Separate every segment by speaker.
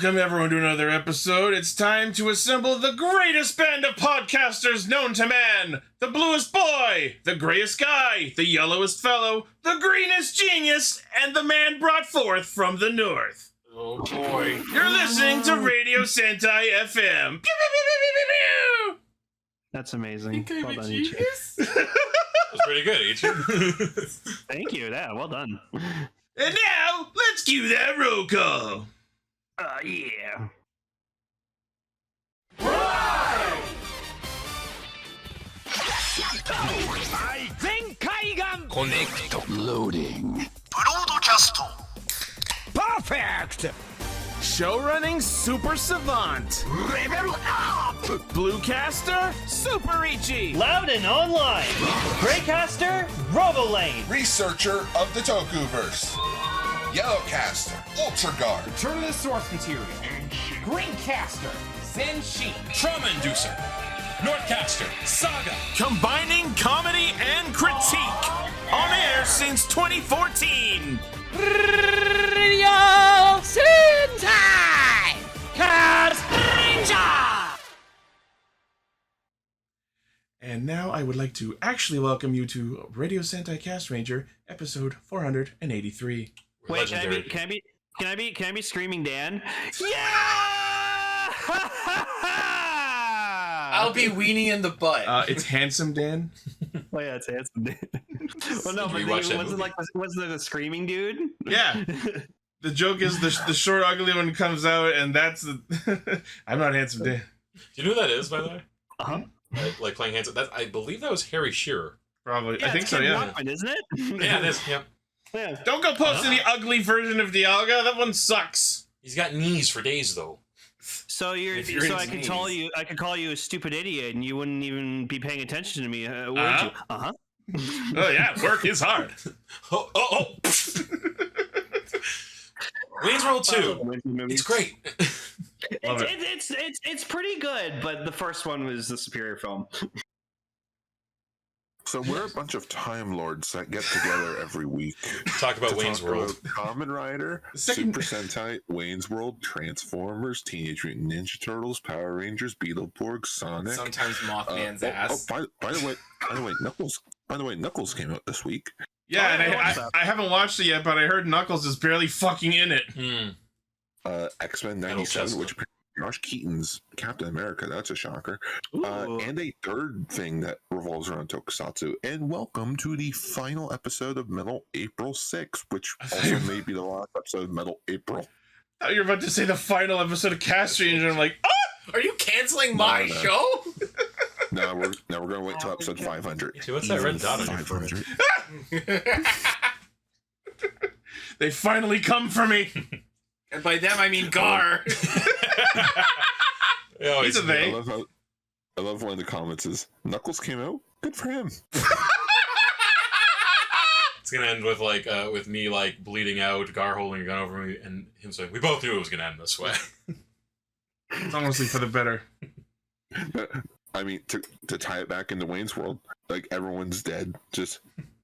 Speaker 1: Welcome everyone to another episode. It's time to assemble the greatest band of podcasters known to man. The bluest boy, the grayest guy, the yellowest fellow, the greenest genius, and the man brought forth from the north.
Speaker 2: Oh boy.
Speaker 1: You're listening to Radio Sentai FM. Pew, pew, pew, pew, pew, pew.
Speaker 3: That's amazing.
Speaker 2: Think I'm
Speaker 3: Well
Speaker 2: a
Speaker 3: done,
Speaker 2: genius?
Speaker 3: Ichi.
Speaker 2: That's pretty good, Ichi.
Speaker 3: Thank you. Yeah, well done.
Speaker 1: And now, let's cue that roll call.
Speaker 3: Yeah.
Speaker 4: Connect. Loading.
Speaker 5: Perfect!
Speaker 1: Show running super savant.
Speaker 5: Level up!
Speaker 1: Bluecaster, super Ichi.
Speaker 6: Loud and online. Greycaster, Robolane.
Speaker 7: Researcher of the Tokuverse. Yellowcaster, Ultra Guard.
Speaker 5: Return to the source material. Greencaster, Zenshi.
Speaker 2: Trauma Inducer. Northcaster. Saga.
Speaker 1: Combining comedy and critique. On air since 2014.
Speaker 6: Radio Sentai Castranger.
Speaker 1: And now I would like to actually welcome you to Radio Sentai Castranger, episode 483.
Speaker 3: Wait,
Speaker 2: Legendary.
Speaker 3: can I be Screaming Dan? Yeah!
Speaker 2: I'll be weenie in the butt.
Speaker 1: It's Handsome Dan.
Speaker 3: Oh yeah, it's handsome Dan. Well, no,
Speaker 2: Did
Speaker 3: but
Speaker 2: you watch that
Speaker 3: wasn't
Speaker 2: movie?
Speaker 3: like wasn't it a screaming dude?
Speaker 1: Yeah. The joke is the short, ugly one comes out, and that's the. I'm not Handsome Dan.
Speaker 2: Do you know who that is, by the way?
Speaker 3: Uh-huh.
Speaker 2: Like playing handsome. I believe that was Harry Shearer.
Speaker 1: Probably.
Speaker 3: Yeah,
Speaker 1: I think
Speaker 3: it's
Speaker 1: so,
Speaker 3: Ken
Speaker 1: yeah.
Speaker 3: Rockman, isn't it?
Speaker 2: Yeah, it is. Yeah.
Speaker 3: Yeah.
Speaker 1: Don't go posting the ugly version of Dialga. That one sucks.
Speaker 2: He's got knees for days, though.
Speaker 3: So
Speaker 2: If you're
Speaker 3: so
Speaker 2: in
Speaker 3: I could
Speaker 2: his
Speaker 3: call you a stupid idiot, and you wouldn't even be paying attention to me, would
Speaker 1: Uh-huh.
Speaker 3: you? Uh-huh.
Speaker 1: Oh, yeah. Work is hard.
Speaker 2: Oh. Wayne's World 2. It's great.
Speaker 1: Love it.
Speaker 3: It's pretty good, but the first one was the superior film.
Speaker 4: So we're a bunch of Time Lords that get together every week.
Speaker 2: Talk about
Speaker 4: to
Speaker 2: Wayne's
Speaker 4: talk
Speaker 2: World.
Speaker 4: about Kamen Rider,
Speaker 1: Second-
Speaker 4: Super Sentai, Wayne's World, Transformers, Teenage Mutant Ninja Turtles, Power Rangers, Beetleborg, Sonic.
Speaker 8: Sometimes Mothman's ass.
Speaker 4: by the way, Knuckles came out this week.
Speaker 1: Yeah, and
Speaker 3: watched that.
Speaker 1: I haven't watched it yet, but I heard Knuckles is barely fucking in it.
Speaker 4: X-Men
Speaker 2: Metal
Speaker 4: 97,
Speaker 2: Chestnut.
Speaker 4: which Josh Keaton's Captain America. That's a shocker.
Speaker 3: Ooh.
Speaker 4: And a third thing that revolves around tokusatsu. And welcome to the final episode of Metal April 6, which also may be the last episode of Metal April.
Speaker 1: I thought you were about to say the final episode of Castranger, and I'm like, oh!
Speaker 8: Are you canceling my
Speaker 4: No.
Speaker 8: show?
Speaker 4: Now we're going to wait till episode 500.
Speaker 2: See, what's that red dot on your forehead?
Speaker 4: 500.
Speaker 1: They finally come for me.
Speaker 8: And by them, I mean Gar.
Speaker 2: Oh,
Speaker 1: He's a they.
Speaker 4: I love one of the comments is, Knuckles came out? Good for him.
Speaker 2: It's gonna end with with me bleeding out, Gar holding a gun over me, and him saying, "We both knew it was gonna end this way."
Speaker 1: It's honestly for the better.
Speaker 4: I mean, to tie it back into Wayne's World, everyone's dead. Just,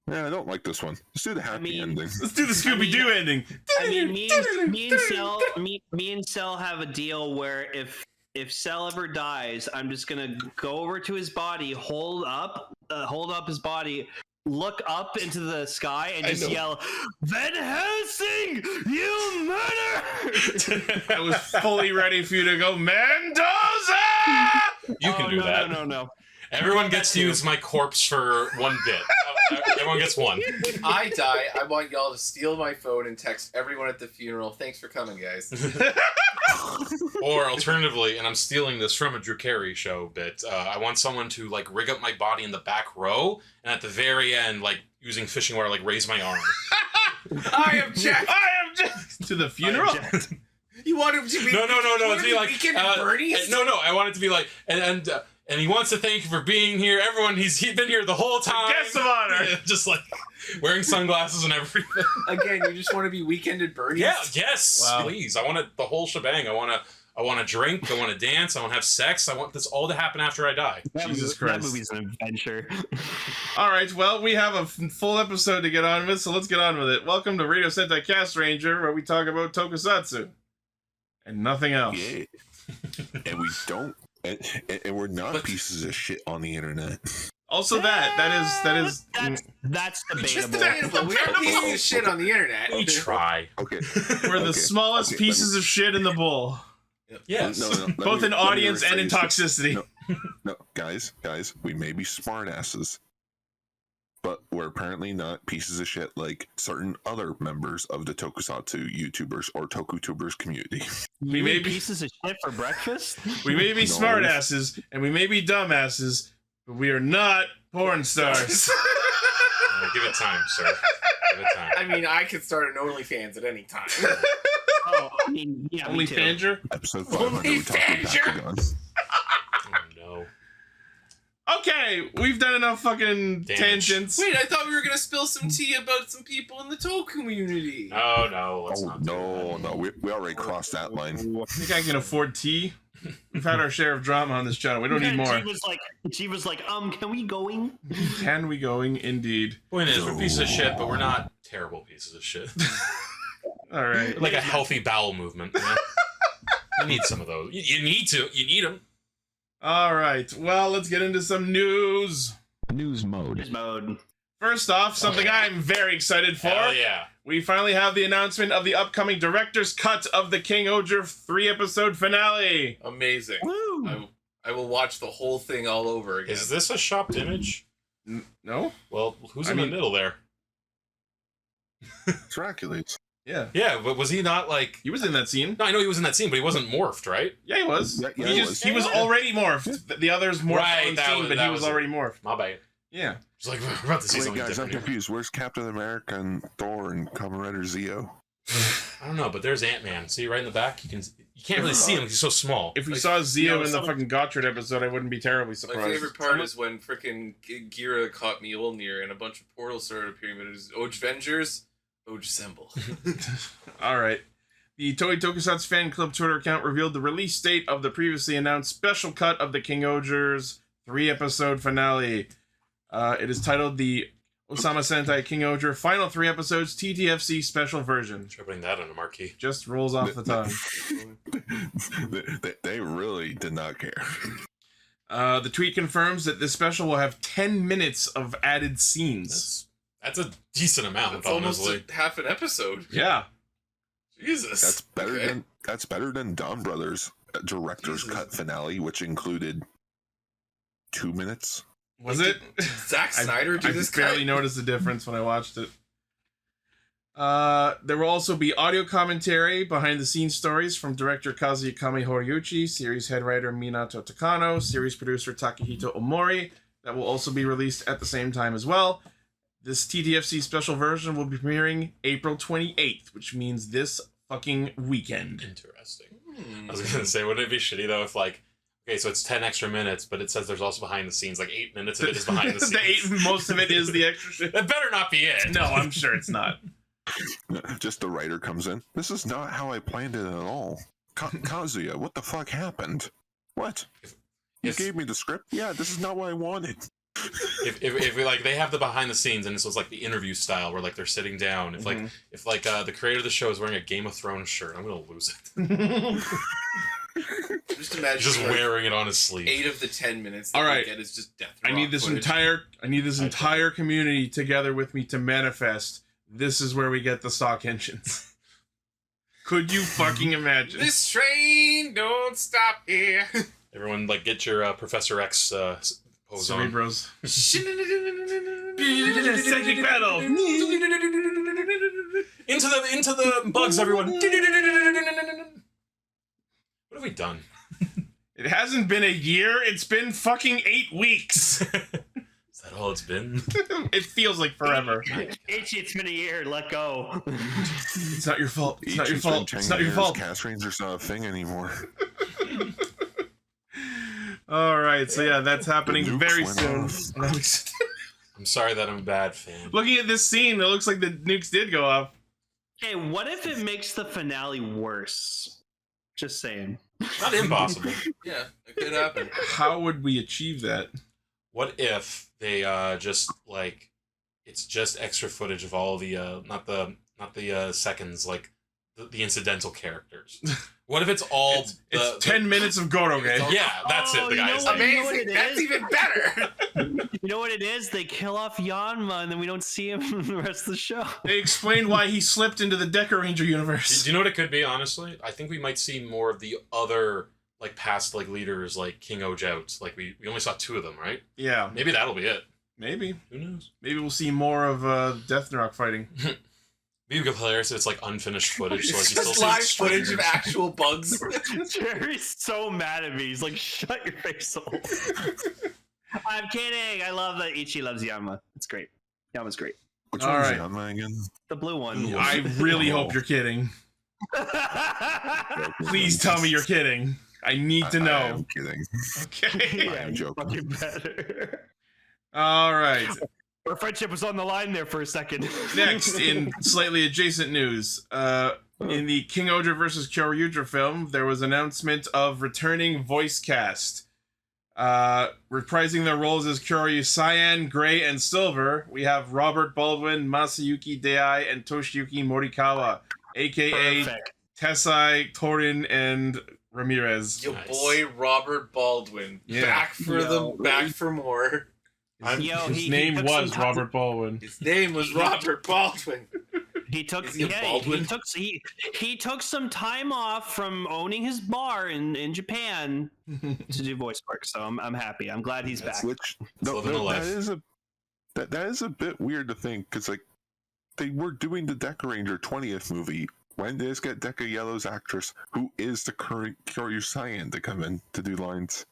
Speaker 4: I don't like this one. Let's do the happy ending.
Speaker 1: Let's do the Scooby-Doo ending.
Speaker 3: I mean, me and Cell have a deal where if Cell ever dies, I'm just gonna go over to his body, hold up his body, look up into the sky, and just yell, "Van Helsing, you murder!"
Speaker 1: I was fully ready for you to go, Mendoza!
Speaker 2: You can do that.
Speaker 3: No.
Speaker 2: Everyone gets to use my corpse for one bit. Everyone gets one.
Speaker 8: If I die, I want y'all to steal my phone and text everyone at the funeral. Thanks for coming, guys.
Speaker 2: Or alternatively, and I'm stealing this from a Drew Carey show bit, I want someone to rig up my body in the back row, and at the very end, using fishing wire, raise my arm.
Speaker 8: I object.
Speaker 1: To the funeral?
Speaker 8: You want him to be?
Speaker 2: No.
Speaker 8: Want
Speaker 2: It's
Speaker 8: him
Speaker 2: be
Speaker 8: to be Weekend at Bernie's?
Speaker 2: No. I want it to be and he wants to thank you for being here. Everyone, he's been here the whole time.
Speaker 1: Guest of honor.
Speaker 2: Yeah, just wearing sunglasses and everything.
Speaker 8: Again, you just want to be Weekend at Bernie's?
Speaker 2: Yeah, yes,
Speaker 1: Wow.
Speaker 2: please. I want the whole shebang. I want to drink. I want to dance. I want to have sex. I want this all to happen after I die.
Speaker 1: Jesus
Speaker 3: That
Speaker 1: Christ.
Speaker 3: movie's an adventure.
Speaker 1: All right, well, we have a full episode to get on with, so let's get on with it. Welcome to Radio Sentai Castranger, where we talk about tokusatsu. And nothing else.
Speaker 4: Yeah. And we don't, and we're not pieces of shit on the internet.
Speaker 1: Also, that is
Speaker 3: That's
Speaker 8: Just
Speaker 3: debatable.
Speaker 8: debatable. We are pieces of shit on the internet.
Speaker 2: We try.
Speaker 4: Okay.
Speaker 1: we're the smallest
Speaker 4: Okay,
Speaker 1: pieces of shit in the bowl,
Speaker 2: Yes.
Speaker 4: No,
Speaker 1: both in audience and in toxicity.
Speaker 4: No, guys, we may be smartasses, but we're apparently not pieces of shit like certain other members of the tokusatsu YouTubers or tokutubers community.
Speaker 1: We may be
Speaker 3: pieces of shit for breakfast.
Speaker 1: We may be
Speaker 4: No.
Speaker 1: smartasses and we may be dumbasses, but we are not porn stars.
Speaker 2: Give it time, sir. Give it time.
Speaker 8: I mean, I could start an OnlyFans at any time.
Speaker 3: Oh, I mean, yeah,
Speaker 1: Only
Speaker 3: me too.
Speaker 1: Fanger?
Speaker 4: Episode 500, we talked about Bakuage.
Speaker 2: Oh, no.
Speaker 1: Okay, we've done enough fucking
Speaker 2: Damage.
Speaker 1: tangents.
Speaker 8: Wait, I thought we were gonna spill some tea about some people in the Toku community.
Speaker 2: No, let's
Speaker 4: Oh,
Speaker 2: not do that.
Speaker 4: no, we already crossed that line.
Speaker 1: I think I can afford tea. We've had our share of drama on this channel. We don't need more.
Speaker 3: She was like, can we going?
Speaker 1: Can we going? Indeed.
Speaker 2: Point is, we're pieces of shit, but we're not terrible pieces of shit.
Speaker 1: All right.
Speaker 2: Like a healthy bowel movement. You know? You need some of those. You need them.
Speaker 1: All right. Well, let's get into some news.
Speaker 9: News mode.
Speaker 1: First off, something I'm very excited for.
Speaker 2: Hell yeah.
Speaker 1: We finally have the announcement of the upcoming director's cut of the King-Ohger 3-episode finale.
Speaker 8: Amazing.
Speaker 3: Woo!
Speaker 8: I will watch the whole thing all over again.
Speaker 2: Is this a shopped image?
Speaker 1: No?
Speaker 2: Well, who's
Speaker 1: I
Speaker 2: in
Speaker 1: mean-
Speaker 2: the middle there?
Speaker 4: It's Hercules.
Speaker 1: Yeah.
Speaker 2: Yeah, but was he not like...
Speaker 1: He was in that scene.
Speaker 2: No, I know he was in that scene, but he wasn't morphed, right?
Speaker 1: Yeah, he was.
Speaker 4: Yeah,
Speaker 1: He was already morphed. The others morphed
Speaker 2: Right,
Speaker 1: on
Speaker 2: that
Speaker 1: scene,
Speaker 2: was-
Speaker 1: but
Speaker 2: that
Speaker 1: he was
Speaker 2: was it.
Speaker 1: already morphed.
Speaker 2: My bad.
Speaker 1: Yeah.
Speaker 2: It's like, we're about to see
Speaker 4: Wait,
Speaker 2: something
Speaker 4: guys, I'm
Speaker 2: different here.
Speaker 4: confused. Where's Captain America and Thor and Kamen Rider Zeo?
Speaker 2: I don't know, but there's Ant-Man. See right in the back? You can't really see him because he's so small.
Speaker 1: If we
Speaker 8: Like,
Speaker 1: saw Zeo
Speaker 8: you know,
Speaker 1: in the
Speaker 8: some-
Speaker 1: fucking Gotchard episode, I wouldn't be terribly
Speaker 8: My
Speaker 1: surprised.
Speaker 8: favorite part is when frickin' Gira caught Mjolnir and a bunch of portals started appearing, but it was Ojvengers, Oj-Symbol.
Speaker 1: All right. The Toei Tokusatsu fan club Twitter account revealed the release date of the previously announced special cut of the King-Ohger's 3-episode finale. It is titled the Osama Sentai King-Ohger Final 3 Episodes TTFC Special Version.
Speaker 2: Try putting that on a marquee.
Speaker 1: Just rolls off the tongue.
Speaker 4: They really did not care.
Speaker 1: The tweet confirms that this special will have 10 minutes of added scenes.
Speaker 2: That's a decent amount,
Speaker 8: That's almost
Speaker 2: honestly.
Speaker 8: half an episode.
Speaker 1: Yeah.
Speaker 8: Jesus.
Speaker 4: That's better than Don Brothers' director's cut finale, which included 2 minutes.
Speaker 1: Was it?
Speaker 8: Zack Snyder do
Speaker 1: I
Speaker 8: this
Speaker 1: barely
Speaker 8: cut?
Speaker 1: noticed the difference when I watched it. There will also be audio commentary, behind-the-scenes stories from director Kazuyukami Horiyuchi, series head writer Minato Takano, series producer Takahito Omori. That will also be released at the same time as well. This TTFC special version will be premiering April 28th, which means this fucking weekend.
Speaker 2: Interesting. I was gonna say, wouldn't it be shitty though if like, okay, so it's 10 extra minutes, but it says there's also behind the scenes, like 8 minutes of it is behind the scenes.
Speaker 1: Most of it is the extra shit.
Speaker 2: That better not be it.
Speaker 1: No, I'm sure it's not.
Speaker 4: Just the writer comes in. This is not how I planned it at all. Kazuya, what the fuck happened? What? You gave me the script? Yeah, this is not what I wanted.
Speaker 2: If like they have the behind the scenes and this was like the interview style where like they're sitting down, if the creator of the show is wearing a Game of Thrones shirt, I'm gonna lose it.
Speaker 8: Just imagine
Speaker 2: Just
Speaker 8: like,
Speaker 2: wearing it on his sleeve.
Speaker 8: 8 of the 10 minutes that
Speaker 1: All right.
Speaker 8: we get is just death.
Speaker 1: I need this entire community together with me to manifest. This is where we get the stock engines. Could you fucking imagine?
Speaker 8: This train don't stop here.
Speaker 2: Everyone, like, get your Professor X pose on.
Speaker 1: Cerebros.
Speaker 8: Psychic battle.
Speaker 2: Into the bugs, everyone. What have we done?
Speaker 1: It hasn't been a year. It's been fucking 8 weeks.
Speaker 2: Is that all it's been?
Speaker 1: It feels like forever.
Speaker 3: It's been a year. Let go.
Speaker 1: It's not your fault. It's not your
Speaker 4: It's been
Speaker 1: fault.
Speaker 4: 10
Speaker 1: It's not your
Speaker 4: years,
Speaker 1: fault.
Speaker 4: Castrangers not a thing anymore.
Speaker 1: All right, so yeah, that's happening
Speaker 4: The nukes
Speaker 1: very
Speaker 4: went
Speaker 1: soon.
Speaker 4: off.
Speaker 2: I'm sorry that I'm a bad fan.
Speaker 1: Looking at this scene, it looks like the nukes did go off.
Speaker 3: Hey, what if it makes the finale worse? Just saying.
Speaker 2: Not impossible.
Speaker 8: Yeah, it could happen.
Speaker 1: How would we achieve that?
Speaker 2: What if they just like it's just extra footage of all the not the seconds, like the incidental characters. What if it's all
Speaker 1: it's 10 minutes of Goroge?
Speaker 2: Yeah, that's it. The guys.
Speaker 8: Amazing. That's even better.
Speaker 3: You know what it is? They kill off Yanma, and then we don't see him in the rest of the show.
Speaker 1: They explain why he slipped into the Deca Ranger universe.
Speaker 2: Do you know what it could be? Honestly, I think we might see more of the other like past like leaders like King-Ohger. Like we only saw 2 of them, right?
Speaker 1: Yeah.
Speaker 2: Maybe that'll be it.
Speaker 1: Maybe.
Speaker 2: Who knows?
Speaker 1: Maybe we'll see more of Death Rock fighting.
Speaker 2: Maybe hilarious. It's like unfinished footage, so like you
Speaker 8: It's
Speaker 2: still
Speaker 8: just
Speaker 2: see
Speaker 8: live
Speaker 2: the
Speaker 8: footage of
Speaker 2: stringers.
Speaker 8: actual bugs.
Speaker 3: Jerry's so mad at me. He's like, shut your face hole. I'm kidding. I love that Ichi loves Yanma. It's great. Yanma's great.
Speaker 4: Which
Speaker 1: All
Speaker 4: one's
Speaker 1: right.
Speaker 4: Yanma again?
Speaker 3: The blue one.
Speaker 1: I really hope you're kidding. Please tell me you're kidding. I need to
Speaker 4: I
Speaker 1: know.
Speaker 4: am kidding.
Speaker 1: Okay.
Speaker 4: I am joking.
Speaker 3: Fucking better.
Speaker 1: All right.
Speaker 3: Our friendship was on the line there for a second.
Speaker 1: Next, in slightly adjacent news, in the King-Ohger versus Kyoryuger film, there was announcement of returning voice cast. Reprising their roles as Kyoryu Cyan, Gray, and Silver, we have Robert Baldwin, Masayuki Dai, and Toshiyuki Morikawa, aka
Speaker 3: Perfect.
Speaker 1: Tessai, Torin, and Ramirez.
Speaker 8: Your
Speaker 2: Nice.
Speaker 8: boy Robert Baldwin.
Speaker 1: Yeah.
Speaker 8: Back for more.
Speaker 1: His name
Speaker 3: took
Speaker 1: was
Speaker 3: some time-
Speaker 1: Robert Baldwin.
Speaker 8: His name was Robert Baldwin.
Speaker 3: He took
Speaker 8: Is he a Baldwin?
Speaker 3: he took some time off from owning his bar in Japan to do voice work. So I'm happy. I'm glad he's back.
Speaker 4: Which
Speaker 2: living the life.
Speaker 4: that is a bit weird to think because like they were doing the Deca Ranger 20th movie. When did this get Deca Yellow's actress, who is the current Kyoryu Cyan, to come in to do lines?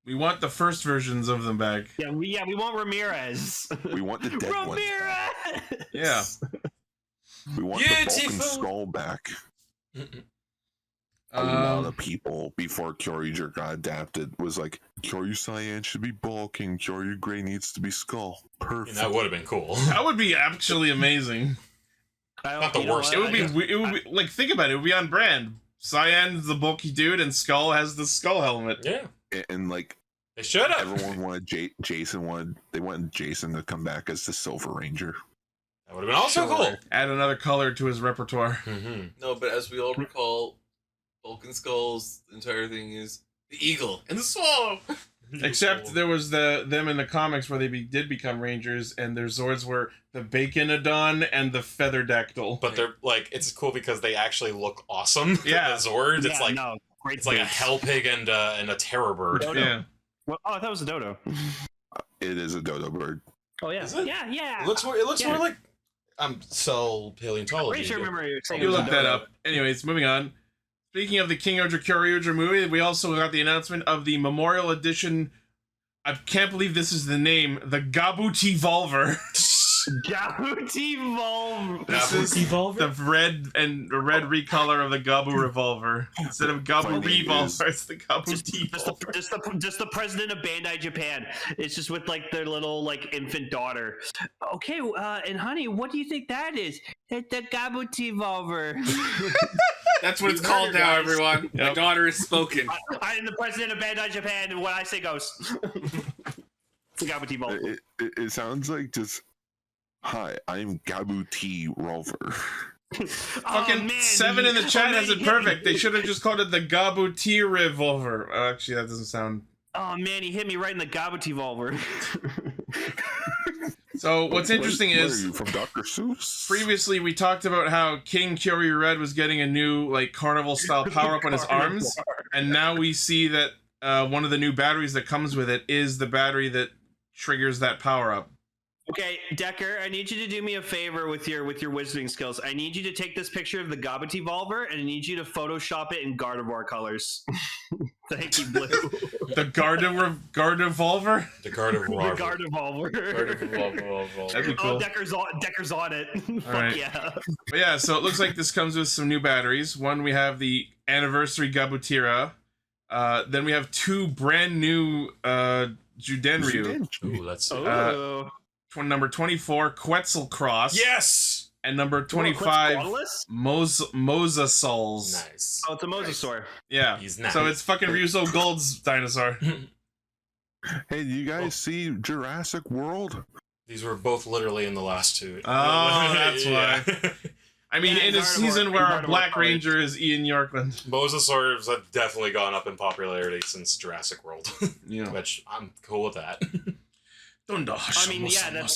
Speaker 1: We want the first versions of them back.
Speaker 3: Yeah, we want Ramirez.
Speaker 4: We want the dead ones.
Speaker 3: Ramirez.
Speaker 1: Yeah.
Speaker 4: We want the Vulcan
Speaker 2: Beautiful.
Speaker 4: skull back. A
Speaker 1: Um,
Speaker 4: lot of people before Kyoryuger got adapted was like, Kyoryu Cyan should be bulking, Kyoryu Gray needs to be skull. Perfect.
Speaker 2: That would have been cool.
Speaker 1: That would be actually amazing.
Speaker 2: Not the worst.
Speaker 1: It would be like, think about it. It would be on brand. Cyan's the bulky dude, and Skull has the skull helmet.
Speaker 2: Yeah,
Speaker 4: And like
Speaker 2: they should have.
Speaker 4: everyone wanted they wanted Jason to come back as the Silver Ranger.
Speaker 2: That would have been also cool.
Speaker 1: Add another color to his repertoire.
Speaker 2: Mm-hmm.
Speaker 8: No, but as we all recall, Vulcan Skull's entire thing is the eagle and the swallow.
Speaker 1: Except there was them in the comics where they did become Rangers, and their Zords were the Baconodon and the Featherdactyl.
Speaker 2: But they're like, it's cool because they actually look awesome.
Speaker 1: Yeah.
Speaker 2: The Zords. It's like
Speaker 3: great.
Speaker 2: it's like a hell pig and a terror bird.
Speaker 3: Dodo.
Speaker 1: Yeah.
Speaker 3: Well, oh, I thought it was a dodo.
Speaker 4: It is a dodo bird.
Speaker 3: Oh yeah,
Speaker 2: Is it?
Speaker 3: yeah.
Speaker 2: It looks
Speaker 3: Yeah.
Speaker 2: more like cell paleontology.
Speaker 3: Pretty sure I remember you saying
Speaker 1: You
Speaker 3: it was a
Speaker 1: look that
Speaker 3: dodo.
Speaker 1: up. Anyways, moving on. Speaking of the King-Ohger Kyoryuger movie, we also got the announcement of the Memorial Edition. I can't believe this is the name. The Gabuti Volver.
Speaker 3: Gabuti Volver.
Speaker 1: This is the red recolor of the Gabu Revolver. Instead of Gabu
Speaker 4: My name
Speaker 1: Revolver, it's the Gabuti Volver.
Speaker 3: Just the president of Bandai Japan. It's just with like their little like infant daughter. Okay, and honey, what do you think that is? The Gabuti Volver.
Speaker 8: That's what it's called now, everyone. My
Speaker 1: Yep.
Speaker 8: daughter has spoken.
Speaker 3: I am the president of Bandai Japan, and what I say goes. It's the Gabuti Volver.
Speaker 4: It sounds like just, hi, I'm Gabu T. Rover.
Speaker 1: Fucking 7 in the chat has it perfect. They should have just called it the Gabuti Revolver. Oh, actually, that doesn't sound.
Speaker 3: Oh man, he hit me right in the Gabuti Volver.
Speaker 1: So what's interesting
Speaker 4: Where are
Speaker 1: is
Speaker 4: you, from Dr. Seuss?
Speaker 1: previously we talked about how King Kyoryu Red was getting a new like carnival style power up on his arms, and now we see that one of the new batteries that comes with it is the battery that triggers that power up.
Speaker 3: Okay, Decker, I need you to do me a favor with your wizarding skills. I need you to take this picture of the Gabuti Volver, and I need you to Photoshop it in Gardevoir colors. Thank you, Blue.
Speaker 1: The Gardevolver?
Speaker 2: The guard of
Speaker 3: The
Speaker 2: Robert.
Speaker 3: Gardevolver.
Speaker 1: That'd be cool.
Speaker 3: Oh, Decker's on it. Fuck
Speaker 1: right.
Speaker 3: yeah.
Speaker 1: But yeah, so it looks like this comes with some new batteries. One, we have the anniversary Gabutira. Then we have 2 brand new Judenryu.
Speaker 2: Ooh, that's
Speaker 3: Oh.
Speaker 1: Number 24, Quetzalcross.
Speaker 2: yes.
Speaker 1: And number 25,
Speaker 3: Quetzalcoatlus?
Speaker 1: Mosasaurs.
Speaker 2: Nice.
Speaker 3: Oh, it's a Mosasaur.
Speaker 1: Yeah.
Speaker 2: He's nice.
Speaker 1: So it's fucking Ryuzo Gold's dinosaur.
Speaker 4: Hey, do you guys see Jurassic World?
Speaker 2: These were both literally in the last 2.
Speaker 1: Oh, that's why. I mean,
Speaker 3: Yeah,
Speaker 1: in a
Speaker 3: Gardevoir-
Speaker 1: season where our
Speaker 3: Gardevoir
Speaker 1: Black
Speaker 3: colors.
Speaker 1: Ranger is Ian Yorkland.
Speaker 2: Mosasaurs have definitely gone up in popularity since Jurassic World,
Speaker 1: Yeah.
Speaker 2: which I'm cool with that.
Speaker 3: I mean, yeah, that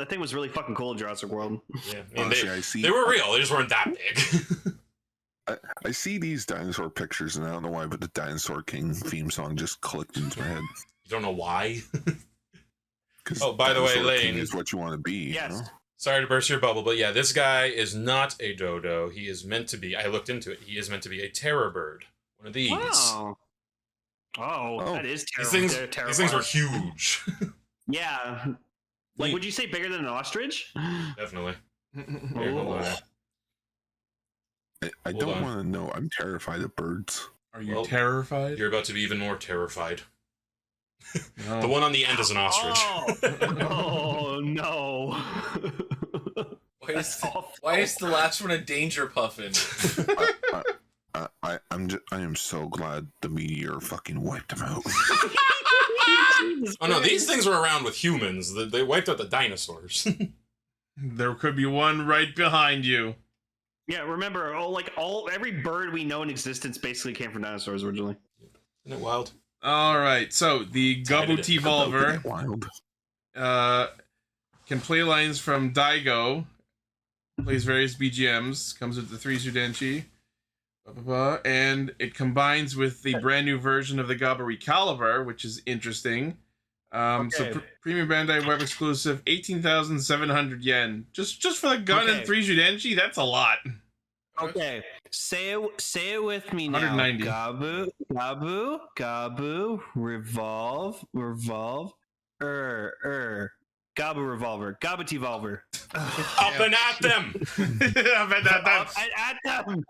Speaker 3: thing was really fucking cool in Jurassic World.
Speaker 2: Yeah, I mean,
Speaker 4: Honestly,
Speaker 2: they were real. They just weren't that big.
Speaker 4: I see these dinosaur pictures, and I don't know why, but the Dinosaur King theme song just clicked into my head.
Speaker 2: You don't know why?
Speaker 4: 'Cause
Speaker 2: Oh, by the way,
Speaker 4: Dinosaur King
Speaker 2: Lane.
Speaker 4: is what you want to be.
Speaker 3: Yes.
Speaker 4: You know?
Speaker 2: Sorry to burst your bubble, but yeah, this guy is not a dodo. He is meant to be. I looked into it. He is meant to be a terror bird. One of these.
Speaker 3: Wow.
Speaker 4: Oh.
Speaker 3: That is
Speaker 2: These
Speaker 3: terrible.
Speaker 2: things are huge.
Speaker 3: Yeah. Like, would you say bigger than an ostrich?
Speaker 2: Definitely. Here,
Speaker 3: Oh.
Speaker 2: hold on.
Speaker 4: I
Speaker 2: Hold
Speaker 4: don't
Speaker 2: on.
Speaker 4: want to know. I'm terrified of birds.
Speaker 1: Are you
Speaker 2: Well,
Speaker 1: terrified?
Speaker 2: You're about to be even more terrified.
Speaker 1: No.
Speaker 2: The one on the end is an ostrich.
Speaker 3: Oh no.
Speaker 8: Why is the last one a danger puffin?
Speaker 4: I am so glad the meteor fucking wiped them out.
Speaker 2: Oh no, these things were around with humans. They wiped out the dinosaurs.
Speaker 1: There could be one right behind you.
Speaker 3: Yeah, remember, every bird we know in existence basically came from dinosaurs originally.
Speaker 2: Isn't it wild?
Speaker 1: All right, so the Gabuti Volver
Speaker 4: Wild.
Speaker 1: can play lines from Daigo, plays various BGMs, comes with the 3 Zudenchi, and it combines with the brand new version of the Gabari Caliber, which is interesting. So Premium Bandai Web exclusive, 18,700 yen. Just for the gun and 3 Zudenchi, that's a lot.
Speaker 3: Okay, say it with me now.
Speaker 1: 190.
Speaker 3: Gabu, revolve, Gabu revolver, Gabuti Volver.
Speaker 2: Up and at them!
Speaker 3: At them.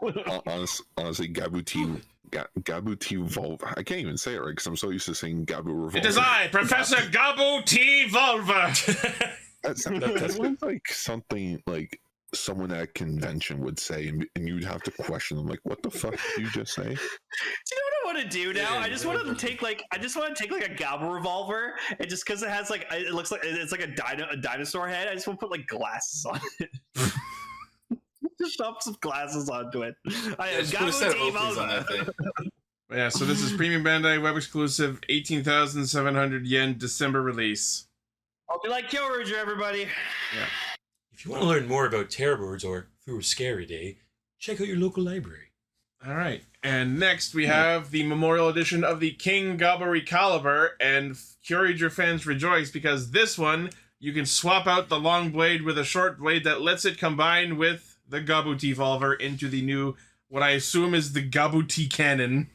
Speaker 4: Honestly, Gabuti Volve. I can't even say it right because I'm so used to saying Gabu Revolver.
Speaker 1: It is I, Professor Gabuti Volver.
Speaker 4: That sounds like something like someone at a convention would say, and you'd have to question them, like, "What the fuck did you just say?"
Speaker 3: Do you know what I want to do now?
Speaker 8: Yeah,
Speaker 3: I just want to take like a Gabu revolver, and just because it has like it looks like it's like a dinosaur head, I just want to put like glasses on it. Just shove some glasses onto it. I am
Speaker 8: Just put a set of
Speaker 3: Gabuti
Speaker 8: Oakleys on that thing.
Speaker 1: Yeah, so this is Premium Bandai Web exclusive, 18,700 yen, December release.
Speaker 3: I'll be like Kyoruger, everybody.
Speaker 1: Yeah.
Speaker 2: If you want to learn more about terror birds or through a scary day, check out your local library.
Speaker 1: All right, and next we have the Memorial Edition of the King Gabari Caliber, and Kyorager fans rejoice because this one, you can swap out the long blade with a short blade that lets it combine with the Gabuti Volver into the new, what I assume is the Gabuti Cannon.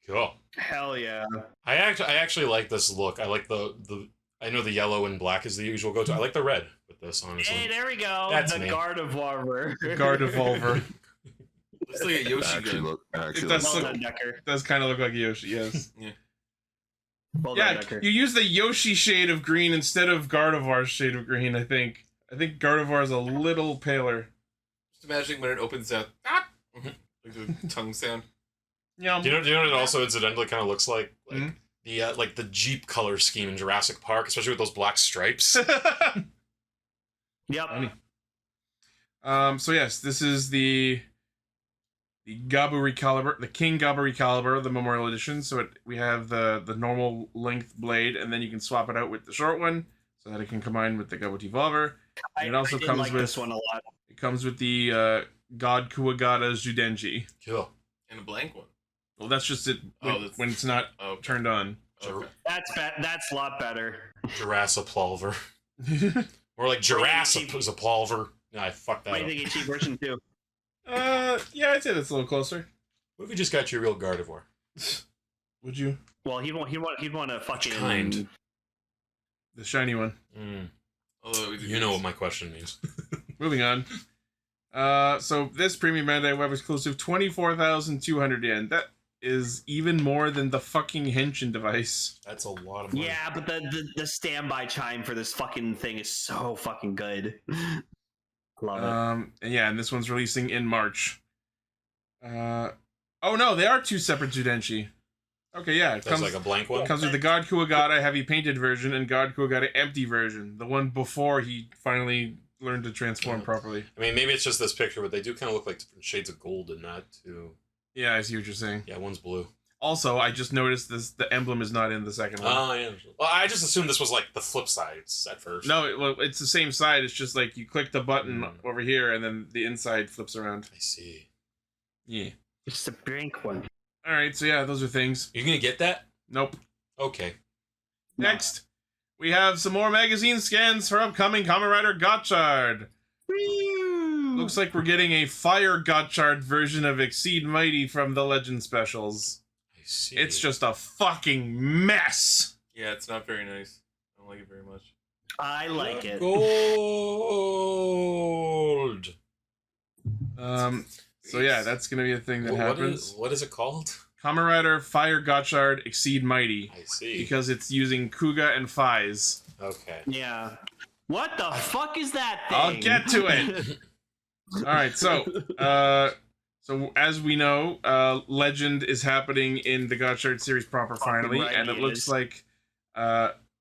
Speaker 2: Cool.
Speaker 3: Hell yeah.
Speaker 2: I actually like this look. I like I know the yellow and black is the usual go-to. I like the red with this, honestly.
Speaker 3: Hey, there we go.
Speaker 2: That's
Speaker 3: the
Speaker 2: me.
Speaker 3: Gardevoir.
Speaker 1: Gardevolver.
Speaker 8: Looks like a Yoshi gun.
Speaker 1: It does
Speaker 3: Well
Speaker 1: look-
Speaker 3: done, Decker.
Speaker 1: does kind of look like Yoshi, yes.
Speaker 3: Well done,
Speaker 1: Yeah,
Speaker 3: Decker.
Speaker 1: you use the Yoshi shade of green instead of Gardevoir's shade of green, I think. I think Gardevoir is a little paler.
Speaker 8: Just imagining when it opens out, like the tongue sound.
Speaker 1: Yeah.
Speaker 2: Do you know what it also incidentally kind of looks like?
Speaker 1: Mhm.
Speaker 2: The Jeep color scheme in Jurassic Park, especially with those black stripes.
Speaker 3: Yep.
Speaker 1: Funny. So yes, this is the Gaburi Caliber, the King Gaburi Caliber, the Memorial Edition. So we have the normal length blade, and then you can swap it out with the short one, so that it can combine with the Gabuti Volver. And it also
Speaker 3: I did
Speaker 1: comes
Speaker 3: like
Speaker 1: with
Speaker 3: this one a lot.
Speaker 1: It comes with the God Kuwagata Judenji.
Speaker 2: Cool.
Speaker 8: And a blank one.
Speaker 1: Well, that's just it when it's not turned on.
Speaker 8: Okay.
Speaker 3: That's a lot better.
Speaker 2: Jurassic Pulver. Or like Jurassic is a Pulver. No, I fucked that
Speaker 3: I
Speaker 2: up.
Speaker 3: think a cheap version too.
Speaker 1: Yeah, I'd say that's a little closer.
Speaker 2: What if you just got your real Gardevoir?
Speaker 1: Would you?
Speaker 3: Well, he'd want a fucking
Speaker 2: kind?
Speaker 1: The shiny one.
Speaker 8: Although
Speaker 2: You know what my question means.
Speaker 1: Moving on. So this Premium Bandai Web exclusive, 24,200 yen. That is even more than the fucking Henshin device.
Speaker 2: That's a lot of money.
Speaker 3: Yeah, but the standby chime for this fucking thing is so fucking good. Love it.
Speaker 1: And yeah, and this one's releasing in March. Oh no, they are two separate Judenchi. Okay, yeah, it
Speaker 2: That's like a blank one?
Speaker 1: comes with the God Kuwagata heavy painted version and God Kuwagata empty version. The one before he finally learn to transform properly.
Speaker 2: I mean, maybe it's just this picture, but they do kind of look like different shades of gold in that too.
Speaker 1: Yeah, I see what you're saying.
Speaker 2: Yeah, one's blue.
Speaker 1: Also, I just noticed the emblem is not in the second one.
Speaker 2: Oh, yeah. Well, I just assumed this was like the flip sides at first.
Speaker 1: No, it's the same side. It's just like you click the button over here, and then the inside flips around.
Speaker 2: I see.
Speaker 1: Yeah.
Speaker 3: It's the brink one.
Speaker 1: All right, so yeah, those are things.
Speaker 2: You gonna get that?
Speaker 1: Nope.
Speaker 2: Okay.
Speaker 1: Next, we have some more magazine scans for upcoming Kamen Rider Gotchard. Looks like we're getting a Fire Gotchard version of Exceed Mighty from the Legend specials.
Speaker 2: I see.
Speaker 1: It's just a fucking mess.
Speaker 8: Yeah, it's not very nice. I don't like it very much.
Speaker 3: I like it.
Speaker 2: Gold.
Speaker 1: So yeah, that's gonna be a thing that happens.
Speaker 2: What is it called?
Speaker 1: Kamen Rider Fire Gotchard Exceed Mighty.
Speaker 2: I see.
Speaker 1: Because it's using Kuga and Fies.
Speaker 2: Okay.
Speaker 3: Yeah. What the fuck is that thing?
Speaker 1: I'll get to it. All right, so as we know, Legend is happening in the Gotchard series proper finally,
Speaker 3: right,
Speaker 1: and it looks like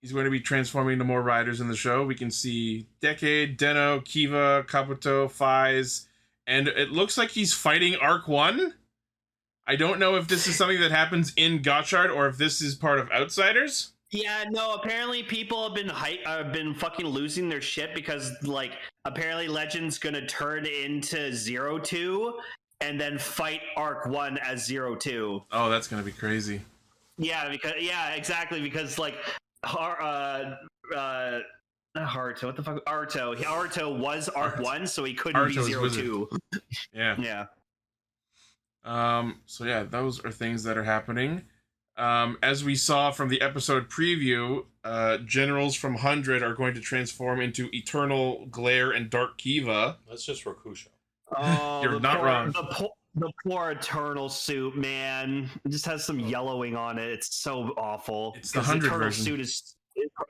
Speaker 1: he's going to be transforming to more riders in the show. We can see Decade, Deno, Kiva, Kabuto, Fies, and it looks like he's fighting Arc 1. I don't know if this is something that happens in Gotchard or if this is part of Outsiders.
Speaker 3: Yeah, no, apparently people have been fucking losing their shit because, like, apparently Legend's gonna turn into 02 and then fight Arc 1 as 02.
Speaker 1: Oh, that's gonna be crazy.
Speaker 3: Yeah, exactly, because, like, Haruto, what the fuck? Haruto was Arc 1, so he couldn't be 02.
Speaker 1: Yeah.
Speaker 3: Yeah.
Speaker 1: So yeah, those are things that are happening. As we saw from the episode preview, generals from 100 are going to transform into Eternal Glare and Dark Kiva.
Speaker 2: That's just Rokusho.
Speaker 3: Oh,
Speaker 1: You're not wrong.
Speaker 3: The poor Eternal suit, man. It just has some yellowing on it. It's so awful.
Speaker 1: It's the 100
Speaker 3: Eternal
Speaker 1: version.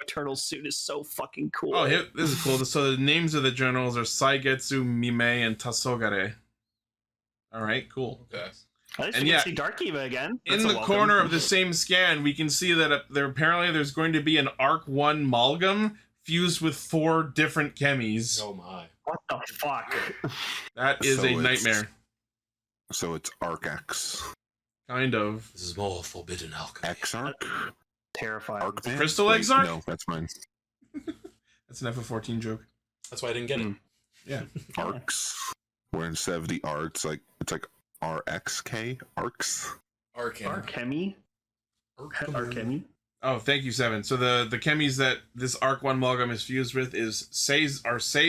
Speaker 3: Eternal suit is so fucking cool.
Speaker 1: Oh, yeah, this is cool. So the names of the generals are Saigetsu, Mime, and Tasogare. All right, cool.
Speaker 8: Okay.
Speaker 3: At least
Speaker 1: And
Speaker 3: we
Speaker 1: yeah,
Speaker 3: can see Dark Kiva again.
Speaker 1: In the corner of the same scan, we can see that there's going to be an Arc 1 Malgam fused with 4 different chemies.
Speaker 2: Oh my.
Speaker 3: What the fuck?
Speaker 1: That is a nightmare.
Speaker 4: So it's Arc X.
Speaker 1: Kind of.
Speaker 2: This is more forbidden alchemy.
Speaker 4: X Arc?
Speaker 3: Terrifying.
Speaker 4: Arc Man?
Speaker 1: Crystal Eggs Arc?
Speaker 4: No, that's mine.
Speaker 1: That's an FF14 joke.
Speaker 2: That's why I didn't get it.
Speaker 1: Yeah.
Speaker 4: Arcs. Where instead of the R, it's like RXK? Arcs?
Speaker 3: Archemy? Archemy?
Speaker 1: Oh, thank you, Seven. So the chemies that this Arc 1 Malgam is fused with is Say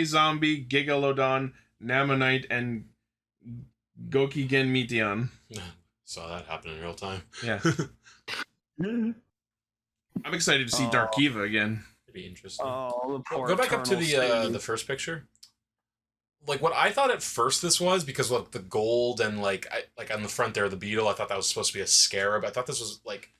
Speaker 1: Zombie, Gigalodon, Namonite, and Gokigen Meteon.
Speaker 2: Saw that happen in real time.
Speaker 1: Yeah. I'm excited to see Dark Kiva again.
Speaker 2: It'd be interesting.
Speaker 3: Oh, the poor
Speaker 2: Go back up to
Speaker 3: Eternal
Speaker 2: the first picture. Like what I thought at first this was, because like the gold and like on the front there, the beetle, I thought that was supposed to be a scarab. I thought this was like,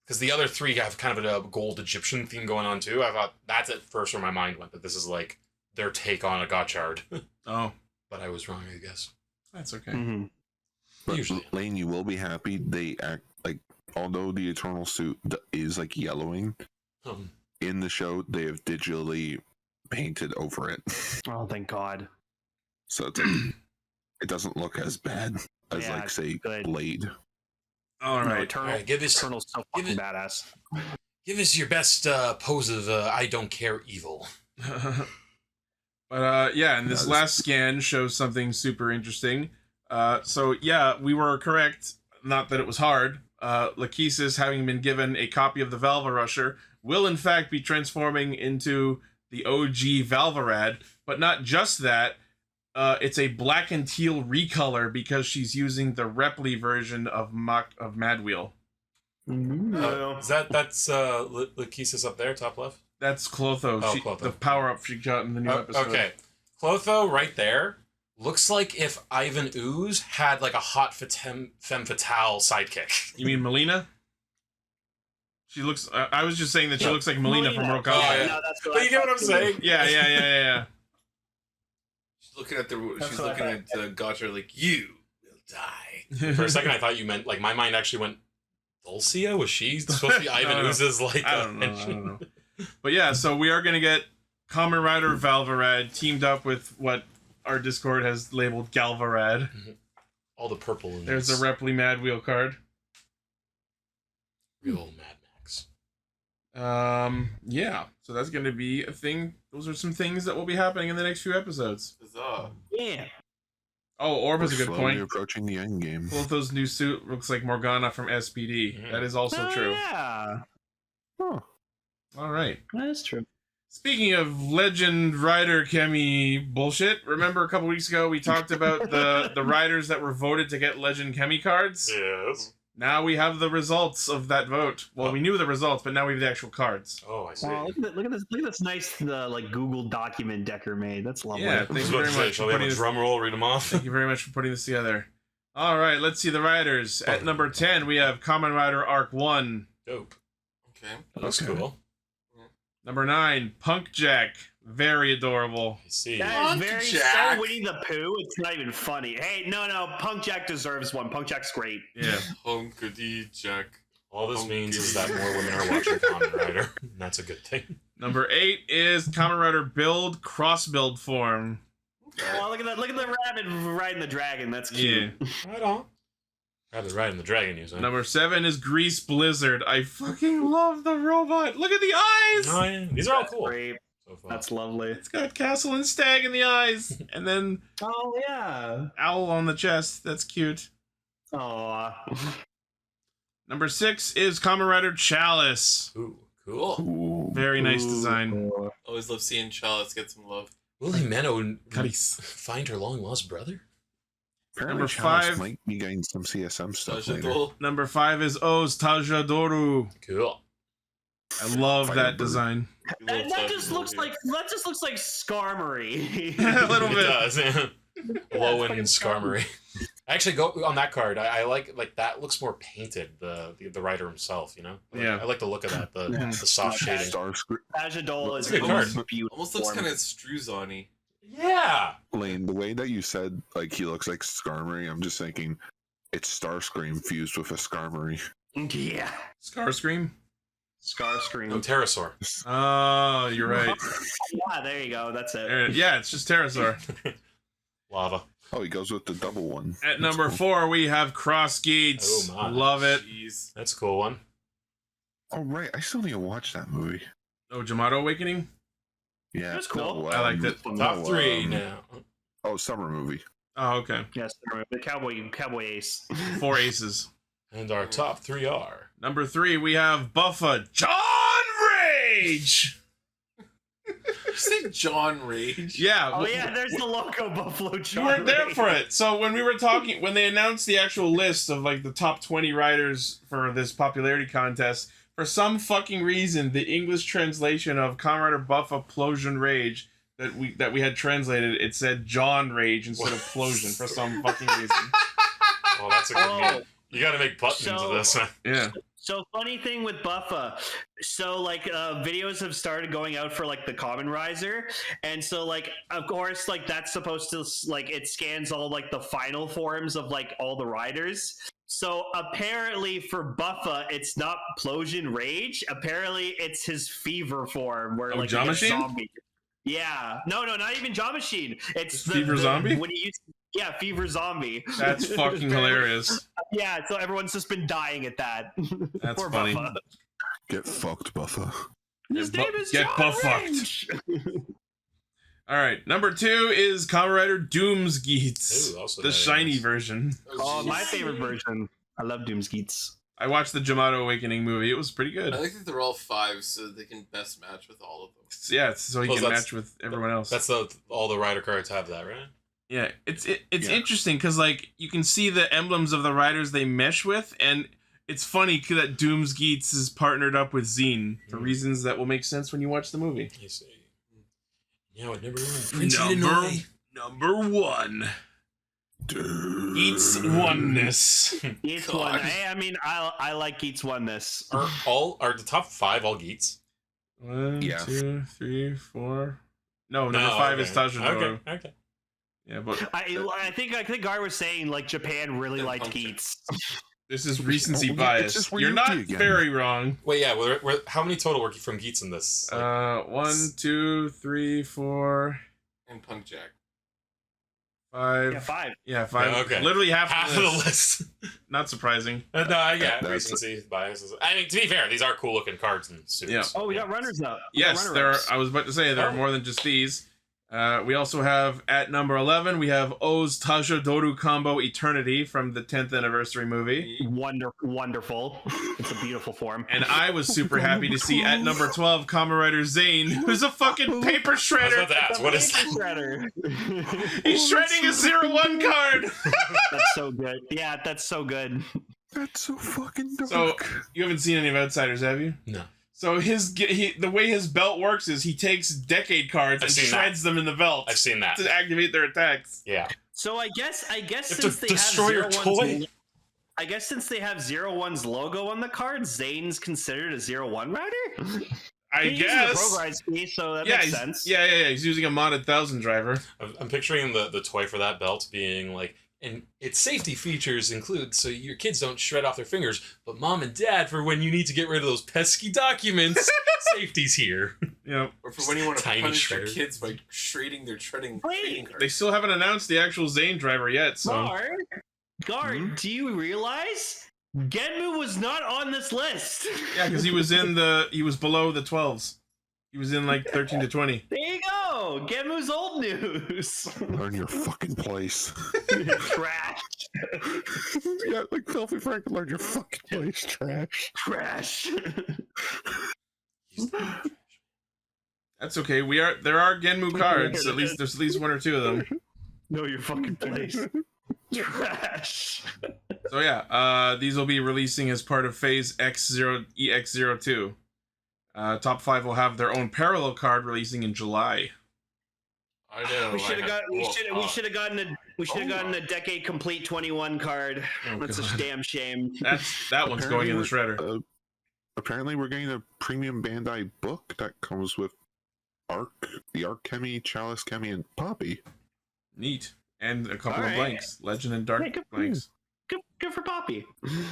Speaker 2: because the other 3 have kind of a gold Egyptian theme going on too. I thought that's at first where my mind went, that this is like their take on a Gotchard.
Speaker 1: Oh.
Speaker 2: But I was wrong, I guess.
Speaker 1: That's okay.
Speaker 3: Mm-hmm.
Speaker 4: But
Speaker 2: Usually.
Speaker 4: Lane, you will be happy. They act like, although the Eternal suit is like yellowing, in the show they have digitally painted over it.
Speaker 3: Oh, thank God.
Speaker 4: So it's like, it doesn't look as bad as
Speaker 3: Yeah,
Speaker 4: like say
Speaker 3: good.
Speaker 4: Blade.
Speaker 1: All right.
Speaker 3: Eternal,
Speaker 2: give us-
Speaker 3: Eternal's so
Speaker 2: give
Speaker 3: fucking
Speaker 2: it-
Speaker 3: badass.
Speaker 2: Give us your best pose of I don't care evil.
Speaker 1: But yeah, and this last scan shows something super interesting. So yeah, we were correct. Not that it was hard. Lachesis, having been given a copy of the Valvarusher, will in fact be transforming into the OG Valvarad. But not just that. It's a black and teal recolor because she's using the Repli version of Madwheel.
Speaker 2: That's Lachesis up there, top left?
Speaker 1: That's Clotho.
Speaker 2: Oh,
Speaker 1: She,
Speaker 2: Clotho.
Speaker 1: the power-up she got in the new episode.
Speaker 2: Okay. Clotho right there looks like if Ivan Ooze had like a hot femme fatale sidekick.
Speaker 1: You mean Melina? She looks... I was just saying that she looks like Melina from Mortal Kombat.
Speaker 2: Yeah. But you get what I'm saying?
Speaker 1: Yeah.
Speaker 8: She's looking at Gotchard like, you will die.
Speaker 2: For a second I thought you meant, like, my mind actually went, Dulcia? Was she supposed to be Ivan Ooze's, like...
Speaker 1: I don't know. But yeah, so we are going to get Kamen Rider Valvarad teamed up with what our Discord has labeled Galvarad.
Speaker 2: All the purple in
Speaker 1: There's
Speaker 2: this.
Speaker 1: a Repli Mad Wheel card.
Speaker 2: Real Mad Max.
Speaker 1: Yeah. So that's going to be a thing. Those are some things that will be happening in the next few episodes.
Speaker 8: Huzzah.
Speaker 3: Yeah.
Speaker 1: Oh, Orb is a good
Speaker 4: Slowly
Speaker 1: point.
Speaker 4: approaching the end game.
Speaker 1: Clotho's new suit looks like Morgana from SPD. That is also true.
Speaker 3: Yeah.
Speaker 4: Oh,
Speaker 1: All right.
Speaker 3: That's true.
Speaker 1: Speaking of Legend Rider Chemy bullshit, remember a couple weeks ago we talked about the riders that were voted to get Legend Chemy cards?
Speaker 2: Yes.
Speaker 1: Now we have the results of that vote. Well, we knew the results, but now we have the actual cards.
Speaker 2: Oh, I see.
Speaker 3: Wow, look at this nice like Google document Decker made. That's lovely.
Speaker 1: Yeah, thank you very much
Speaker 2: Shall
Speaker 1: for
Speaker 2: we have
Speaker 1: putting
Speaker 2: a
Speaker 1: this.
Speaker 2: drum roll? Read them off.
Speaker 1: Thank you very much for putting this together. All right, let's see the riders. At number 10, we have Kamen Rider Arc 1.
Speaker 2: Dope.
Speaker 8: Okay.
Speaker 2: That looks
Speaker 4: Okay.
Speaker 2: cool.
Speaker 1: Number 9, Punk Jack. Very adorable.
Speaker 2: I see.
Speaker 3: That is very
Speaker 8: Jack.
Speaker 3: so Winnie the Pooh. It's not even funny. Hey, no, Punk Jack deserves one. Punk Jack's great.
Speaker 1: Yeah.
Speaker 8: Hunkity Jack.
Speaker 2: All this means is that more women are watching Kamen Rider. And that's a good thing.
Speaker 1: Number 8 is Kamen Rider Build Cross Build form.
Speaker 3: Oh, look at that! Look at the rabbit riding the dragon. That's cute.
Speaker 1: Yeah.
Speaker 2: Right on. Rabbit riding the dragon, you say?
Speaker 1: Number 7 is Grease Blizzard. I fucking love the robot. Look at the eyes.
Speaker 2: Oh, yeah. These are all cool.
Speaker 3: Great.
Speaker 2: So far.
Speaker 3: That's lovely.
Speaker 1: It's got Castle and Stag in the eyes, and then
Speaker 3: Oh yeah.
Speaker 1: Owl on the chest. That's cute.
Speaker 3: Oh.
Speaker 1: Number 6 is Kamen Rider Chalice.
Speaker 2: Ooh, cool.
Speaker 4: ooh.
Speaker 1: Very nice design.
Speaker 8: Always love seeing Chalice get some love.
Speaker 2: Will Himeno
Speaker 1: Carice.
Speaker 2: find her long lost brother?
Speaker 4: Apparently,
Speaker 1: Number
Speaker 4: Chalice
Speaker 1: 5.
Speaker 4: might be getting some CSM stuff later.
Speaker 8: Tajadol.
Speaker 1: Number 5 is O's Tajadoru.
Speaker 2: Cool.
Speaker 1: I love that
Speaker 4: Firebird.
Speaker 1: design.
Speaker 8: You love
Speaker 3: That just
Speaker 8: Tajadol
Speaker 3: looks
Speaker 8: here.
Speaker 3: like Skarmory.
Speaker 1: A little
Speaker 2: It
Speaker 1: bit.
Speaker 2: does. Lowen
Speaker 3: fucking
Speaker 2: and Skarmory. I actually go on that card. I like that looks more painted. The writer himself, you know.
Speaker 1: Yeah.
Speaker 2: I like the look of that. The
Speaker 3: Yeah.
Speaker 2: soft shading.
Speaker 4: Starscream.
Speaker 3: Tajadol is
Speaker 2: It's a good card.
Speaker 3: beautiful.
Speaker 8: Almost looks
Speaker 3: form.
Speaker 8: kind of Struzani.
Speaker 2: Yeah.
Speaker 4: Lane, the way that you said like he looks like Skarmory, I'm just thinking it's Starscream fused with a Skarmory.
Speaker 3: Yeah.
Speaker 1: Starscream?
Speaker 3: Starscream.
Speaker 2: No pterosaur.
Speaker 1: Oh, you're right.
Speaker 3: Yeah, there you go. That's it.
Speaker 1: Yeah, it's just Pterosaur.
Speaker 2: Lava.
Speaker 4: Oh, he goes with the double one.
Speaker 1: At number 4, we have Cross Gates.
Speaker 2: Oh, my.
Speaker 1: Love it.
Speaker 8: Jeez.
Speaker 2: That's a cool one.
Speaker 4: Oh right, I still need to watch that movie.
Speaker 1: Oh, Jamato Awakening?
Speaker 4: Yeah,
Speaker 3: That's cool.
Speaker 1: I liked it.
Speaker 2: Top 3 now.
Speaker 4: Oh, summer movie.
Speaker 1: Oh, okay.
Speaker 3: Yes, the cowboy ace.
Speaker 1: 4 aces.
Speaker 2: And our top 3 are.
Speaker 1: Number 3, we have Buffa John Rage.
Speaker 8: You say John Rage?
Speaker 1: Yeah.
Speaker 3: Oh yeah, there's the loco Buffalo
Speaker 1: You
Speaker 3: John.
Speaker 1: weren't there
Speaker 3: Ray.
Speaker 1: for it. So when we were talking, when they announced the actual list of like the top 20 riders for this popularity contest, for some fucking reason, the English translation of Kamen Rider Buffa Plosion Rage that we had translated, it said John Rage instead of Plosion for some fucking reason.
Speaker 2: Oh, that's a good
Speaker 3: Oh.
Speaker 2: one. You got to make buttons
Speaker 3: So-
Speaker 2: of this.
Speaker 1: Yeah.
Speaker 3: So funny thing with Buffa, so like videos have started going out for like the Kamen Rider, and so like of course like that's supposed to like it scans all like the final forms of like all the riders. So apparently for Buffa, it's not Plosion Rage. Apparently it's his fever form where
Speaker 1: Oh,
Speaker 3: like
Speaker 1: Jaw
Speaker 3: he gets
Speaker 1: Machine?
Speaker 3: zombie. Yeah, no, not even Jaw Machine. It's
Speaker 1: Just Fever Zombie?
Speaker 3: when he used, yeah, Fever Zombie.
Speaker 1: That's fucking hilarious.
Speaker 3: Yeah, so everyone's just been dying at that.
Speaker 1: That's
Speaker 3: Poor
Speaker 1: funny.
Speaker 3: Buffa.
Speaker 4: Get fucked, Buffa.
Speaker 3: His name is
Speaker 1: Get
Speaker 3: John
Speaker 1: buff-fucked.
Speaker 3: Rage.
Speaker 1: All right. Number 2 is Kamen Rider Doomsgeats,
Speaker 2: Ooh, also
Speaker 1: the
Speaker 2: very
Speaker 1: shiny
Speaker 2: nice.
Speaker 1: version.
Speaker 3: Oh,
Speaker 8: jeez.
Speaker 3: my favorite version. I love Doomsgeats.
Speaker 1: I watched the Jamato Awakening movie. It was pretty good.
Speaker 8: I like that they're all 5 so they can best match with all of them.
Speaker 1: Yeah, it's so he
Speaker 2: Well,
Speaker 1: can
Speaker 2: that's-
Speaker 1: match with everyone else.
Speaker 2: That's all the rider cards have that, right?
Speaker 1: Yeah, it's
Speaker 4: Yeah.
Speaker 1: interesting because like you can see the emblems of the riders they mesh with, and it's funny that Doomsgeats is partnered up with Zine for reasons that will make sense when you watch the movie.
Speaker 2: You see. Yeah, at number 1. Prince Illinois.
Speaker 1: Number 1, Geats Oneness.
Speaker 3: Geats
Speaker 8: God.
Speaker 3: one. I mean, I like Geats oneness.
Speaker 2: Are the top 5 all Geats?
Speaker 1: 1,
Speaker 4: Yeah.
Speaker 1: 2, 3, 4. No, number 5 is Tajadoro.
Speaker 2: Okay.
Speaker 1: Yeah, but
Speaker 3: I think Gar was saying like Japan really liked
Speaker 8: Punk Jack.
Speaker 3: Geats.
Speaker 1: This is recency
Speaker 4: Oh, yeah,
Speaker 1: bias.
Speaker 4: it's just
Speaker 1: You're not
Speaker 4: Ryuki again.
Speaker 1: very wrong.
Speaker 2: Wait, yeah. How many total were from Geats in this? Like,
Speaker 1: 1, 2, 3, 4,
Speaker 8: And Punk Jack.
Speaker 1: 5.
Speaker 3: Yeah, 5.
Speaker 1: Yeah, 5.
Speaker 2: Okay.
Speaker 1: Literally half
Speaker 2: half
Speaker 1: of
Speaker 2: of the
Speaker 1: list.
Speaker 2: list.
Speaker 1: Not surprising.
Speaker 2: No, yeah,
Speaker 4: That's-
Speaker 2: recency biases. I mean, to be fair, these are cool looking cards and suits.
Speaker 1: Yeah.
Speaker 3: Oh, we got runners now.
Speaker 1: Yes, there are. I was about to say there are more than just these. We also have at number 11. We have O's Taja Doru combo Eternity from the 10th anniversary movie,
Speaker 3: Wonderful. It's a beautiful form.
Speaker 1: and I was super happy to see at number 12 Kamen Rider Zane, who's a fucking paper
Speaker 2: I was
Speaker 1: shredder.
Speaker 2: about to ask, what is that?
Speaker 3: Shredder.
Speaker 1: He's shredding a 0-1 card.
Speaker 3: That's so good. Yeah, that's so good.
Speaker 4: That's so fucking dark.
Speaker 1: So you haven't seen any of Outsiders, have you?
Speaker 2: No.
Speaker 1: So the way his belt works is he takes decade cards
Speaker 2: I've
Speaker 1: and
Speaker 2: seen
Speaker 1: shreds them in the belt
Speaker 2: I've seen that.
Speaker 1: to activate their attacks.
Speaker 2: Yeah.
Speaker 3: So I guess
Speaker 2: You have
Speaker 3: since
Speaker 2: to
Speaker 3: they
Speaker 2: destroy
Speaker 3: have
Speaker 2: your toy.
Speaker 3: I guess since they have 01's logo on the card, Zane's considered a 01 rider.
Speaker 1: I
Speaker 3: He's using
Speaker 1: guess.
Speaker 3: the Progrise piece, so that
Speaker 1: Yeah,
Speaker 3: makes
Speaker 1: he's,
Speaker 3: sense.
Speaker 1: yeah. He's using a modded 1000 driver.
Speaker 2: I'm picturing the toy for that belt being like, and its safety features include so your kids don't shred off their fingers, but mom and dad, for when you need to get rid of those pesky documents, safety's here.
Speaker 1: Yep.
Speaker 8: Or for when you want to
Speaker 2: Tiny
Speaker 8: punish your
Speaker 2: shredder.
Speaker 8: kids by trading their trading
Speaker 3: Wait.
Speaker 8: cards.
Speaker 1: They still haven't announced the actual Zane driver yet, so
Speaker 3: Guard, do you realize Genmu was not on this list?
Speaker 1: yeah, because he was below the 12s. He was in like 13 to 20.
Speaker 3: There you go. Genmu's old news.
Speaker 4: Learn your fucking place.
Speaker 3: Trash.
Speaker 4: Yeah, like Filthy Frank, learn your fucking place, trash.
Speaker 3: Trash.
Speaker 1: That's okay. There are Genmu cards. There's at least one or two of them.
Speaker 3: Know your fucking place. Trash.
Speaker 1: So yeah, these will be releasing as part of Phase X0 EX02. Top 5 will have their own parallel card releasing in July.
Speaker 8: I know.
Speaker 3: We should have gotten a decade complete 21 card.
Speaker 1: Oh,
Speaker 3: That's
Speaker 1: God.
Speaker 3: a damn shame.
Speaker 1: That one's going in the shredder.
Speaker 4: Apparently, we're getting a premium Bandai book that comes with the Arc Chemy, Chalice Chemy, and Poppy.
Speaker 1: Neat. And a couple of
Speaker 3: Alright.
Speaker 1: blanks. Legend and Dark
Speaker 3: Hey, good for
Speaker 1: blanks.
Speaker 3: Good for Poppy.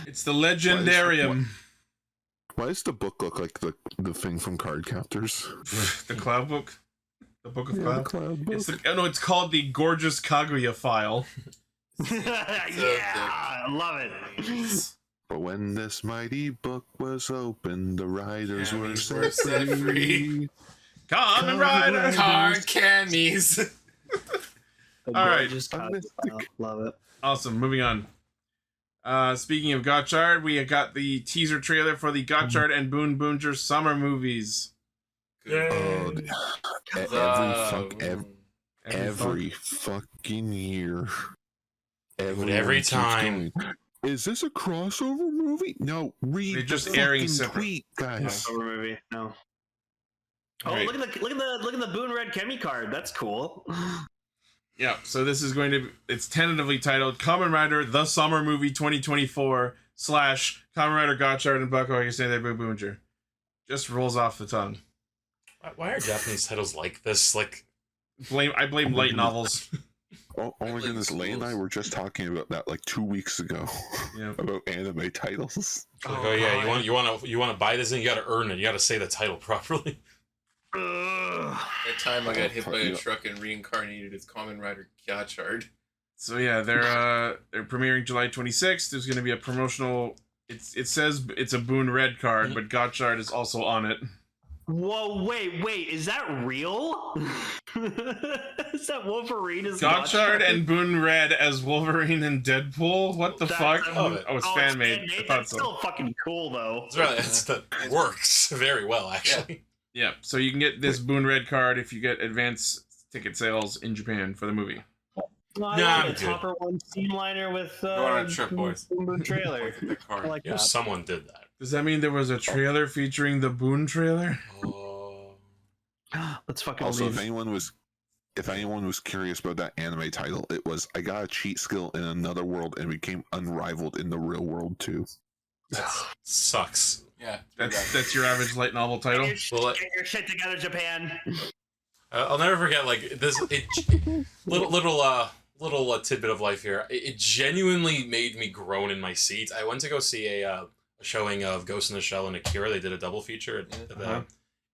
Speaker 1: It's the Legendarium.
Speaker 4: Why does the book look like the thing from Card Captors?
Speaker 1: The Cloud Book? The Book of
Speaker 4: Yeah,
Speaker 1: Cloud?
Speaker 4: the Cloud Book.
Speaker 1: It's called the Gorgeous Kaguya File.
Speaker 3: Yeah, I love it.
Speaker 4: But when this mighty book was open, the riders were
Speaker 8: Camis
Speaker 4: set
Speaker 8: were set
Speaker 4: free.
Speaker 1: Kamen Rider!
Speaker 8: Card camis.
Speaker 1: All right.
Speaker 3: Just love it.
Speaker 1: Awesome. Moving on. Speaking of Gotchard, we got the teaser trailer for the Gotchard and Boonboomger summer movies.
Speaker 4: Oh, every
Speaker 1: fuck.
Speaker 4: fucking year.
Speaker 2: Every
Speaker 4: keeps
Speaker 2: time.
Speaker 4: going, is this a crossover movie? No, read
Speaker 1: They're just
Speaker 4: the
Speaker 1: airing
Speaker 4: fucking
Speaker 1: separate.
Speaker 4: tweet, guys.
Speaker 3: Over movie. No. Oh,
Speaker 1: Right.
Speaker 3: look at the Boon Red Chemy card. That's cool.
Speaker 1: Yeah, so this is going to it's tentatively titled Kamen Rider The Summer Movie 2024 / Kamen Rider Gotchard and Bakuage Sentai Boonboomger. Just rolls off the tongue.
Speaker 2: Why are Japanese titles like this? Like,
Speaker 1: I blame light novels.
Speaker 4: Oh my goodness, Lane and I were just talking about that like 2 weeks ago.
Speaker 1: Yeah.
Speaker 4: About anime titles.
Speaker 2: oh yeah, you want to buy this thing, you got to earn it. You got to say the title properly.
Speaker 8: That time I got hit by a
Speaker 4: Yeah.
Speaker 8: truck and reincarnated as Kamen Rider Gotchard.
Speaker 1: So yeah, they're premiering July 26th. There's going to be a promotional. It says it's a Boon Red card, but Gotchard is also on it.
Speaker 3: Whoa, wait, is that real? Is that Wolverine as
Speaker 1: Gotchard and Boon Red as Wolverine and Deadpool. What the fuck?
Speaker 2: love it.
Speaker 1: Oh, it's fan made. I thought
Speaker 3: That's
Speaker 1: so.
Speaker 3: still fucking cool though.
Speaker 2: That works very well, actually.
Speaker 1: Yeah, so you can get this Boon Red card if you get advance ticket sales in Japan for the movie.
Speaker 3: No,
Speaker 2: Nah, I'm
Speaker 3: a
Speaker 2: good.
Speaker 3: Topper One Steamliner with
Speaker 8: Go on a trip, boys.
Speaker 3: Boon trailer.
Speaker 8: The card.
Speaker 3: I like
Speaker 2: Yeah,
Speaker 3: that.
Speaker 2: someone did that.
Speaker 1: Does that mean there was a trailer featuring the Boon trailer?
Speaker 2: Oh.
Speaker 3: Let's fucking
Speaker 4: Also,
Speaker 3: leave.
Speaker 4: if anyone was curious about that anime title, it was I got a cheat skill in another world and became unrivaled in the real world too.
Speaker 2: That sucks.
Speaker 8: Yeah.
Speaker 1: That's your average light novel title.
Speaker 2: Well,
Speaker 3: Get your shit together, Japan.
Speaker 2: I'll never forget, like, this little little tidbit of life here. It genuinely made me groan in my seat. I went to go see a showing of Ghost in the Shell and Akira. They did a double feature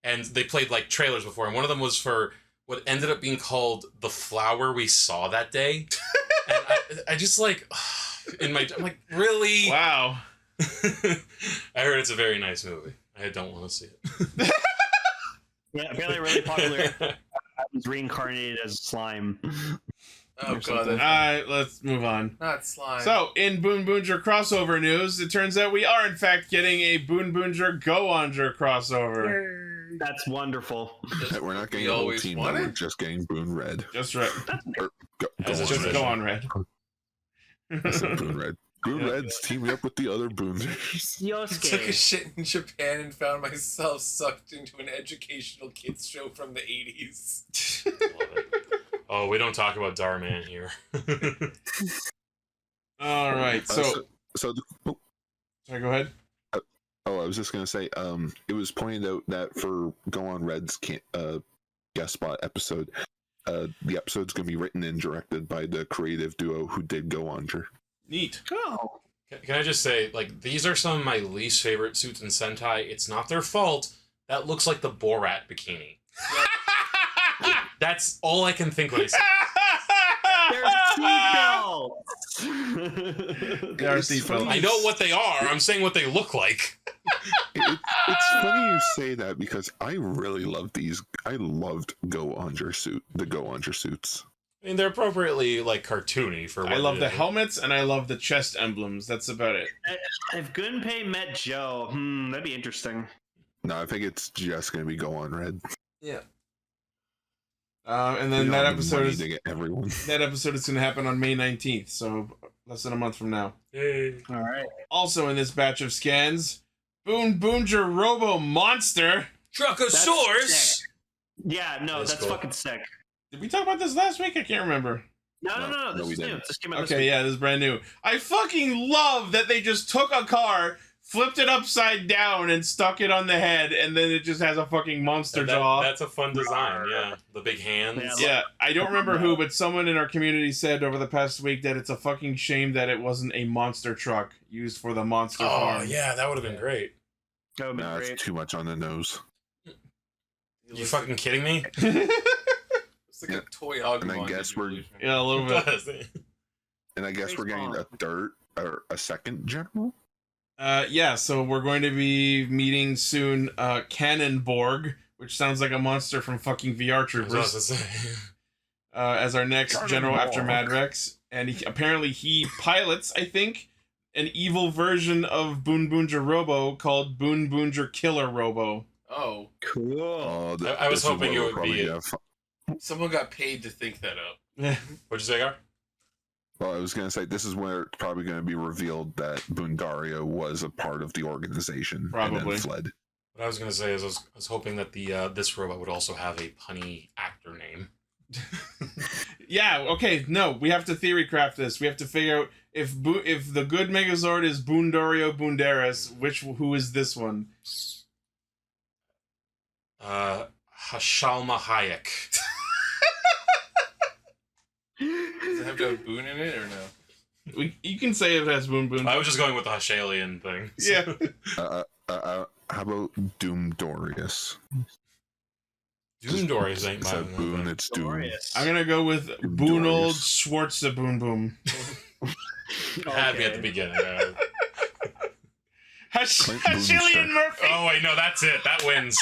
Speaker 2: and they played like trailers before, and one of them was for what ended up being called The Flower We Saw That Day. And I just like I'm like, really?
Speaker 1: Wow.
Speaker 2: I heard it's a very nice movie. I don't want to see it.
Speaker 3: Yeah, apparently really popular. I was reincarnated as slime.
Speaker 8: Oh god.
Speaker 1: Alright, let's move on.
Speaker 8: Not slime.
Speaker 1: So, in Boonboomger crossover news, it turns out we are in fact getting a Boonboomger Go-Onger crossover.
Speaker 3: That's wonderful.
Speaker 4: We're not getting a whole team, but we're just getting Boon Red.
Speaker 1: Just right.
Speaker 2: Just
Speaker 1: Go on Red.
Speaker 4: Boon Red. Boon Red's teaming up with the other Booners.
Speaker 8: Took a shit in Japan and found myself sucked into an educational kids show from the 80s.
Speaker 2: Love it. Oh, we don't talk about Darman here.
Speaker 1: All right, so
Speaker 4: sorry,
Speaker 1: go ahead.
Speaker 4: I was just gonna say, it was pointed out that for Go On Red's guest spot episode, the episode's gonna be written and directed by the creative duo who did Go Onger.
Speaker 1: Neat.
Speaker 3: Oh.
Speaker 2: Can I just say, like, these are some of my least favorite suits in Sentai. It's not their fault. That looks like the Borat bikini. That's all I can think when I say
Speaker 3: They're seatbelts.
Speaker 2: I know what they are. I'm saying what they look like.
Speaker 4: It's funny you say that because I really love these. I loved the Go Onger suits.
Speaker 2: I mean, they're appropriately, like, cartoony for what
Speaker 1: I love
Speaker 2: it
Speaker 1: the
Speaker 2: is.
Speaker 1: helmets and I love the chest emblems. That's about it.
Speaker 3: If Gunpei met Joe, that'd be interesting.
Speaker 4: No, I think it's just gonna be Go On Red.
Speaker 8: Yeah.
Speaker 1: And then that episode is
Speaker 4: to get everyone.
Speaker 1: That episode is going to happen on May 19th, so less than a month from now.
Speaker 2: Hey.
Speaker 3: All right.
Speaker 1: Also in this batch of scans, Boonboomger Robo Monster.
Speaker 2: Truckosaurus!
Speaker 3: Yeah, no, that's
Speaker 2: cool.
Speaker 3: fucking sick.
Speaker 1: Did we talk about this last week? I can't remember.
Speaker 3: No, this
Speaker 4: we
Speaker 3: is new.
Speaker 4: didn't.
Speaker 3: This came out this
Speaker 1: Okay,
Speaker 3: week.
Speaker 1: yeah, this is brand new. I fucking love that they just took a car, flipped it upside down, and stuck it on the head, and then it just has a fucking monster jaw.
Speaker 2: That's a fun design, yeah. The big hands.
Speaker 1: Yeah, I don't remember who, but someone in our community said over the past week that it's a fucking shame that it wasn't a monster truck used for the monster farm.
Speaker 2: Oh, yeah, that would have been great.
Speaker 3: That would be
Speaker 4: Nah,
Speaker 3: great.
Speaker 4: it's too much on the nose.
Speaker 2: You fucking kidding me?
Speaker 8: It's like a toy Agumon.
Speaker 4: And I guess we're
Speaker 1: Yeah, a little bit.
Speaker 4: and I guess we're getting a third or a second general.
Speaker 1: Yeah, so we're going to be meeting soon Cannonborg, which sounds like a monster from fucking VR
Speaker 2: I was about
Speaker 1: Troopers,
Speaker 2: to say.
Speaker 1: as our next general after
Speaker 4: Cannonborg.
Speaker 1: Madrex. And apparently he pilots, I think, an evil version of Boonboomger Robo called Boonboomger Killer Robo.
Speaker 8: Oh,
Speaker 3: Cool.
Speaker 4: Oh,
Speaker 2: I was
Speaker 4: this is
Speaker 2: hoping
Speaker 4: where
Speaker 2: it
Speaker 4: we'll
Speaker 2: would
Speaker 4: probably
Speaker 2: be-
Speaker 4: have fun.
Speaker 8: someone got paid to think that up.
Speaker 2: What'd you say, Gar?
Speaker 4: Well, I was going to say this is where it's probably going to be revealed that Boondaria was a part of the organization and
Speaker 1: Probably.
Speaker 4: then fled.
Speaker 2: What I was going to say is I was hoping that the this robot would also have a punny actor name.
Speaker 1: Yeah, okay, no, we have to theory craft this. We have to figure out if the good Megazord is Boondario Boondaris, who is this one?
Speaker 2: Hashalma Hayek.
Speaker 8: Does it have to have Boon in it or no?
Speaker 1: You can say it has Boon Boon.
Speaker 2: I was just going with the Hashalian thing.
Speaker 1: Yeah.
Speaker 4: How about Doomdorius?
Speaker 2: Doomdories ain't
Speaker 4: Instead of
Speaker 2: mine.
Speaker 4: Boon, it's Doom.
Speaker 3: Glorious.
Speaker 1: I'm gonna go with Boonold Schwarza Boon Boom.
Speaker 2: Had me at the beginning.
Speaker 4: Clint
Speaker 1: Hashilian
Speaker 4: Boomster.
Speaker 1: Murphy.
Speaker 2: Oh wait, no, that's it. That wins.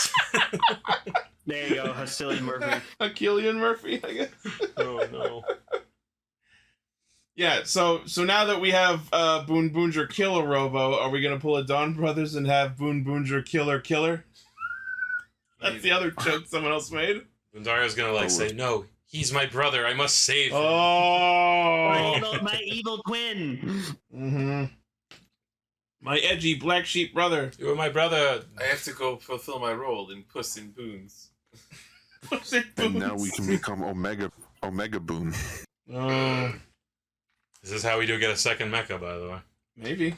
Speaker 3: There you go, Hastilian Murphy.
Speaker 1: Killian Murphy, I guess.
Speaker 2: Oh no.
Speaker 1: Yeah, so now that we have Boonboomger Killer Robo, are we gonna pull a Dawn Brothers and have Boonboomger Killer? That's the other joke someone else made.
Speaker 2: Daria's gonna like say, "No, he's my brother. I must save him."
Speaker 1: Oh.
Speaker 3: My evil twin.
Speaker 1: Mm-hmm. My edgy black sheep brother.
Speaker 2: You were my brother.
Speaker 8: I have to go fulfill my role in Puss in Boons.
Speaker 4: And now we can become Omega Boon.
Speaker 2: This is how we do get a second mecha, by the way.
Speaker 1: Maybe.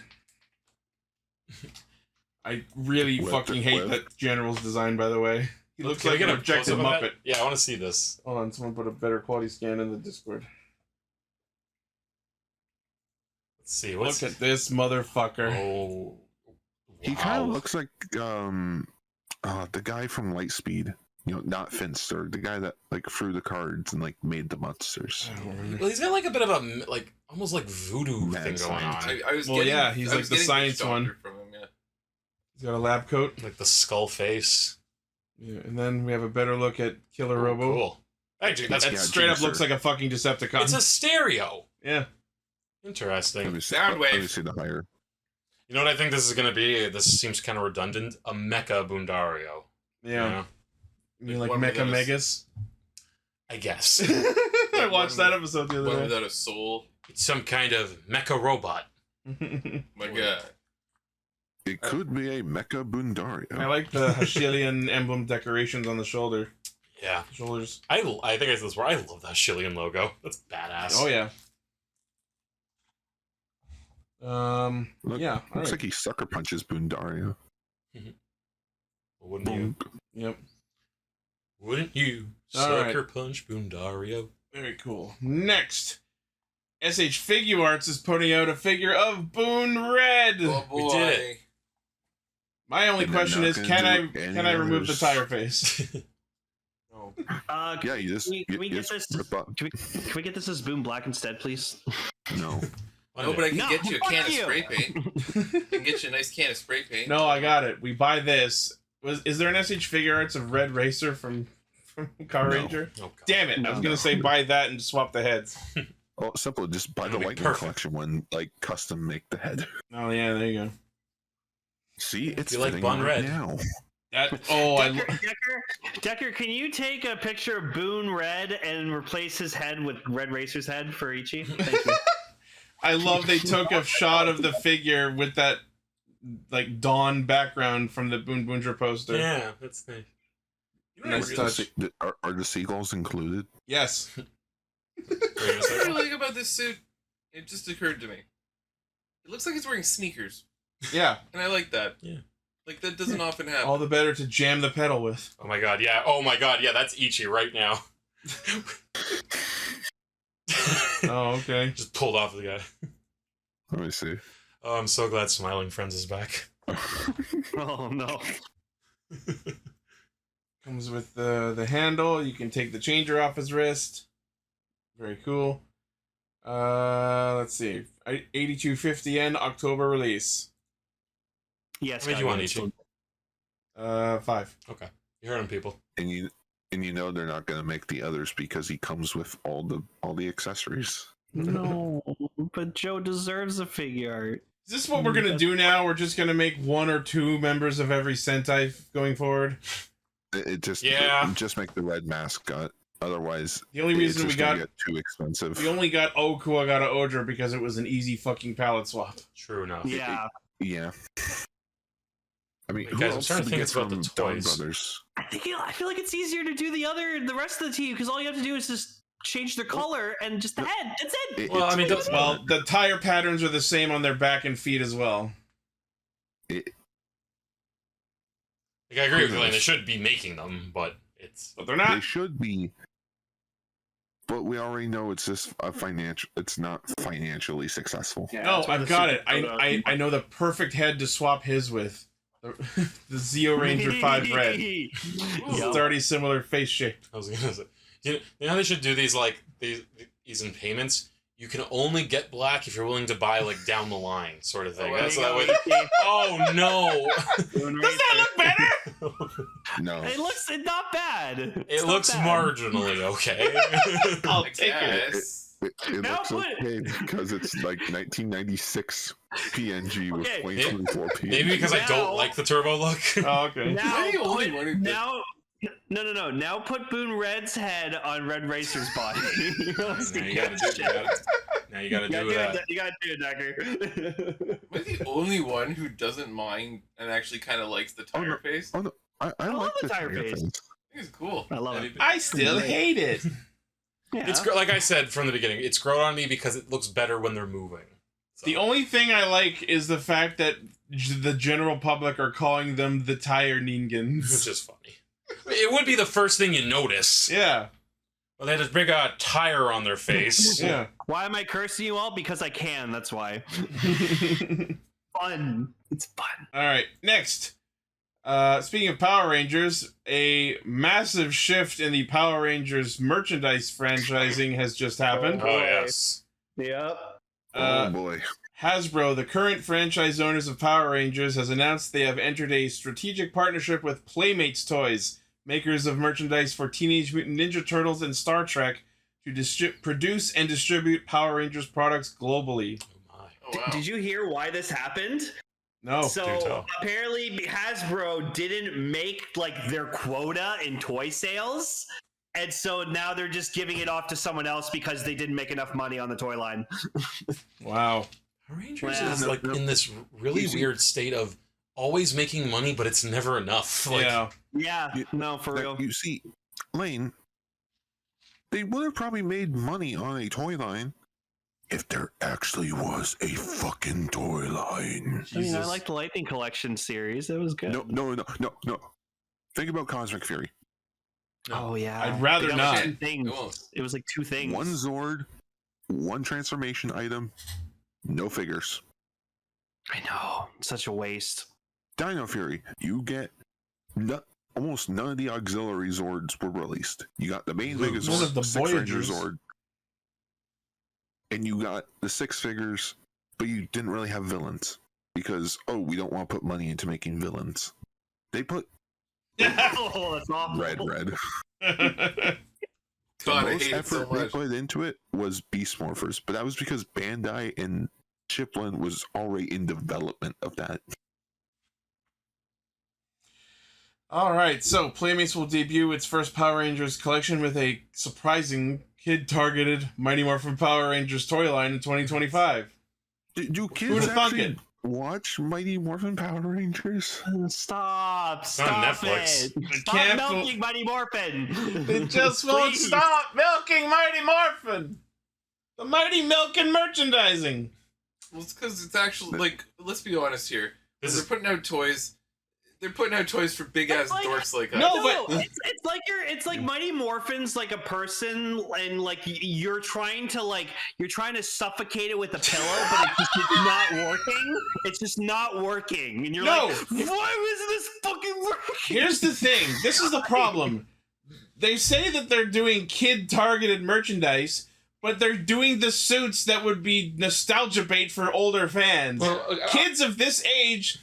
Speaker 1: I really fucking hate that General's design, by the way. He looks
Speaker 2: Can we
Speaker 1: like
Speaker 2: get
Speaker 1: a rejected
Speaker 2: close-up of
Speaker 1: Muppet.
Speaker 2: that? Yeah, I want to see this.
Speaker 1: Hold on, someone put a better quality scan in the Discord.
Speaker 2: Let's see. What's
Speaker 1: Look at this motherfucker.
Speaker 2: Oh,
Speaker 4: He kind of looks like the guy from Lightspeed. Not Finster, the guy that like threw the cards and like made the monsters.
Speaker 2: Well, he's got like a bit of a like almost like voodoo thing going on.
Speaker 8: He's like
Speaker 1: the science one.
Speaker 8: From him, yeah.
Speaker 1: He's got a lab coat.
Speaker 2: Like the skull face.
Speaker 1: Yeah, and then we have a better look at Killer Robo.
Speaker 2: Cool. Actually,
Speaker 1: That straight up looks like a fucking Decepticon.
Speaker 2: It's a stereo.
Speaker 1: Yeah.
Speaker 2: Interesting.
Speaker 4: Let me see,
Speaker 8: Soundwave.
Speaker 4: Let me see the higher.
Speaker 2: You know what I think this is going to be? This seems kind of redundant. A Mecha Bundario.
Speaker 1: Yeah. You mean like
Speaker 8: One
Speaker 1: Mecha
Speaker 8: without a-
Speaker 1: Megas?
Speaker 2: I guess.
Speaker 1: I watched that episode the
Speaker 8: One
Speaker 1: other day.
Speaker 8: without a soul.
Speaker 2: It's some kind of mecha robot.
Speaker 8: My God.
Speaker 4: It could be a Mecha Bundario.
Speaker 1: I like the Hashilian emblem decorations on the shoulders.
Speaker 2: Yeah. I think I said this where I love that Shillian logo. That's badass.
Speaker 1: Oh yeah.
Speaker 4: Looks like he sucker punches Bundario.
Speaker 2: Wouldn't you?
Speaker 1: Yep.
Speaker 2: Wouldn't you sucker punch Bundario?
Speaker 1: Very cool. Next, SH Figuarts is putting out a figure of Boon Red.
Speaker 8: Oh boy.
Speaker 2: We did it.
Speaker 1: My only
Speaker 4: And they're
Speaker 1: question
Speaker 4: not
Speaker 1: is,
Speaker 4: gonna
Speaker 1: can I
Speaker 4: do any
Speaker 1: can I remove the
Speaker 4: others.
Speaker 1: tire face?
Speaker 8: Oh.
Speaker 4: Yeah, you just
Speaker 3: Can we
Speaker 4: you
Speaker 3: get
Speaker 4: just
Speaker 3: this?
Speaker 4: rip up.
Speaker 3: Can we get this as Boom Black instead, please?
Speaker 4: No.
Speaker 8: No, but I can
Speaker 3: No,
Speaker 8: get you a
Speaker 3: fuck
Speaker 8: can of
Speaker 3: you.
Speaker 8: spray paint. I can get you a nice can of spray paint.
Speaker 1: No, I got it. We buy this. Is there an SH Figuarts of Red Racer from Car
Speaker 4: No.
Speaker 1: Ranger?
Speaker 2: Oh, God.
Speaker 1: Damn it! I was gonna say buy that and swap the heads.
Speaker 4: Oh, simple. Just buy the
Speaker 2: That'd be
Speaker 4: Lightning
Speaker 2: perfect.
Speaker 4: Collection one, like custom make the head.
Speaker 1: Oh yeah, there you go.
Speaker 4: See, it's
Speaker 2: You like
Speaker 4: fitting
Speaker 2: Bun
Speaker 4: right
Speaker 2: Red?
Speaker 4: now.
Speaker 1: That
Speaker 3: Decker, can you take a picture of Boon Red and replace his head with Red Racer's head for Ichi? Thank you.
Speaker 1: I love they took a shot of the figure with that like dawn background from the Boonboomger poster.
Speaker 2: Yeah, that's nice.
Speaker 1: Nice touch.
Speaker 4: Are the seagulls included?
Speaker 1: Yes.
Speaker 8: What I really like about this suit, it just occurred to me. It looks like it's wearing sneakers.
Speaker 1: Yeah.
Speaker 8: And I like that.
Speaker 2: Yeah.
Speaker 8: Like, that doesn't often happen.
Speaker 1: All the better to jam the pedal with.
Speaker 2: Oh my god, yeah. Oh my god, yeah, that's Ichi right now.
Speaker 1: Oh, okay.
Speaker 2: Just pulled off the guy.
Speaker 4: Let me see.
Speaker 2: Oh, I'm so glad Smiling Friends is back.
Speaker 3: Oh no.
Speaker 1: Comes with the handle. You can take the changer off his wrist. Very cool. Let's see. 8250 yen October release.
Speaker 3: Yes.
Speaker 2: How many do you want,
Speaker 3: guys.
Speaker 2: Ichi?
Speaker 1: 5.
Speaker 2: Okay. You heard him, people.
Speaker 4: And you know they're not going to make the others because he comes with all the accessories.
Speaker 3: No, but Joe deserves a figure art.
Speaker 1: Is this what we're gonna do now? We're just gonna make 1 or 2 members of every Sentai going forward.
Speaker 4: It just just make the red mascot. Otherwise,
Speaker 1: The only reason
Speaker 4: it's
Speaker 1: we
Speaker 4: just gonna
Speaker 1: got
Speaker 4: get too expensive.
Speaker 1: we only got Okuagata Odra because it was an easy fucking palette swap.
Speaker 2: True enough.
Speaker 3: Yeah.
Speaker 4: Yeah. I mean,
Speaker 2: Wait,
Speaker 4: who
Speaker 2: guys, I'm
Speaker 4: else
Speaker 2: starting
Speaker 4: did
Speaker 2: to
Speaker 4: we
Speaker 2: think
Speaker 4: get
Speaker 2: it's about the
Speaker 4: from Dawn
Speaker 2: toys.
Speaker 4: Brothers?
Speaker 3: I feel like it's easier to do the rest of the team because all you have to do is just change their color and just the head. That's it.
Speaker 2: Well, I mean,
Speaker 1: Well, the tire patterns are the same on their back and feet as well.
Speaker 2: Like, I agree with you, like, they should be making them, but it's...
Speaker 1: But they're
Speaker 4: they
Speaker 1: not.
Speaker 4: should be, but we already know it's just a financial. It's not financially successable.
Speaker 1: No, I've got it. I know the perfect head to swap his with. The Zeo Ranger 5 Red. It's already similar face shape.
Speaker 2: I was gonna say... You know how they should do these, like, these in payments? You can only get black if you're willing to buy, like, down the line, sort of thing. That's that way. Oh, no!
Speaker 1: Does that look better?
Speaker 4: No,
Speaker 3: It's not bad.
Speaker 2: It looks marginally okay.
Speaker 1: I'll
Speaker 8: I
Speaker 1: take it.
Speaker 8: guess.
Speaker 4: it
Speaker 3: Now
Speaker 4: looks
Speaker 3: put-
Speaker 4: okay because it's like 1996 PNG with
Speaker 3: Okay.
Speaker 4: 2024 PNG.
Speaker 2: Maybe because I
Speaker 3: Now-
Speaker 2: don't like the turbo look.
Speaker 1: Oh, okay.
Speaker 3: Now,
Speaker 8: Am I the only one who
Speaker 3: now, no. Now put Boon Red's head on Red Racer's body.
Speaker 2: Now you gotta do that.
Speaker 3: You gotta do it, Decker.
Speaker 8: Am I the only one who doesn't mind and actually kind of likes the tire face?
Speaker 4: Oh no, I
Speaker 3: love
Speaker 4: like
Speaker 3: the
Speaker 4: the
Speaker 3: tire face.
Speaker 8: I think it's cool.
Speaker 3: I love it.
Speaker 1: I still hate it.
Speaker 3: Yeah.
Speaker 2: It's like I said from the beginning. It's grown on me because it looks better when they're moving. So.
Speaker 1: The only thing I like is the fact that the general public are calling them the tire
Speaker 2: Which
Speaker 1: Ningans.
Speaker 2: is funny. It would be the first thing you notice.
Speaker 1: Yeah.
Speaker 2: Well, they had this big tire on their face.
Speaker 1: Yeah.
Speaker 3: Why am I cursing you all? Because I can. That's why. Fun. It's fun.
Speaker 1: All right, next. Speaking of Power Rangers, a massive shift in the Power Rangers merchandise franchising has just happened.
Speaker 2: Oh, yes.
Speaker 3: Yep.
Speaker 4: Oh boy.
Speaker 1: Hasbro, the current franchise owners of Power Rangers, has announced they have entered a strategic partnership with Playmates Toys, makers of merchandise for Teenage Mutant Ninja Turtles and Star Trek, to produce and distribute Power Rangers products globally.
Speaker 2: Oh,
Speaker 8: wow.
Speaker 3: Did you hear why this happened?
Speaker 1: No.
Speaker 3: So apparently Hasbro didn't make like their quota in toy sales, and so now they're just giving it off to someone else because they didn't make enough money on the toy line.
Speaker 1: Wow.
Speaker 2: Power Rangers is like in this really weird state of always making money, but it's never enough. Like,
Speaker 3: Yeah, no, for real.
Speaker 4: You see, Lane, they would have probably made money on a toy line if there actually was a fucking toy line.
Speaker 3: I mean, I like the Lightning Collection series. That was good.
Speaker 4: No. Think about Cosmic Fury.
Speaker 3: Oh yeah.
Speaker 1: I'd rather
Speaker 3: They got
Speaker 1: not.
Speaker 3: two things. It was like two things.
Speaker 4: One Zord, one transformation item, no figures.
Speaker 3: I know. Such a waste.
Speaker 4: Dino Fury, you get almost none of the auxiliary Zords were released. You got the main
Speaker 1: None
Speaker 4: Megazord,
Speaker 1: of the
Speaker 4: 6 Ranger
Speaker 1: Voyagers.
Speaker 4: Zord, and you got the 6 figures, but you didn't really have villains because we don't want to put money into making villains. They put
Speaker 3: Oh, that's awful.
Speaker 4: red.
Speaker 8: God,
Speaker 4: The
Speaker 8: I
Speaker 4: most
Speaker 8: hate it so
Speaker 4: effort they
Speaker 8: much.
Speaker 4: put into it was Beast Morphers, but that was because Bandai and Chiplin was already in development of that.
Speaker 1: All right, so Playmates will debut its first Power Rangers collection with a surprising kid-targeted Mighty Morphin Power Rangers toy line in 2025.
Speaker 4: Do kids
Speaker 1: Who'da thunk
Speaker 4: actually
Speaker 1: it?
Speaker 4: watch Mighty Morphin Power Rangers?
Speaker 3: Stop
Speaker 2: on
Speaker 3: Stop
Speaker 2: Netflix.
Speaker 3: it. Stop
Speaker 1: can't
Speaker 3: milking Mighty Morphin.
Speaker 1: It just won't
Speaker 3: Please.
Speaker 1: stop milking Mighty Morphin! The Mighty Milking merchandising!
Speaker 8: Well, it's because it's actually, like, let's be honest here.
Speaker 2: This
Speaker 8: They're
Speaker 2: is
Speaker 8: putting out toys. They're putting out toys for big ass
Speaker 3: like-
Speaker 8: dorks like us.
Speaker 1: No,
Speaker 3: No,
Speaker 1: but-
Speaker 3: it's like Mighty Morphin's like a person, and like you're trying to suffocate it with a pillow, but it's not working. It's just not working, and you're
Speaker 1: No.
Speaker 3: like, why isn't this fucking working?
Speaker 1: Here's the thing. This is the problem. They say that they're doing kid-targeted merchandise, but they're doing the suits that would be nostalgia bait for older fans. Kids of this age...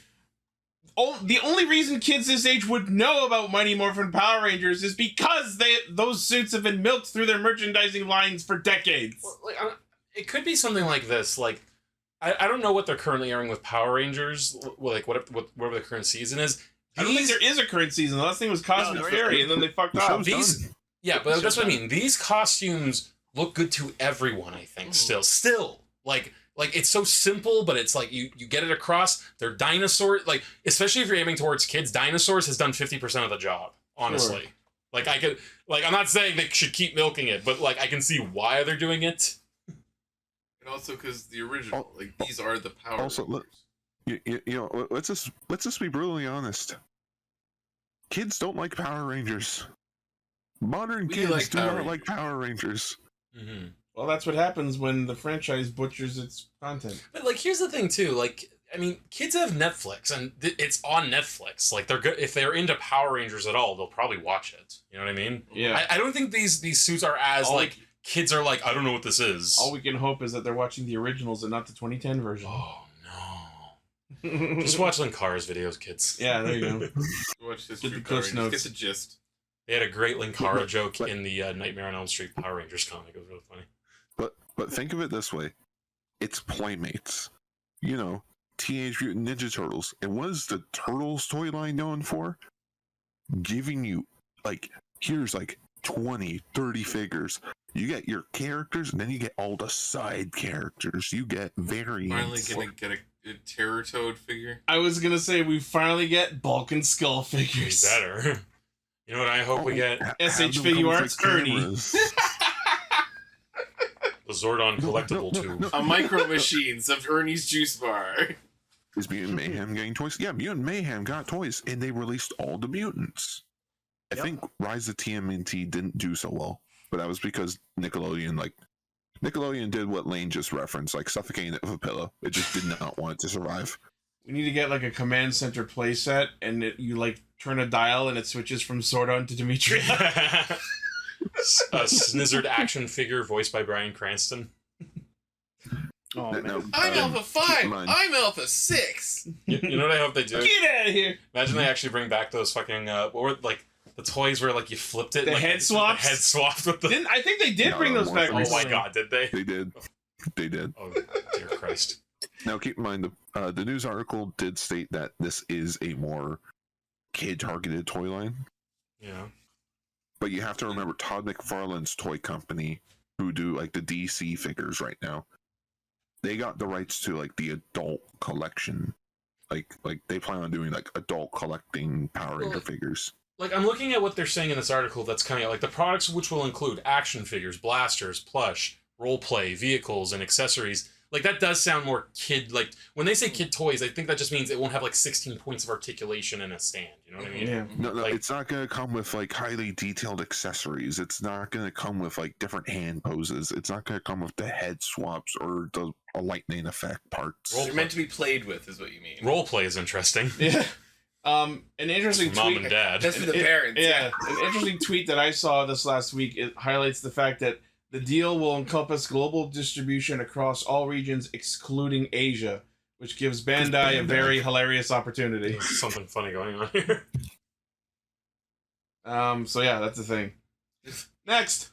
Speaker 1: the only reason kids this age would know about Mighty Morphin Power Rangers is because those suits have been milked through their merchandising lines for decades.
Speaker 2: Well, like, it could be something like this. Like, I don't know what they're currently airing with Power Rangers. Like, whatever the current season is.
Speaker 1: I don't think there is a current season. The last thing was Cosmic
Speaker 3: there
Speaker 1: Fury, and then they fucked
Speaker 4: The
Speaker 1: off.
Speaker 4: show's done.
Speaker 2: Yeah, but that's what I mean. These costumes look good to everyone, I think, still. Like it's so simple, but it's like you get it across. They're dinosaurs, like, especially if you're aiming towards kids, dinosaurs has done 50% of the job, honestly.
Speaker 1: Sure.
Speaker 2: Like I'm not saying they should keep milking it, but like I can see why they're doing it.
Speaker 8: And also because the original, like, these are the Power
Speaker 4: Also, look,
Speaker 8: Rangers.
Speaker 4: you know, let's just be brutally honest. Kids don't like Power Rangers. Modern
Speaker 8: We
Speaker 4: kids
Speaker 8: like
Speaker 4: do
Speaker 8: Power
Speaker 4: not
Speaker 8: Rangers.
Speaker 4: like Power Rangers.
Speaker 2: Mm-hmm.
Speaker 1: Well, that's what happens when the franchise butchers its content.
Speaker 2: But like, here's the thing too. Like, I mean, kids have Netflix, and it's on Netflix. Like, they're good if they're into Power Rangers at all. They'll probably watch it. You know what I mean?
Speaker 1: Yeah.
Speaker 2: I don't think these suits are as
Speaker 1: All-
Speaker 2: like kids are like, I don't know what this is.
Speaker 1: All we can hope is that they're watching the originals and not the 2010 version.
Speaker 2: Oh no! Just watch Linkar's videos, kids.
Speaker 1: Yeah, there you go.
Speaker 8: Watch this
Speaker 1: Get the
Speaker 8: Power
Speaker 1: Cliff's
Speaker 8: Rangers.
Speaker 1: notes.
Speaker 8: Get the gist.
Speaker 2: They had a great Linkara joke in the Nightmare on Elm Street Power Rangers comic. It was really funny.
Speaker 4: But think of it this way: it's Playmates. You know, Teenage Mutant Ninja Turtles. And what is the Turtles toy line known for? Giving you, like, here's like 20, 30 figures. You get your characters, and then you get all the side characters. You get variants.
Speaker 8: Finally gonna get a Terror Toad figure.
Speaker 1: I was gonna say we finally get Bulk and Skull figures.
Speaker 2: Better. You know what I hope we get?
Speaker 1: SH
Speaker 4: Have them
Speaker 1: Figuarts
Speaker 4: come with
Speaker 1: Ernie.
Speaker 4: cameras.
Speaker 2: The Zordon collectible tube.
Speaker 8: A micro machines of Ernie's juice bar.
Speaker 4: Is Mutant Mayhem getting toys? Yeah, Mutant Mayhem got toys, and they released all the mutants. I think Rise of TMNT didn't do so well. but that was because Nickelodeon did what Lane just referenced, like suffocating it with a pillow. It just did not want it to survive.
Speaker 1: We need to get like a command center playset, and you like turn a dial, and it switches from Sordon to Dimitri.
Speaker 2: A snizzard action figure voiced by Bryan Cranston.
Speaker 3: Oh, man.
Speaker 4: Now,
Speaker 8: I'm Alpha 5.
Speaker 4: mind.
Speaker 8: I'm Alpha 6.
Speaker 2: You know what I hope they do?
Speaker 1: Get out of here!
Speaker 2: Imagine they actually bring back those fucking what were like the toys where like you flipped it,
Speaker 1: The
Speaker 2: like,
Speaker 1: head swaps?
Speaker 2: The head swapped with the.
Speaker 1: I think they did
Speaker 4: No,
Speaker 1: bring those
Speaker 4: more
Speaker 1: back.
Speaker 4: than
Speaker 2: Oh my
Speaker 1: recently.
Speaker 2: god, did they?
Speaker 4: They did.
Speaker 2: Oh dear Christ!
Speaker 4: Now, keep in mind, the news article did state that this is a more kid-targeted toy line.
Speaker 2: Yeah.
Speaker 4: But you have to remember Todd McFarlane's toy company, who do like the DC figures right now, they got the rights to like the adult collection. Like they plan on doing like adult collecting Power Ranger figures.
Speaker 2: Like, I'm looking at what they're saying in this article that's coming out. Like, the products which will include action figures, blasters, plush, role-play, vehicles, and accessories. Like, that does sound more kid... Like, when they say kid toys, I think that just means it won't have, like, 16 points of articulation in a stand. You know what I mean?
Speaker 1: Yeah.
Speaker 4: No,
Speaker 2: Like-
Speaker 4: it's not going to come with like highly detailed accessories. It's not going to come with like different hand poses. It's not going to come with the head swaps or a lightning effect parts.
Speaker 2: Roll-
Speaker 8: They're meant to be played with, is what you mean.
Speaker 2: Role-play is interesting.
Speaker 1: Yeah. An interesting
Speaker 2: Mom
Speaker 1: tweet.
Speaker 2: and dad.
Speaker 8: That's for the parents.
Speaker 1: Yeah, an interesting tweet that I saw this last week. It highlights the fact that the deal will encompass global distribution across all regions, excluding Asia, which gives Bandai a very hilarious opportunity.
Speaker 2: There's something funny going on here.
Speaker 1: So yeah, that's the thing. Next,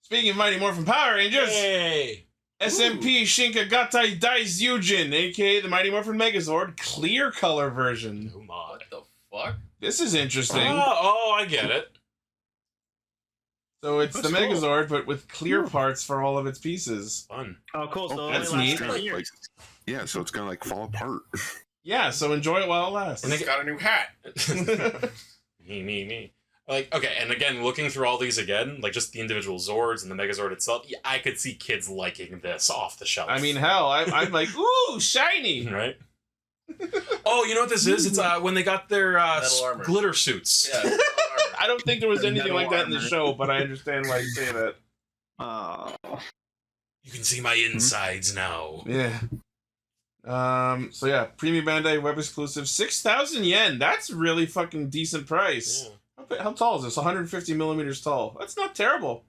Speaker 1: speaking of Mighty Morphin Power Rangers,
Speaker 2: Yay!
Speaker 1: SMP Shinka Dais Yujin, aka the Mighty Morphin Megazord, clear color version.
Speaker 2: Oh, mod.
Speaker 8: What the fuck?
Speaker 1: This is interesting.
Speaker 2: Oh, I get it.
Speaker 1: So it's
Speaker 8: That's
Speaker 1: the
Speaker 8: cool.
Speaker 1: Megazord, but with clear parts for all of its pieces.
Speaker 2: Fun.
Speaker 3: Oh, cool. So
Speaker 1: that's
Speaker 3: it only
Speaker 1: neat.
Speaker 3: lasts 10 years.
Speaker 4: Yeah, so it's gonna like fall apart.
Speaker 1: Yeah, so enjoy it while it lasts.
Speaker 2: And
Speaker 8: It's got a new hat.
Speaker 2: me. Like, okay, and again, looking through all these again, like just the individual Zords and the Megazord itself, yeah, I could see kids liking this off the shelf.
Speaker 1: I mean, hell, I'm like, ooh, shiny.
Speaker 2: right? Oh, you know what this is? It's when they got their
Speaker 8: Metal armor.
Speaker 2: glitter suits.
Speaker 8: Yeah. metal armor.
Speaker 1: I don't think there was anything
Speaker 3: Metal
Speaker 1: like that in the
Speaker 3: armor.
Speaker 1: show, but I understand why you say that.
Speaker 3: Oh.
Speaker 2: You can see my insides now.
Speaker 1: Yeah. So yeah, Premium Bandai web exclusive, 6,000 yen. That's really fucking decent price.
Speaker 2: Yeah.
Speaker 1: How tall is this? 150 millimeters tall. That's not terrible.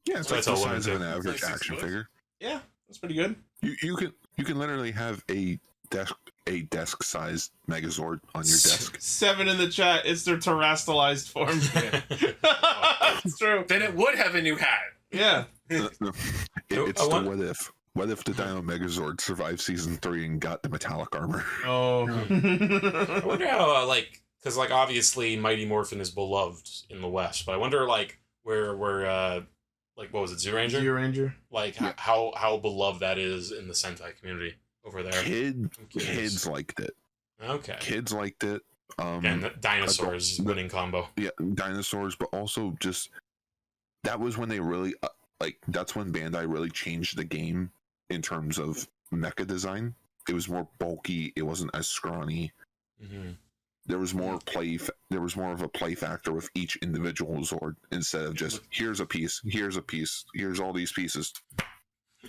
Speaker 4: Yeah, it's
Speaker 2: So
Speaker 4: like
Speaker 2: it's
Speaker 4: the
Speaker 2: all
Speaker 4: size of
Speaker 2: limited.
Speaker 4: an average
Speaker 8: It's like 6
Speaker 4: action
Speaker 8: foot.
Speaker 4: figure.
Speaker 1: Yeah, that's pretty good.
Speaker 4: You can literally have a desk sized Megazord on your desk.
Speaker 1: 7 in the chat. It's their terrestrialized form. It's true.
Speaker 8: Then it would have a new hat.
Speaker 1: Yeah.
Speaker 4: It's
Speaker 2: I
Speaker 4: the
Speaker 2: want-
Speaker 4: what if. What if the Dino Megazord survived season 3 and got the metallic armor?
Speaker 1: Oh.
Speaker 2: I wonder how, because, obviously Mighty Morphin is beloved in the West, but I wonder, where what was it, Zoo Ranger?
Speaker 1: Zero Ranger.
Speaker 4: Yeah.
Speaker 2: How beloved that is in the Sentai community over there. I'm curious.
Speaker 4: Kids liked it.
Speaker 2: Okay.
Speaker 4: Kids liked it.
Speaker 2: And the dinosaurs
Speaker 4: adult-
Speaker 2: winning combo.
Speaker 4: Yeah, dinosaurs, but also just that was when they really that's when Bandai really changed the game in terms of mecha design. It was more bulky. It wasn't as scrawny.
Speaker 2: Mm-hmm.
Speaker 4: There was more there was more of a play factor with each individual Zord instead of just here's a piece, here's all these pieces.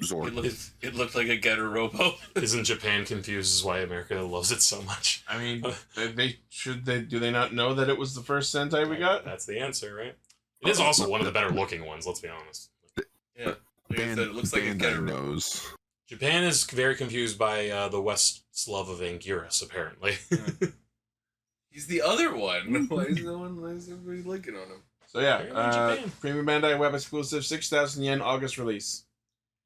Speaker 4: Zord.
Speaker 8: It looked like a Getter Robo.
Speaker 2: Isn't Japan confused as why America loves it so much?
Speaker 1: I mean, do they not know that it was the first Sentai we got?
Speaker 2: That's the answer, right? It is also one of the better looking ones, let's be honest.
Speaker 8: Yeah. Like I said, it looks like a
Speaker 4: Bandai
Speaker 8: Getter Robo.
Speaker 4: knows.
Speaker 2: Japan is very confused by the West's love of Anguirus, apparently.
Speaker 8: He's the other one. Why is everybody liking on him?
Speaker 1: So yeah,
Speaker 2: Apparently Japan.
Speaker 1: Premium Bandai web exclusive, 6,000 yen August release.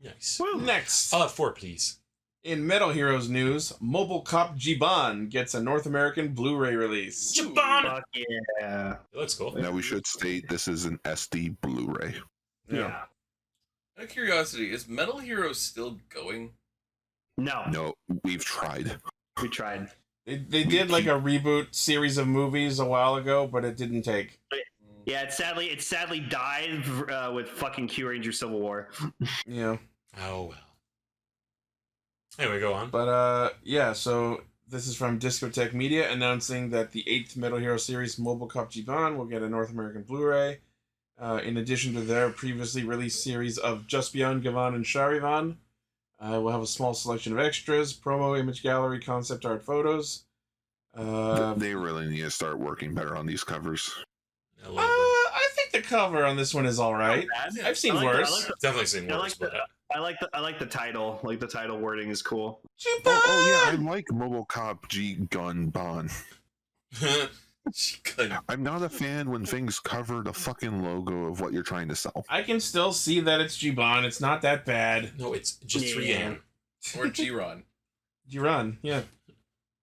Speaker 2: Nice.
Speaker 1: Next,
Speaker 2: I'll have 4, please.
Speaker 1: in Metal Heroes news, Mobile Cop Jiban gets a North American Blu-ray release.
Speaker 2: Japan!
Speaker 3: Fuck yeah.
Speaker 2: It looks cool.
Speaker 4: Now we should state this is an SD Blu-ray.
Speaker 3: Yeah.
Speaker 8: Out of curiosity, is Metal Hero still going?
Speaker 3: No,
Speaker 4: No, we've tried.
Speaker 3: we tried.
Speaker 1: They did like a reboot series of movies a while ago, but it didn't take.
Speaker 3: Yeah, it sadly died with fucking Q Ranger Civil War.
Speaker 1: Yeah.
Speaker 2: Oh, well. Anyway, go on.
Speaker 1: But yeah, so this is from Discotech Media announcing that the 8th Metal Hero series Mobile Cop Jiban will get a North American Blu-ray. In addition to their previously released series of Just Beyond Gavan and Charivan, we'll have a small selection of extras, promo, image gallery, concept art photos.
Speaker 4: They really need to start working better on these covers.
Speaker 1: I think the cover on this one is all right. I've seen worse.
Speaker 2: Definitely seen worse.
Speaker 3: I like the title. Like the title wording is cool.
Speaker 4: Oh yeah, I like Mobocop G Gun Bon. I'm not a fan when things cover the fucking logo of what you're trying to sell.
Speaker 1: I can still see that it's Jiban. It's not that bad.
Speaker 2: No, it's just Rian.
Speaker 8: Or G-Ron.
Speaker 1: Jiran, yeah.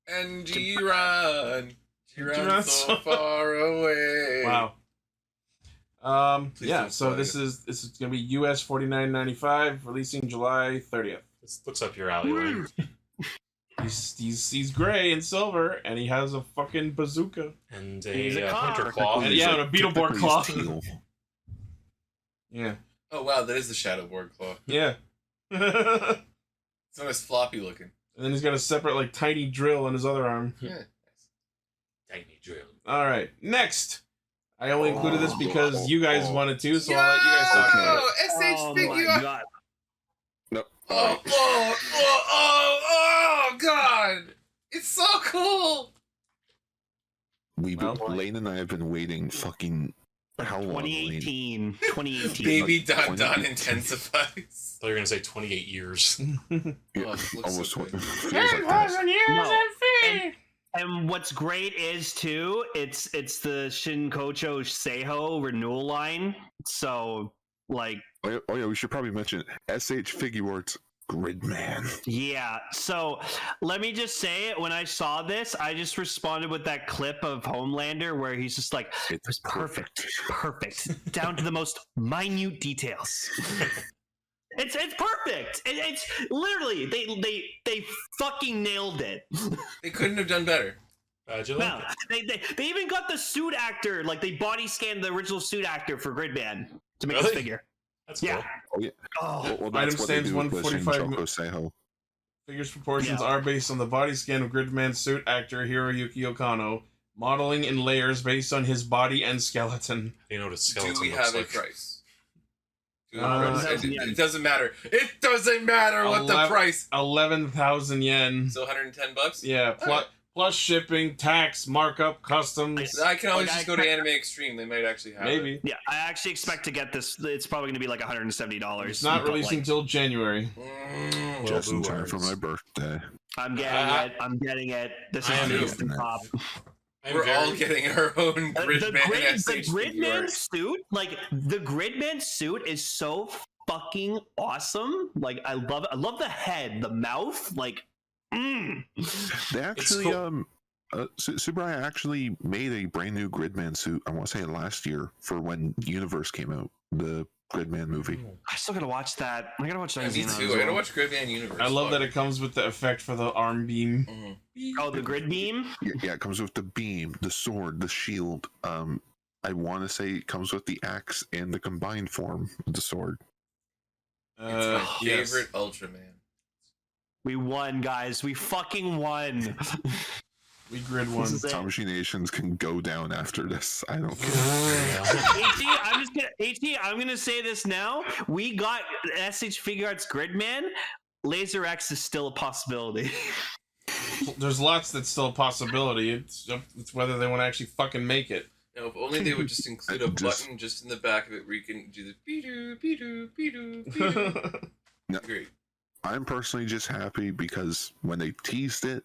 Speaker 8: And G-Ron. G-Ron so far away.
Speaker 1: Wow. Yeah, so this is gonna be US $49.95, releasing July 30th.
Speaker 2: This looks up your alley, right?
Speaker 1: He's gray and silver, and he has a fucking bazooka
Speaker 2: and a hunter claw.
Speaker 1: And and a Beetleborg claw. Yeah.
Speaker 8: Oh wow, that is the Shadowborg claw.
Speaker 1: Yeah.
Speaker 8: It's not as floppy looking.
Speaker 1: And then he's got a separate like tiny drill on his other arm.
Speaker 8: Yeah.
Speaker 2: Tiny drill.
Speaker 1: All right, next. I only included this because you guys wanted to, so I'll let you guys talk about it.
Speaker 8: SH figure.
Speaker 3: God.
Speaker 4: Nope.
Speaker 8: Oh God! It's so cool.
Speaker 4: Lane and I have been waiting fucking how long?
Speaker 3: 2018. 2018.
Speaker 8: Baby Don intensifies.
Speaker 2: I thought you were gonna say 28 years.
Speaker 4: Yeah, almost 20.
Speaker 1: 10,000 years and feet.
Speaker 3: And what's great is too, it's the Shinkocho Seiho renewal line. So like,
Speaker 4: oh yeah, we should probably mention SH Figuarts Gridman.
Speaker 3: Yeah. So let me just say, when I saw this, I just responded with that clip of Homelander where he's just like, "It was perfect, down to the most minute details." It's perfect. It's literally they fucking nailed it.
Speaker 8: They couldn't have done better.
Speaker 3: No, they even got the suit actor, like they body scanned the original suit actor for Gridman to make this figure.
Speaker 2: That's cool.
Speaker 4: Oh yeah.
Speaker 3: Oh,
Speaker 4: Well,
Speaker 1: Item stands 145. Figure's proportions are based on the body scan of Gridman's suit actor Hiroyuki Okano, modeling in layers based on his body and skeleton.
Speaker 2: You know what a skeleton
Speaker 8: Do we
Speaker 2: looks
Speaker 8: have
Speaker 2: like.
Speaker 8: a price? It doesn't matter. It doesn't matter what the price.
Speaker 1: 11,000 yen.
Speaker 8: So $110.
Speaker 1: Yeah. Plus shipping, tax, markup, customs.
Speaker 8: I can always just go to Anime Extreme. They might actually have
Speaker 1: Maybe.
Speaker 8: it.
Speaker 3: Yeah, I actually expect to get this. It's probably going to be like $170.
Speaker 1: It's not releasing until January.
Speaker 4: Just in time for my birthday.
Speaker 3: I'm getting it. This is the top.
Speaker 8: We're all getting our own Gridman.
Speaker 3: The Gridman suit, like the Gridman suit, is so fucking awesome. Like I love it. I love the head, the mouth. Like,
Speaker 4: They actually, Subaraya actually made a brand new Gridman suit. I want to say last year for when Universe came out, the Gridman movie.
Speaker 3: I still gotta watch that. I gotta watch that.
Speaker 8: Me too. I gotta watch Gridman Universe.
Speaker 1: I love that it comes with the effect for the arm beam.
Speaker 3: Oh, the grid beam?
Speaker 4: Yeah, it comes with the beam, the sword, the shield. I want to say it comes with the axe and the combined form of the sword.
Speaker 8: It's my favorite Ultraman.
Speaker 3: We won, guys. We fucking won.
Speaker 1: We grid one.
Speaker 4: Tamashii Nations can go down after this. I don't care.
Speaker 3: I'm gonna say this now. We got SH Figuarts Gridman. Laser X is still a possibility.
Speaker 1: There's lots that's still a possibility. It's whether they want to actually fucking make it.
Speaker 8: No, if only they would just include a button just in the back of it where you can do the be-doo.
Speaker 4: No,
Speaker 8: great.
Speaker 4: I'm personally just happy because when they teased it,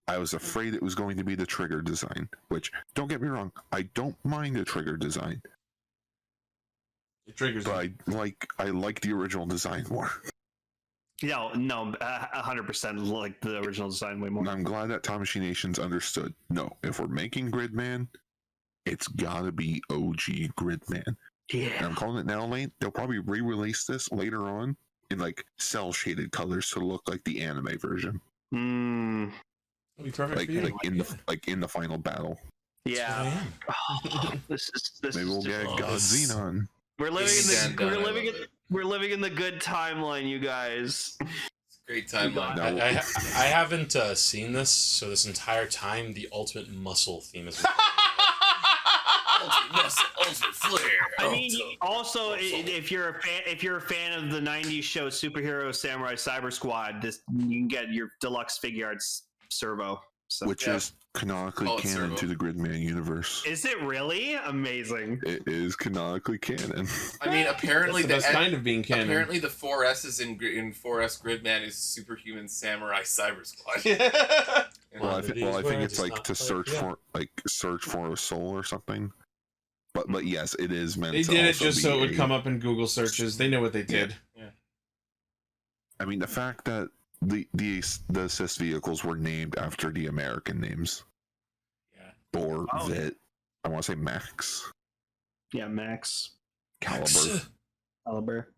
Speaker 4: I was afraid it was going to be the trigger design, which, don't get me wrong, I don't mind the trigger design.
Speaker 1: It triggers.
Speaker 4: But I like the original design more.
Speaker 3: No, 100% like the original design way more.
Speaker 4: And I'm glad that Tamashii Nations understood. No, if we're making Gridman, it's gotta be OG Gridman.
Speaker 3: Yeah.
Speaker 4: And I'm calling it now, Lane. They'll probably re-release this later on in like cell shaded colors to look like the anime version.
Speaker 3: Mm.
Speaker 1: That'd be perfect for you.
Speaker 4: Like in the final battle.
Speaker 3: Yeah. This
Speaker 4: Maybe we'll get God Xenon.
Speaker 3: We're living in the good timeline, you guys.
Speaker 8: It's a great timeline.
Speaker 2: I haven't seen this, so this entire time the Ultimate Muscle theme is.
Speaker 8: Ultimate Flare.
Speaker 3: I mean, also if you're a fan of the '90s show Superhero Samurai Cyber Squad, you can get your deluxe Figuarts Servo,
Speaker 4: which is canonically canon to the Gridman universe.
Speaker 3: Is it really? Amazing.
Speaker 4: It is canonically canon.
Speaker 8: I mean, apparently
Speaker 1: that's kind of being canon.
Speaker 8: Apparently, the 4S's in 4S Gridman is Superhuman Samurai Cyber Squad.
Speaker 4: Well, I think it's like to search for a soul or something. But yes, it is meant.
Speaker 1: They
Speaker 4: to
Speaker 1: did it
Speaker 4: also
Speaker 1: just so it would
Speaker 4: be
Speaker 1: come up in Google searches. They know what they did.
Speaker 8: Yeah.
Speaker 4: I mean, the fact that the assist vehicles were named after the American names.
Speaker 8: Yeah.
Speaker 4: Thor, Vit. I want to say Max.
Speaker 3: Yeah, Max.
Speaker 4: Caliber.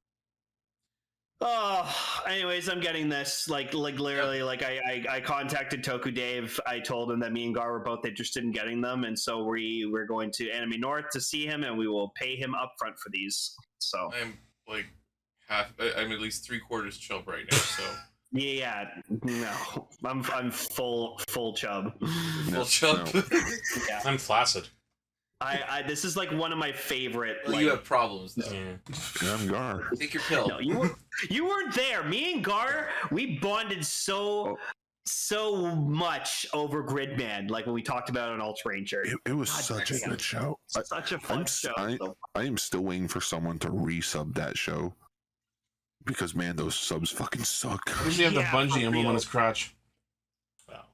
Speaker 3: Oh, anyways, I'm getting this. Like literally, like I contacted Toku Dave. I told him that me and Gar were both interested in getting them, and so we're going to Anime North to see him, and we will pay him upfront for these. So
Speaker 8: I'm like I'm at least 3/4 chub right now. So
Speaker 3: yeah, no, I'm full chub.
Speaker 8: Full chub.
Speaker 4: No.
Speaker 3: Yeah,
Speaker 2: I'm flaccid.
Speaker 3: I this is like one of my favorite.
Speaker 8: Well, you have problems though.
Speaker 2: Yeah.
Speaker 4: I'm Gar.
Speaker 8: Take your pill.
Speaker 3: No, you weren't there. Me and Gar, we bonded so much over Gridman, like when we talked about it on Ultra Ranger.
Speaker 4: It was such a good show.
Speaker 3: Such a fun show.
Speaker 4: I am still waiting for someone to resub that show. Because, man, those subs fucking suck.
Speaker 1: Why does he have the bungee emblem on his crotch?
Speaker 2: Wow.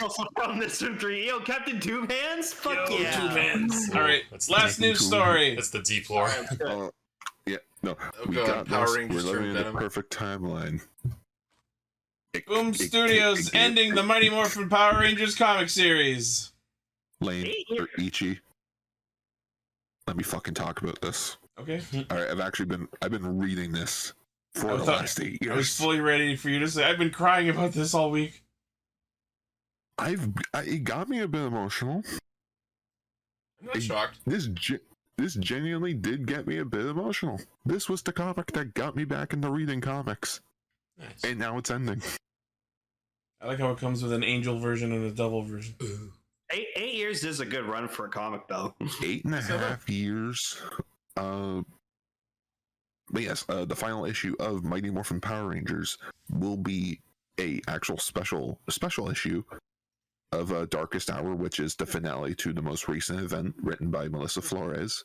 Speaker 3: Also from this from 3. Yo, Captain Tube Hands? Fuck
Speaker 1: Yo,
Speaker 3: yeah.
Speaker 1: Tube Hands.
Speaker 2: Cool.
Speaker 1: All right,
Speaker 2: That's
Speaker 1: last
Speaker 2: the-
Speaker 1: news story.
Speaker 2: That's the deep lore.
Speaker 4: Yeah, no.
Speaker 8: Oh
Speaker 4: We
Speaker 8: God,
Speaker 4: got
Speaker 8: Power
Speaker 4: this.
Speaker 8: Rangers
Speaker 4: We're living
Speaker 8: turned
Speaker 4: in the
Speaker 8: Venom.
Speaker 4: perfect timeline.
Speaker 1: Boom Studios ending the Mighty Morphin Power Rangers comic series.
Speaker 4: Lane or Ichi. Let me fucking talk about this.
Speaker 1: Okay.
Speaker 4: All right, I've been reading this for
Speaker 1: I
Speaker 4: the
Speaker 1: thought-
Speaker 4: last 8 years.
Speaker 1: I was fully ready for you to say, I've been crying about this all week.
Speaker 4: It got me a bit emotional.
Speaker 8: I'm not shocked.
Speaker 4: This genuinely did get me a bit emotional. This was the comic that got me back into reading comics,
Speaker 2: Nice.
Speaker 4: and now it's ending.
Speaker 1: I like how it comes with an angel version and a devil version.
Speaker 3: 8 years is a good run for a comic, though.
Speaker 4: 8.5 years. But yes, the final issue of Mighty Morphin Power Rangers will be a actual special issue of Darkest Hour, which is the finale to the most recent event, written by Melissa Flores.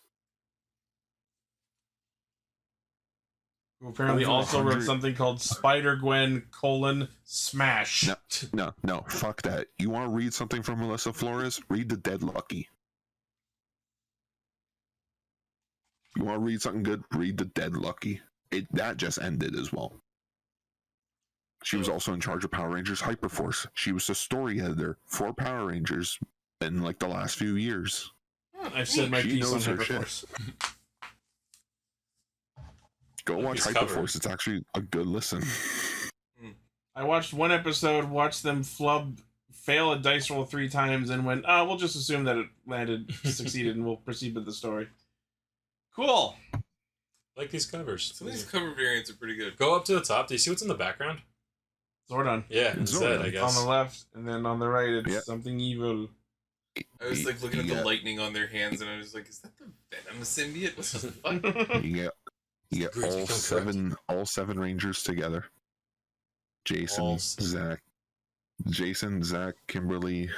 Speaker 1: Who apparently
Speaker 4: Over
Speaker 1: also wrote
Speaker 4: 100
Speaker 1: something called Spider-Gwen : Smash.
Speaker 4: No, fuck that. You want to read something from Melissa Flores? Read The Dead Lucky. You want to read something good? Read The Dead Lucky. That just ended as well. She was also in charge of Power Rangers Hyperforce. She was the story editor for Power Rangers in like the last few years.
Speaker 1: I've said my
Speaker 4: She
Speaker 1: piece on
Speaker 4: knows her
Speaker 1: Hyperforce.
Speaker 4: Go watch
Speaker 2: He's
Speaker 4: Hyperforce.
Speaker 2: covered.
Speaker 4: It's actually a good listen.
Speaker 1: I watched one episode, watched them fail a dice roll 3 times, and went, we'll just assume that it succeeded, and we'll proceed with the story. Cool.
Speaker 2: Like these covers.
Speaker 8: Some of these cover variants are pretty good.
Speaker 2: Go up to the top. Do you see what's in the background?
Speaker 1: Zordon.
Speaker 2: Yeah, it's
Speaker 4: Zordon.
Speaker 2: Zed, I
Speaker 1: On
Speaker 2: guess.
Speaker 1: the left, and then on the right, it's
Speaker 4: Yeah.
Speaker 1: something evil.
Speaker 8: I was like looking at
Speaker 4: Yeah.
Speaker 8: the lightning on their hands, and I was like, "Is that the Venom symbiote? What the fuck?"
Speaker 4: You get
Speaker 2: Great, become
Speaker 4: all seven Rangers together.
Speaker 2: All seven.
Speaker 4: Jason, Zach, Kimberly.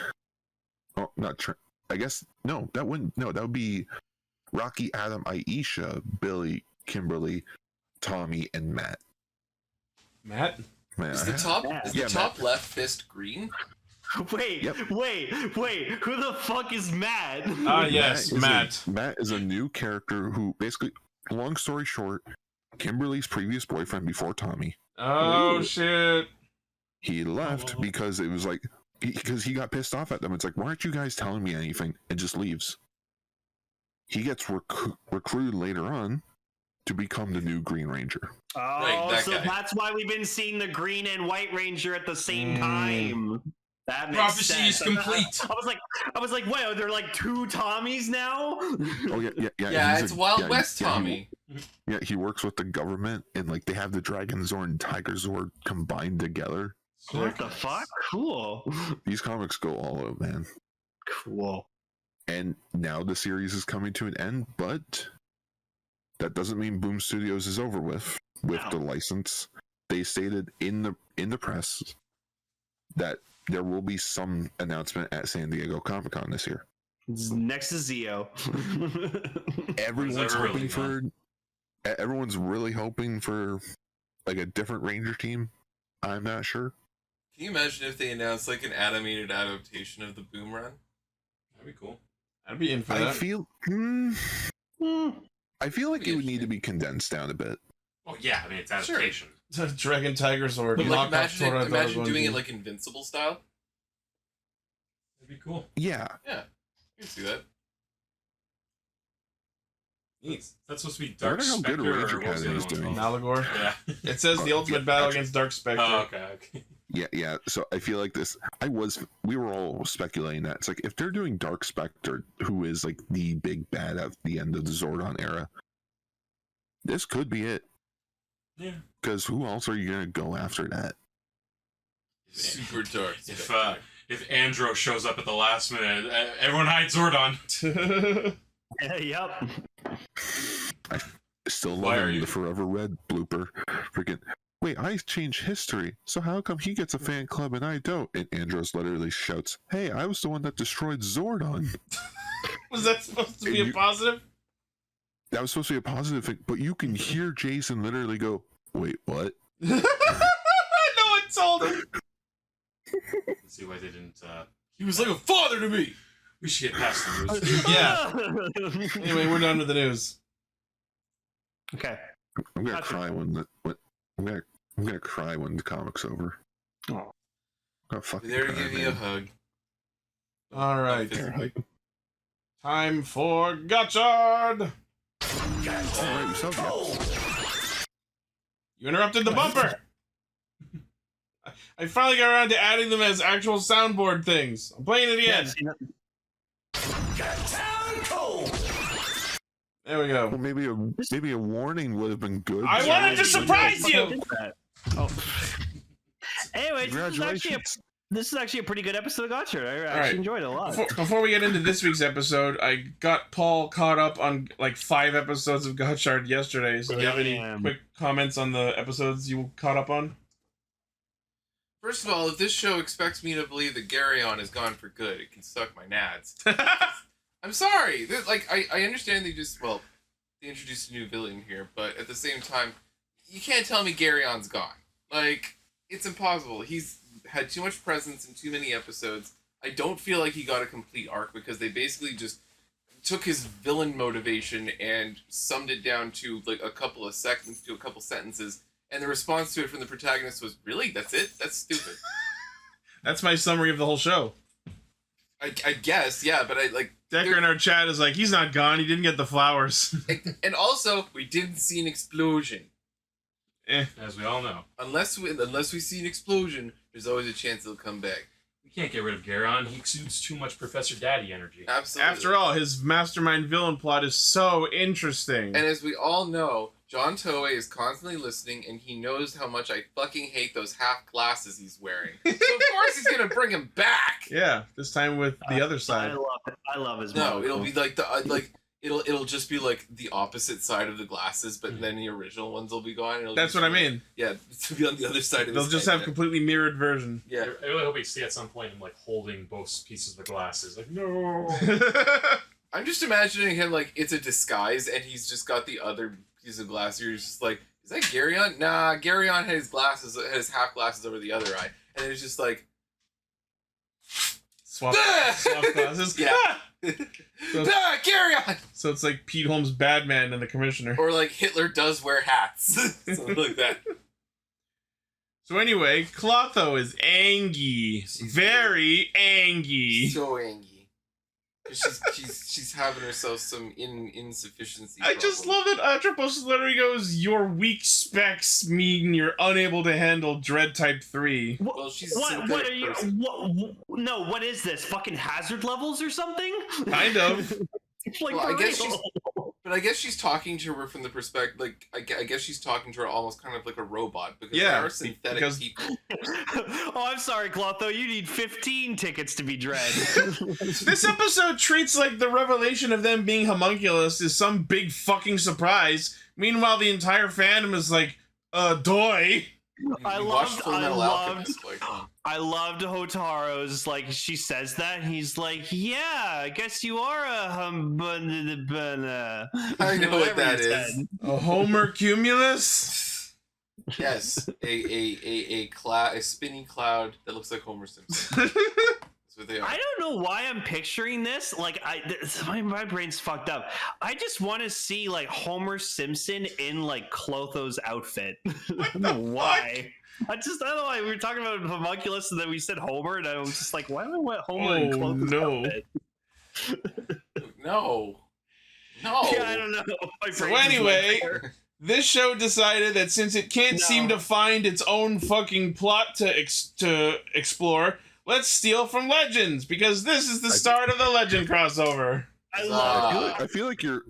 Speaker 4: Oh, not Trent. I guess no. That wouldn't. No, that would be Rocky, Adam, Aisha, Billy, Kimberly, Tommy, and Matt.
Speaker 1: Matt?
Speaker 4: Man,
Speaker 8: Is the top
Speaker 4: Yeah,
Speaker 8: top left fist green?
Speaker 3: Wait,
Speaker 4: Yep.
Speaker 3: wait, who the fuck is Matt?
Speaker 1: Yes, Matt.
Speaker 4: Matt is a new character who basically, long story short, Kimberly's previous boyfriend before Tommy.
Speaker 1: Oh, shit.
Speaker 4: He left because it was like, because he got pissed off at them. It's like, why aren't you guys telling me anything? And just leaves. He gets recruited later on to become the new Green Ranger.
Speaker 3: Oh,
Speaker 8: Right, that
Speaker 3: so
Speaker 8: guy.
Speaker 3: that's why we've been seeing the Green and White Ranger at the same time. That makes
Speaker 8: Prophecy
Speaker 3: sense.
Speaker 8: is complete.
Speaker 3: I was like, wait, are there like 2 Tommies now?
Speaker 4: Oh yeah.
Speaker 8: Yeah,
Speaker 4: he's
Speaker 8: it's
Speaker 4: a-
Speaker 8: Wild
Speaker 4: yeah,
Speaker 8: West
Speaker 4: yeah,
Speaker 8: Tommy.
Speaker 4: he works with the government, and like they have the Dragon Zord and Tiger Zord combined together.
Speaker 3: What the fuck? Cool.
Speaker 4: These comics go all out, man.
Speaker 3: Cool.
Speaker 4: And now the series is coming to an end, but that doesn't mean Boom Studios is over with the license. They stated in the press that there will be some announcement at San Diego Comic-Con this year.
Speaker 3: Next to Zeo.
Speaker 4: Everyone's really hoping for like a different Ranger team. I'm not sure.
Speaker 8: Can you imagine if they announced like an animated adaptation of the Boom Run?
Speaker 2: That'd be cool.
Speaker 1: I'd be in for that.
Speaker 4: I feel like it would need to be condensed down a bit.
Speaker 2: Oh yeah, I mean it's adaptation.
Speaker 1: Sure. Dragon Tiger Sword.
Speaker 8: But like, imagine doing it like Invincible style.
Speaker 2: That'd be cool.
Speaker 4: Yeah.
Speaker 8: Yeah, you can see that.
Speaker 2: That's supposed to be Dark
Speaker 4: Spectre. I don't know how good Ranger
Speaker 2: Academy
Speaker 4: is doing.
Speaker 1: Malagor.
Speaker 2: Yeah.
Speaker 1: It says the ultimate battle against Dark Spectre.
Speaker 2: Oh, okay.
Speaker 4: Yeah. So I feel like we were all speculating that it's like if they're doing Dark Spectre, who is like the big bad at the end of the Zordon era, this could be it.
Speaker 2: Yeah.
Speaker 4: Because who else are you gonna go after that?
Speaker 8: Super dark.
Speaker 2: If Andro shows up at the last minute, everyone hides Zordon.
Speaker 3: Yep.
Speaker 4: I still love the Forever Red blooper. Freaking. Wait, I changed history, so how come he gets a fan club and I don't? And Andros literally shouts, "Hey, I was the one that destroyed Zordon."
Speaker 1: Was that supposed to be a positive?
Speaker 4: That was supposed to be a positive thing, but you can hear Jason literally go, "Wait, what?"
Speaker 1: No one told him.
Speaker 2: Let's see why they didn't.
Speaker 8: He was like a father to me.
Speaker 2: We should get past the news.
Speaker 1: Yeah. Anyway, we're done with the news.
Speaker 3: Okay.
Speaker 4: I'm gonna cry when I'm gonna cry when the comic's over.
Speaker 3: Oh.
Speaker 4: I'm gonna fucking
Speaker 8: There to
Speaker 4: cry,
Speaker 8: give you a hug.
Speaker 1: All right. Time for Gotchard.
Speaker 4: All right, we saw that.
Speaker 1: You interrupted the bumper. I finally got around to adding them as actual soundboard things. I'm playing it again. There we go.
Speaker 4: Well, maybe a warning would have been good.
Speaker 1: I wanted to surprise you.
Speaker 3: Oh. Anyway,
Speaker 4: Congratulations.
Speaker 3: this is actually a pretty good episode of Gotchard. I actually
Speaker 1: right.
Speaker 3: enjoyed it a lot.
Speaker 1: Before we get into this week's episode, I got Paul caught up on like 5 episodes of Gotchard yesterday. So do you have any quick comments on the episodes you caught up on?
Speaker 8: First of all, if this show expects me to believe that Garyon is gone for good, it can suck my nads. I'm sorry. I understand they introduced a new villain here, but at the same time, you can't tell me Garyon's gone. Like, it's impossible. He's had too much presence in too many episodes. I don't feel like he got a complete arc because they basically just took his villain motivation and summed it down to like a couple of seconds, to a couple sentences, and the response to it from the protagonist was, "Really? That's it? That's stupid."
Speaker 1: That's my summary of the whole show.
Speaker 8: I guess, yeah, but
Speaker 1: Decker in our chat is like, he's not gone, he didn't get the flowers.
Speaker 8: And also, we didn't see an explosion.
Speaker 2: As we all know.
Speaker 8: Unless we see an explosion, there's always a chance it'll come back.
Speaker 2: We can't get rid of Garyon. He exudes too much Professor Daddy energy.
Speaker 8: Absolutely.
Speaker 1: After all, his mastermind villain plot is so interesting.
Speaker 8: And as we all know, John Toei is constantly listening, and he knows how much I fucking hate those half glasses he's wearing. So of course he's gonna bring him back.
Speaker 1: Yeah, this time with the other side.
Speaker 3: I love his.
Speaker 8: No, it'll be like the it'll just be like the opposite side of the glasses, but then the original ones will be gone.
Speaker 1: That's what I mean.
Speaker 8: Yeah, to be on the other side of.
Speaker 1: They'll just have completely mirrored version.
Speaker 8: Yeah,
Speaker 2: I really hope we see at some point him like holding both pieces of the glasses. Like no.
Speaker 8: I'm just imagining him like it's a disguise, and he's just got the other piece of glass. You're just like, is that Garyon? Nah, Garyon had his half glasses over the other eye, and it's just like
Speaker 1: swap glasses.
Speaker 8: Yeah. Garyon!
Speaker 1: So it's like Pete Holmes' Badman and the Commissioner.
Speaker 8: Or like Hitler does wear hats. Something like that.
Speaker 1: So anyway, Clotho is angry. Very angry.
Speaker 8: So angry. She's having herself some insufficiency.
Speaker 1: I just love it. Atropos literally goes, "Your weak specs mean you're unable to handle Dread Type 3.
Speaker 8: Well, she's
Speaker 3: what are you? No, what is this? Fucking hazard levels or something?
Speaker 1: Kind of.
Speaker 3: Like,
Speaker 8: well, I guess But I guess she's talking to her from the perspective, like, I guess she's talking to her almost kind of like a robot, because they are synthetic people.
Speaker 3: Oh, I'm sorry, Clotho. You need 15 tickets to be Dread.
Speaker 1: This episode treats like the revelation of them being homunculus is some big fucking surprise. Meanwhile, the entire fandom is like, doy.
Speaker 3: I loved Hotaro's, like, she says that, and he's like, yeah, I guess you are a
Speaker 8: I know what that is.
Speaker 1: A Homer cumulus?
Speaker 8: Yes, a spinning cloud that looks like Homer Simpson. That's what they are.
Speaker 3: I don't know why I'm picturing this. Like, my brain's fucked up. I just want to see, like, Homer Simpson in, like, Clotho's outfit. I don't know why. I don't know why. We were talking about homunculus, and then we said Homer, and I was just like, why do I want Homer in Clotho's outfit?
Speaker 8: No.
Speaker 3: Yeah, I don't know.
Speaker 1: So anyway, this show decided that since it can't seem to find its own fucking plot to explore, let's steal from Legends, because this is the start of the Legend crossover.
Speaker 4: I feel like you're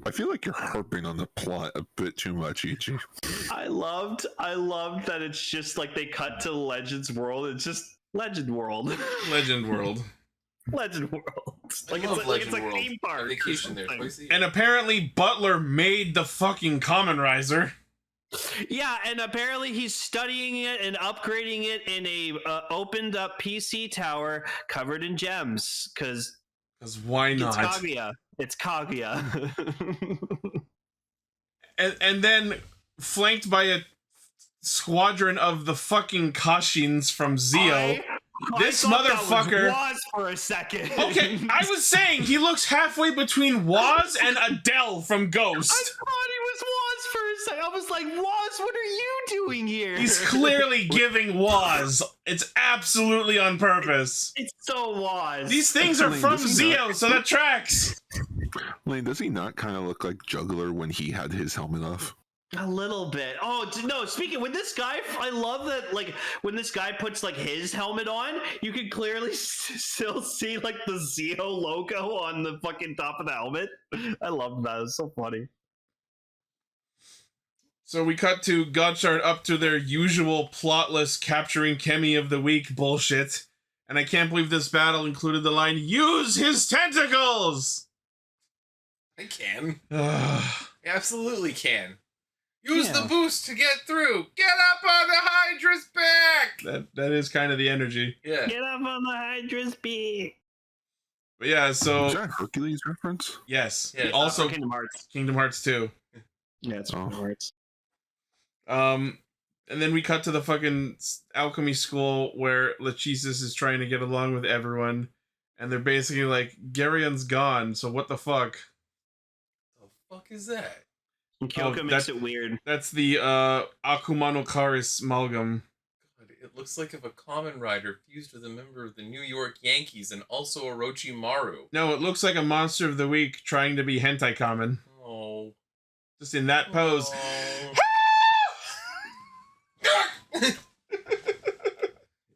Speaker 4: harping on the plot a bit too much, Ichi.
Speaker 3: I loved that it's just like they cut to Legends World. It's just Legend World.
Speaker 1: Legend World.
Speaker 3: Legend World. Like it's like theme park.
Speaker 8: Vacation there.
Speaker 1: And apparently Butler made the fucking Kamen Rider.
Speaker 3: Yeah, and apparently he's studying it and upgrading it in a opened up PC tower covered in gems. Because
Speaker 1: why not?
Speaker 3: It's Kaguya.
Speaker 1: and then flanked by a squadron of the fucking Kashins from Zeo. This motherfucker.
Speaker 3: That was Waz for a second.
Speaker 1: Okay, I was saying he looks halfway between Waz and Adele from Ghost.
Speaker 3: I thought he was Waz for a second. I was like, Waz, what are you doing here?
Speaker 1: He's clearly giving Waz. It's absolutely on purpose.
Speaker 3: It's so Waz.
Speaker 1: These things are from Zeo, so that tracks.
Speaker 4: Lane, does he not kind of look like Juggler when he had his helmet off?
Speaker 3: A little bit. Oh no! Speaking with this guy, I love that. Like when this guy puts like his helmet on, you can clearly still see like the Zeo logo on the fucking top of the helmet. I love that. It's so funny.
Speaker 1: So we cut to Gotchard up to their usual plotless capturing Chemy of the week bullshit, and I can't believe this battle included the line "Use his tentacles."
Speaker 8: I can. I absolutely can. Use the boost to get through. Get up on the Hydra's back.
Speaker 1: That is kind of the energy.
Speaker 8: Yeah.
Speaker 3: Get up on the Hydra's back.
Speaker 1: But yeah, so
Speaker 4: is that a Hercules reference?
Speaker 1: Yes.
Speaker 3: Yeah,
Speaker 1: Also
Speaker 3: Kingdom Hearts.
Speaker 1: Kingdom Hearts 2.
Speaker 3: Yeah, it's Kingdom Hearts.
Speaker 1: And then we cut to the fucking alchemy school where Lachesis is trying to get along with everyone, and they're basically like, Gerion's gone, so what the fuck?
Speaker 8: The fuck is that?
Speaker 3: And Kyoko makes it weird.
Speaker 1: That's the Akumano Karis amalgam.
Speaker 8: God, it looks like if a Kamen Rider fused with a member of the New York Yankees and also Orochimaru.
Speaker 1: No, it looks like a monster of the week trying to be hentai Kamen.
Speaker 8: Oh.
Speaker 1: Just in that pose.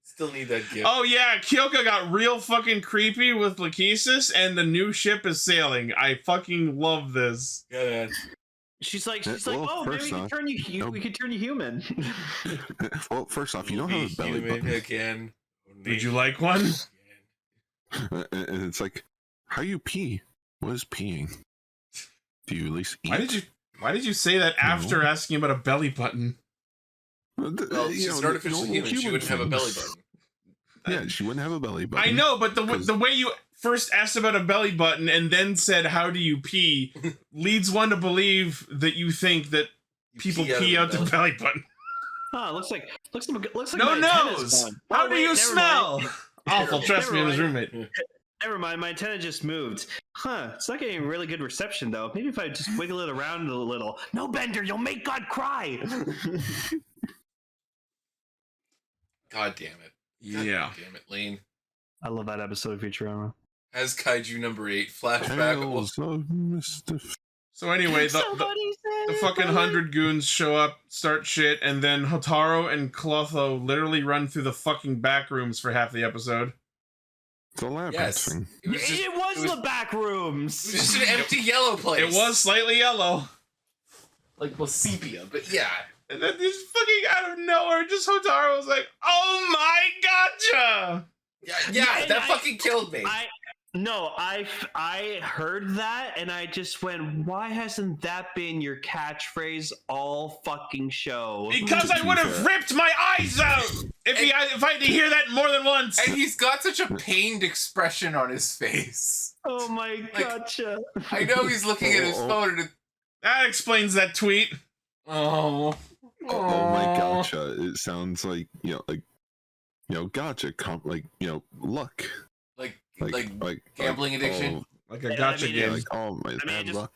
Speaker 8: Still need that gift.
Speaker 1: Oh yeah, Kyoko got real fucking creepy with Lachesis, and the new ship is sailing. I fucking love this.
Speaker 8: Yeah.
Speaker 3: She's like, oh, maybe we can turn you. We could turn you human.
Speaker 4: Well, first off, you don't have a belly button.
Speaker 8: Again.
Speaker 1: Would you like one?
Speaker 4: And it's like, how you pee? What is peeing? Do you at least eat?
Speaker 1: Why did you say that after asking about a belly button?
Speaker 8: Well, she's an artificial human. She wouldn't have a belly button.
Speaker 4: Yeah, she wouldn't have a belly button.
Speaker 1: I know, but the way you first asked about a belly button and then said, how do you pee, leads one to believe that you think that people pee out the belly button.
Speaker 3: Oh, looks like
Speaker 1: no
Speaker 3: my
Speaker 1: nose. How do you smell? Awful. Trust me, it was roommate.
Speaker 3: Never mind, my antenna just moved. Huh, it's not getting really good reception though. Maybe if I just wiggle it around a little. No, Bender, you'll make God cry.
Speaker 8: God damn it.
Speaker 1: Yeah.
Speaker 8: God damn it, Lane.
Speaker 3: I love that episode of Futurama.
Speaker 8: As Kaiju number 8, flashback.
Speaker 1: So anyway, the fucking 100 goons show up, start shit, and then Hotaro and Clotho literally run through the fucking back rooms for half the episode.
Speaker 4: The lab
Speaker 8: Yes.
Speaker 4: thing.
Speaker 3: It was the back rooms.
Speaker 8: It was just an empty yellow place.
Speaker 1: It was slightly yellow.
Speaker 8: like, well, sepia, but yeah.
Speaker 1: And then just fucking out of nowhere, just Hotaru was like, "Oh my gotcha!"
Speaker 8: Yeah, that fucking killed me.
Speaker 3: I heard that and I just went, why hasn't that been your catchphrase all fucking show?
Speaker 1: Because I would have ripped my eyes out if I had to hear that more than once.
Speaker 8: And he's got such a pained expression on his face.
Speaker 3: Oh my gotcha.
Speaker 8: I know he's looking at his phone and
Speaker 1: That explains that tweet.
Speaker 4: Oh my gotcha. It sounds like, gotcha, luck.
Speaker 8: like gambling addiction.
Speaker 1: Like a gotcha game.
Speaker 4: Like, oh my bad luck.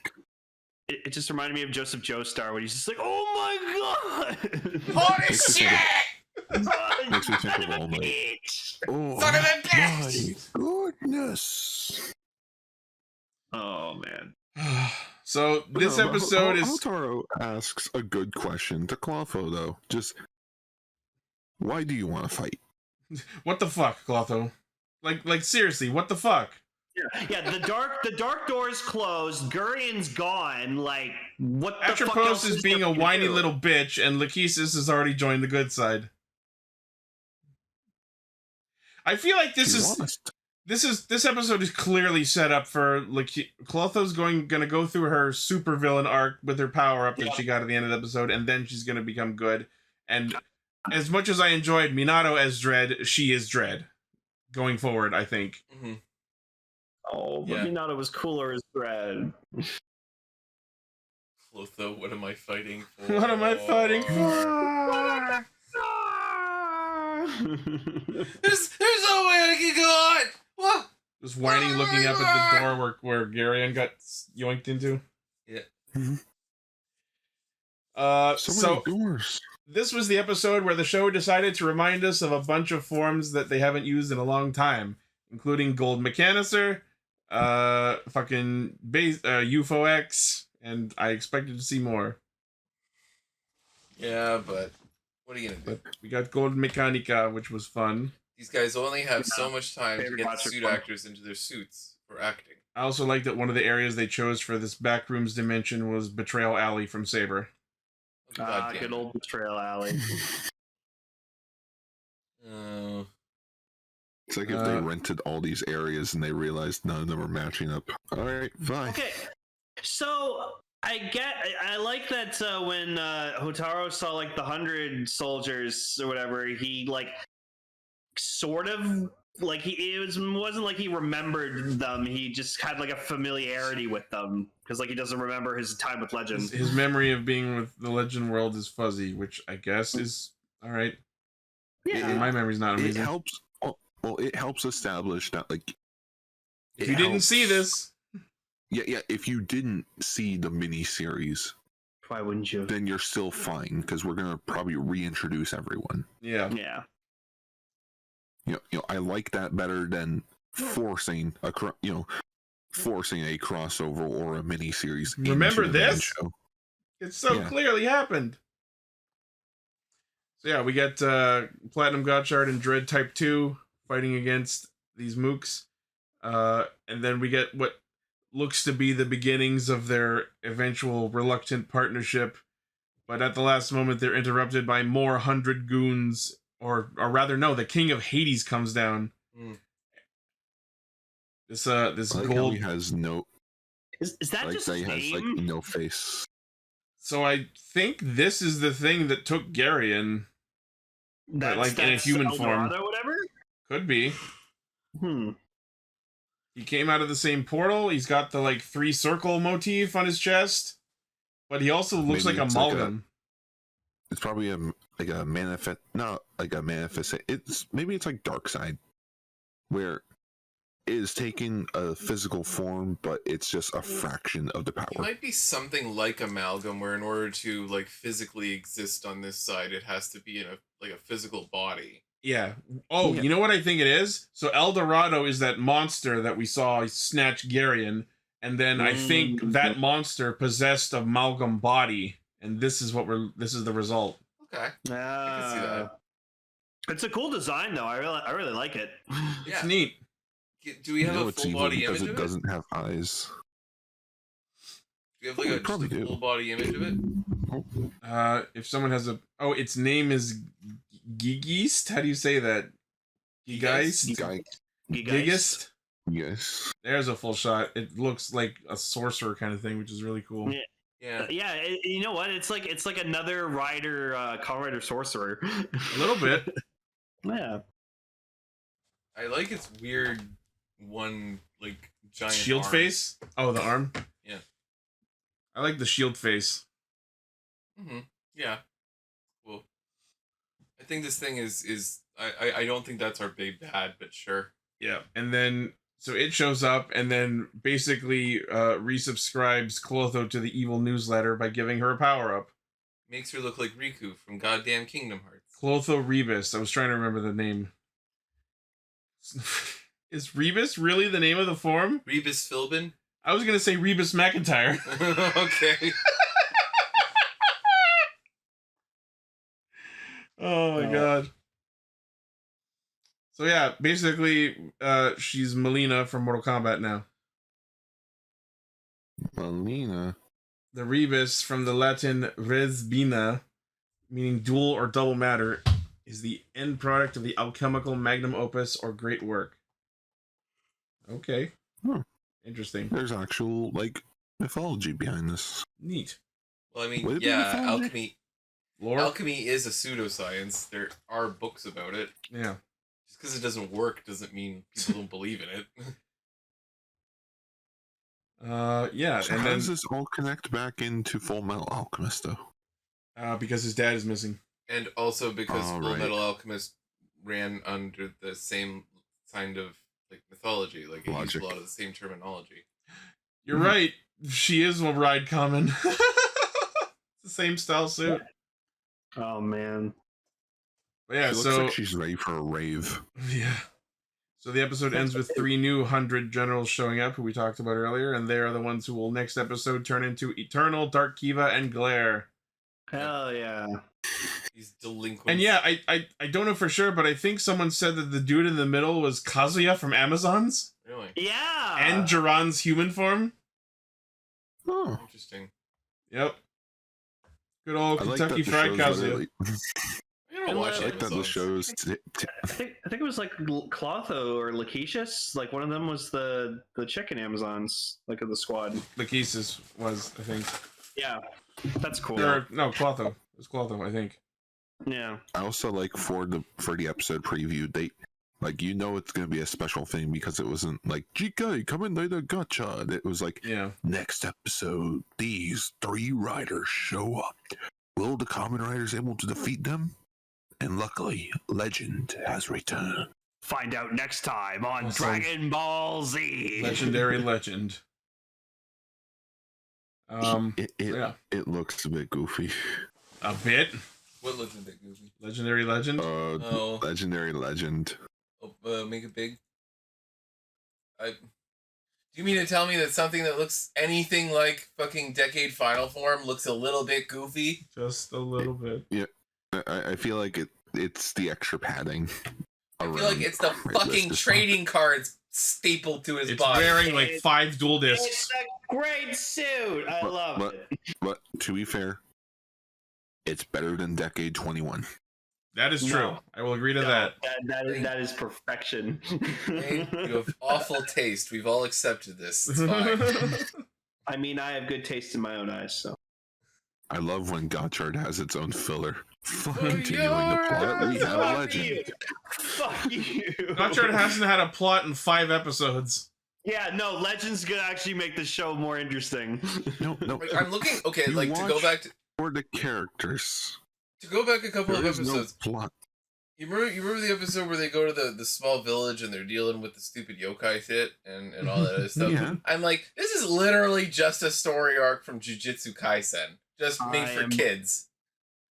Speaker 3: It just reminded me of Joseph Joestar when he's just like, oh my god!
Speaker 8: Holy shit!
Speaker 4: Makes me think of All Might. Oh,
Speaker 8: Son of a bitch!
Speaker 4: my goodness.
Speaker 3: Oh man.
Speaker 1: So this episode is.
Speaker 4: Hotaru asks a good question to Clotho, though. Just, why do you want to fight?
Speaker 1: What the fuck, Clotho? Like seriously, what the fuck?
Speaker 3: Yeah, the dark door's closed, Gurian's gone, like, what the fuck
Speaker 1: Atropos
Speaker 3: else
Speaker 1: is being a
Speaker 3: there
Speaker 1: whiny
Speaker 3: to do?
Speaker 1: little bitch, and Lachesis has already joined the good side. I feel like this episode is clearly set up for Clotho's gonna go through her supervillain arc with her power up that she got at the end of the episode, and then she's gonna become good. And as much as I enjoyed Minato as Dread, she is Dread going forward, I think.
Speaker 8: Mm-hmm.
Speaker 3: Oh, but Minato was cooler as Dread.
Speaker 8: Clotho, what am I fighting for?
Speaker 1: What am I fighting for?
Speaker 8: There's no way I can go on! What?
Speaker 1: Just whining, looking up at the door where Garion got yoinked into.
Speaker 8: Yeah.
Speaker 4: So many doors.
Speaker 1: This was the episode where the show decided to remind us of a bunch of forms that they haven't used in a long time, including Gold Mechanicer, fucking base, UFO X, and I expected to see more.
Speaker 8: Yeah, but what are you gonna do?
Speaker 1: But we got Gold Mechanica, which was fun.
Speaker 8: These guys only have so much time to get the suit actors into their suits for acting.
Speaker 1: I also like that one of the areas they chose for this backrooms dimension was Betrayal Alley from Saber.
Speaker 3: Good old Betrayal Alley.
Speaker 4: It's like if they rented all these areas and they realized none of them are matching up. All right, fine.
Speaker 3: Okay, so I like that when Hotaru saw like the 100 soldiers or whatever, he like sort of like wasn't like he remembered them. He just had like a familiarity with them because like he doesn't remember his time with Legend.
Speaker 1: His memory of being with the Legend world is fuzzy, which I guess is all right.
Speaker 3: Yeah,
Speaker 1: my memory's not amazing.
Speaker 4: It helps. Well, it helps establish that like
Speaker 1: if you didn't see this.
Speaker 4: Yeah. If you didn't see the mini-series,
Speaker 3: why wouldn't you?
Speaker 4: then you're still fine because we're gonna probably reintroduce everyone.
Speaker 1: Yeah.
Speaker 4: I like that better than forcing a crossover or a mini-series.
Speaker 1: Remember
Speaker 4: into the main
Speaker 1: this?
Speaker 4: show.
Speaker 1: It so clearly happened. So yeah, we got Platinum Gotchard and Dread Type 2 fighting against these mooks. And then we get what looks to be the beginnings of their eventual reluctant partnership. But at the last moment, they're interrupted by more 100 goons. Or rather, no, the King of Hades comes down. This
Speaker 4: like
Speaker 1: gold...
Speaker 4: He has no...
Speaker 3: Is that
Speaker 4: like
Speaker 3: just his
Speaker 4: has,
Speaker 3: name?
Speaker 4: like, no face.
Speaker 1: So I think this is the thing that took Garion, like in a human form.
Speaker 3: Or whatever.
Speaker 1: Could be. He came out of the same portal. He's got the like 3 circle motif on his chest, but he also looks like amalgam.
Speaker 4: It's probably a manifest, not like a manifest. It's like Dark Side, where it is taking a physical form, but it's just a fraction of the power.
Speaker 8: It might be something like amalgam, where in order to like physically exist on this side, it has to be in a physical body.
Speaker 1: Yeah. Oh, you know what I think it is? So El Dorado is that monster that we saw snatch Garion, and then I think that monster possessed a amalgam body, and this is the result.
Speaker 8: Okay. I can see that.
Speaker 3: It's a cool design, though. I really like it.
Speaker 1: It's neat.
Speaker 8: Do we have
Speaker 4: You know
Speaker 8: a
Speaker 4: it's
Speaker 8: full
Speaker 4: evil
Speaker 8: body
Speaker 4: because
Speaker 8: image
Speaker 4: it
Speaker 8: of it?
Speaker 4: doesn't have eyes.
Speaker 8: Do you have like
Speaker 4: We
Speaker 8: just
Speaker 4: probably
Speaker 8: a
Speaker 4: do.
Speaker 8: full body image of it?
Speaker 1: If someone has a... Oh, its name is Gigeist? How do you say that? Gigeist? Gigeist?
Speaker 4: Yes.
Speaker 1: There's a full shot. It looks like a sorcerer kind of thing, which is really cool.
Speaker 8: Yeah.
Speaker 3: Yeah, you know what? It's like another Rider, Kamen Rider sorcerer.
Speaker 1: A little bit.
Speaker 3: Yeah.
Speaker 8: I like its weird one, like, giant
Speaker 1: Shield
Speaker 8: arm.
Speaker 1: face? Oh, the arm?
Speaker 8: Yeah.
Speaker 1: I like the shield face.
Speaker 8: Mm-hmm. Yeah. Well, I think this thing is I don't think that's our big bad, but sure.
Speaker 1: Yeah. And then, so it shows up and then basically resubscribes Clotho to the evil newsletter by giving her a power-up.
Speaker 8: Makes her look like Riku from goddamn Kingdom Hearts.
Speaker 1: Clotho Rebus. I was trying to remember the name. Is Rebus really the name of the form?
Speaker 8: Rebus Philbin?
Speaker 1: I was going to say Rebus McIntyre.
Speaker 8: Okay.
Speaker 1: Oh my god. So yeah, basically, she's Melina from Mortal Kombat now.
Speaker 4: Melina.
Speaker 1: The Rebus from the Latin res bina, meaning dual or double matter, is the end product of the alchemical magnum opus or great work. Okay.
Speaker 4: Hmm.
Speaker 1: Interesting.
Speaker 4: There's actual, like, mythology behind this.
Speaker 1: Neat.
Speaker 8: Well, I mean,
Speaker 4: Would it be
Speaker 8: yeah,
Speaker 4: mythology?
Speaker 1: Lore?
Speaker 8: alchemy is a pseudoscience. There are books about it.
Speaker 1: Yeah.
Speaker 8: Just because it doesn't work doesn't mean people don't believe in it.
Speaker 1: Yeah,
Speaker 4: So
Speaker 1: and
Speaker 4: how
Speaker 1: then
Speaker 4: does this all connect back into Full Metal Alchemist, though?
Speaker 1: because his dad is missing.
Speaker 8: And also because
Speaker 4: Oh,
Speaker 8: Full
Speaker 4: right.
Speaker 8: Metal Alchemist ran under the same kind of like mythology. Like it used
Speaker 4: Logic.
Speaker 8: a lot of the same terminology.
Speaker 1: You're right. She is a ride common. It's the same style suit.
Speaker 3: Oh man.
Speaker 1: But yeah,
Speaker 4: She looks
Speaker 1: so
Speaker 4: like she's ready for a rave.
Speaker 1: yeah. So the episode ends with 3 new 100 generals showing up, who we talked about earlier, and they are the ones who will next episode turn into Eternal, Dark Kiva, and Glare.
Speaker 3: Hell yeah.
Speaker 8: These delinquents.
Speaker 1: And yeah, I don't know for sure, but I think someone said that the dude in the middle was Kazuya from Amazons
Speaker 8: Really
Speaker 3: Yeah.
Speaker 1: and Jiran's human form.
Speaker 4: Oh.
Speaker 8: interesting.
Speaker 1: Yep. Good old
Speaker 4: I like
Speaker 1: Kentucky
Speaker 4: that the
Speaker 1: Fried
Speaker 4: show's
Speaker 1: Kazuya.
Speaker 4: literally-
Speaker 8: I don't
Speaker 3: And
Speaker 8: watch
Speaker 3: I
Speaker 4: I like that the
Speaker 8: Amazons.
Speaker 4: show's...
Speaker 3: I think it was like Clotho or Lakeisha. Like one of them was the chicken Amazons, like of the squad.
Speaker 1: Lakesis was, I think.
Speaker 3: Yeah. That's cool.
Speaker 1: Or, no, Clotho. It was Clotho, I think.
Speaker 3: Yeah.
Speaker 4: I also like for the episode preview, they like it's gonna be a special thing because it wasn't like GK Kamen Rider Gotchard. It was like
Speaker 1: Yeah.
Speaker 4: next episode, these 3 riders show up. Will the Kamen Riders able to defeat them? And luckily, Legend has returned.
Speaker 3: Find out next time on
Speaker 1: Awesome.
Speaker 3: Dragon Ball Z.
Speaker 1: Legendary legend. Yeah.
Speaker 4: It looks a bit goofy.
Speaker 1: A bit.
Speaker 8: What looks a bit goofy?
Speaker 1: Legendary legend.
Speaker 8: Oh.
Speaker 4: Legendary Legend.
Speaker 8: Make it big. Do you mean to tell me that something that looks anything like fucking Decade Final Form looks a little bit goofy?
Speaker 1: Just a little bit.
Speaker 4: I feel like it's the extra padding.
Speaker 8: I feel like it's the fucking trading cards stapled to his
Speaker 1: It's
Speaker 8: body.
Speaker 1: wearing like 5 dual discs.
Speaker 3: It's a great suit. I love it.
Speaker 4: But to be fair, it's better than Decade 21.
Speaker 1: That is true.
Speaker 3: No.
Speaker 1: I will agree to
Speaker 3: No,
Speaker 1: that.
Speaker 3: that is perfection.
Speaker 8: Okay? You have awful taste. We've all accepted this. It's fine.
Speaker 3: I mean, I have good taste in my own eyes, so.
Speaker 4: I love when Gotchard has its own filler.
Speaker 8: Oh,
Speaker 4: Continuing the plot, we have a
Speaker 3: Fuck
Speaker 4: legend.
Speaker 3: you. Fuck you.
Speaker 1: Gotchard hasn't had a plot in 5 episodes.
Speaker 3: Yeah, no, Legends gonna actually make the show more interesting.
Speaker 4: No.
Speaker 8: Like, I'm looking. Okay,
Speaker 4: You
Speaker 8: like to go
Speaker 4: watch-
Speaker 8: back to
Speaker 4: For the characters,
Speaker 8: a couple
Speaker 4: there
Speaker 8: of
Speaker 4: is no
Speaker 8: episodes.
Speaker 4: plot.
Speaker 8: You remember the episode where they go to the small village and they're dealing with the stupid yokai shit and all that other stuff?
Speaker 4: Yeah.
Speaker 8: I'm like, this is literally just a story arc from Jujutsu Kaisen, just made for kids.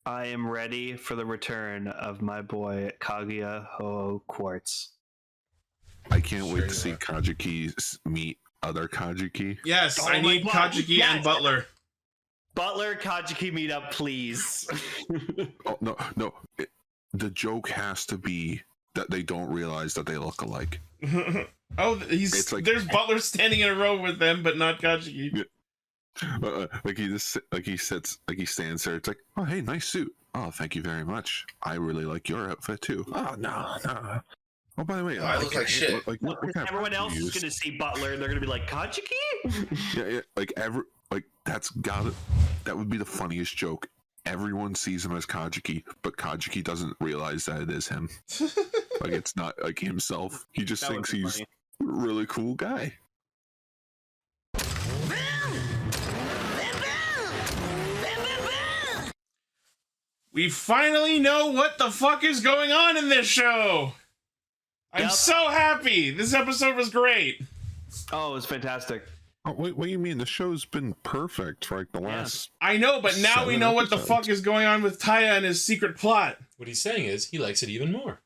Speaker 3: I am ready for the return of my boy Kaguya Ho Quartz.
Speaker 4: I can't wait
Speaker 8: Sure
Speaker 4: to see
Speaker 8: you are.
Speaker 4: Kajuki meet other Kajuki.
Speaker 1: Yes,
Speaker 3: Oh
Speaker 1: I
Speaker 3: my
Speaker 1: need
Speaker 3: God,
Speaker 1: Kajuki
Speaker 3: yes!
Speaker 1: and Butler.
Speaker 3: Butler Kajuki meetup, please.
Speaker 4: Oh no! The joke has to be that they don't realize that they look alike.
Speaker 1: Oh,
Speaker 4: It's like-
Speaker 1: there's Butler standing in a row with them, but not Kajiki.
Speaker 4: Like he stands there. It's like, oh hey, nice suit. Oh, thank you very much. I really like your outfit too. Oh no. Oh, by the way,
Speaker 7: I look like shit.
Speaker 4: What kind of
Speaker 3: Everyone
Speaker 4: product
Speaker 3: else
Speaker 4: do you
Speaker 3: is
Speaker 4: use?
Speaker 3: gonna see Butler and they're gonna be like, Kajiki?
Speaker 4: Yeah, that would be the funniest joke. Everyone sees him as Kajiki, but Kajiki doesn't realize that it is him. Like it's not like himself. He just
Speaker 3: That would
Speaker 4: thinks
Speaker 3: be
Speaker 4: he's
Speaker 3: funny.
Speaker 4: a really cool guy.
Speaker 1: We finally know what the fuck is going on in this show. I'm
Speaker 3: Yep.
Speaker 1: so happy. This episode was great.
Speaker 3: Oh, it was fantastic.
Speaker 4: Oh, what do you mean? The show's been perfect for like the last.
Speaker 1: I know, but now we
Speaker 4: 7
Speaker 1: know what the
Speaker 4: episodes.
Speaker 1: fuck is going on with Taya and his secret plot.
Speaker 2: What he's saying is he likes it even more.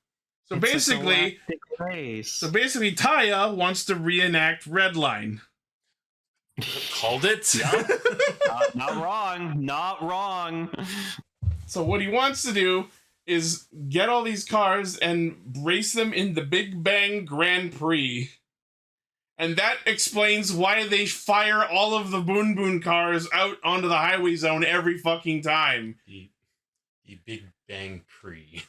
Speaker 1: So
Speaker 3: It's a
Speaker 1: basically,
Speaker 3: galactic race.
Speaker 1: Taya wants to reenact Redline.
Speaker 2: Called it?
Speaker 3: Not wrong. Not wrong.
Speaker 1: So what he wants to do is get all these cars and race them in the Big Bang Grand Prix. And that explains why they fire all of the Boon cars out onto the highway zone every fucking time.
Speaker 2: The Big Bang Pre.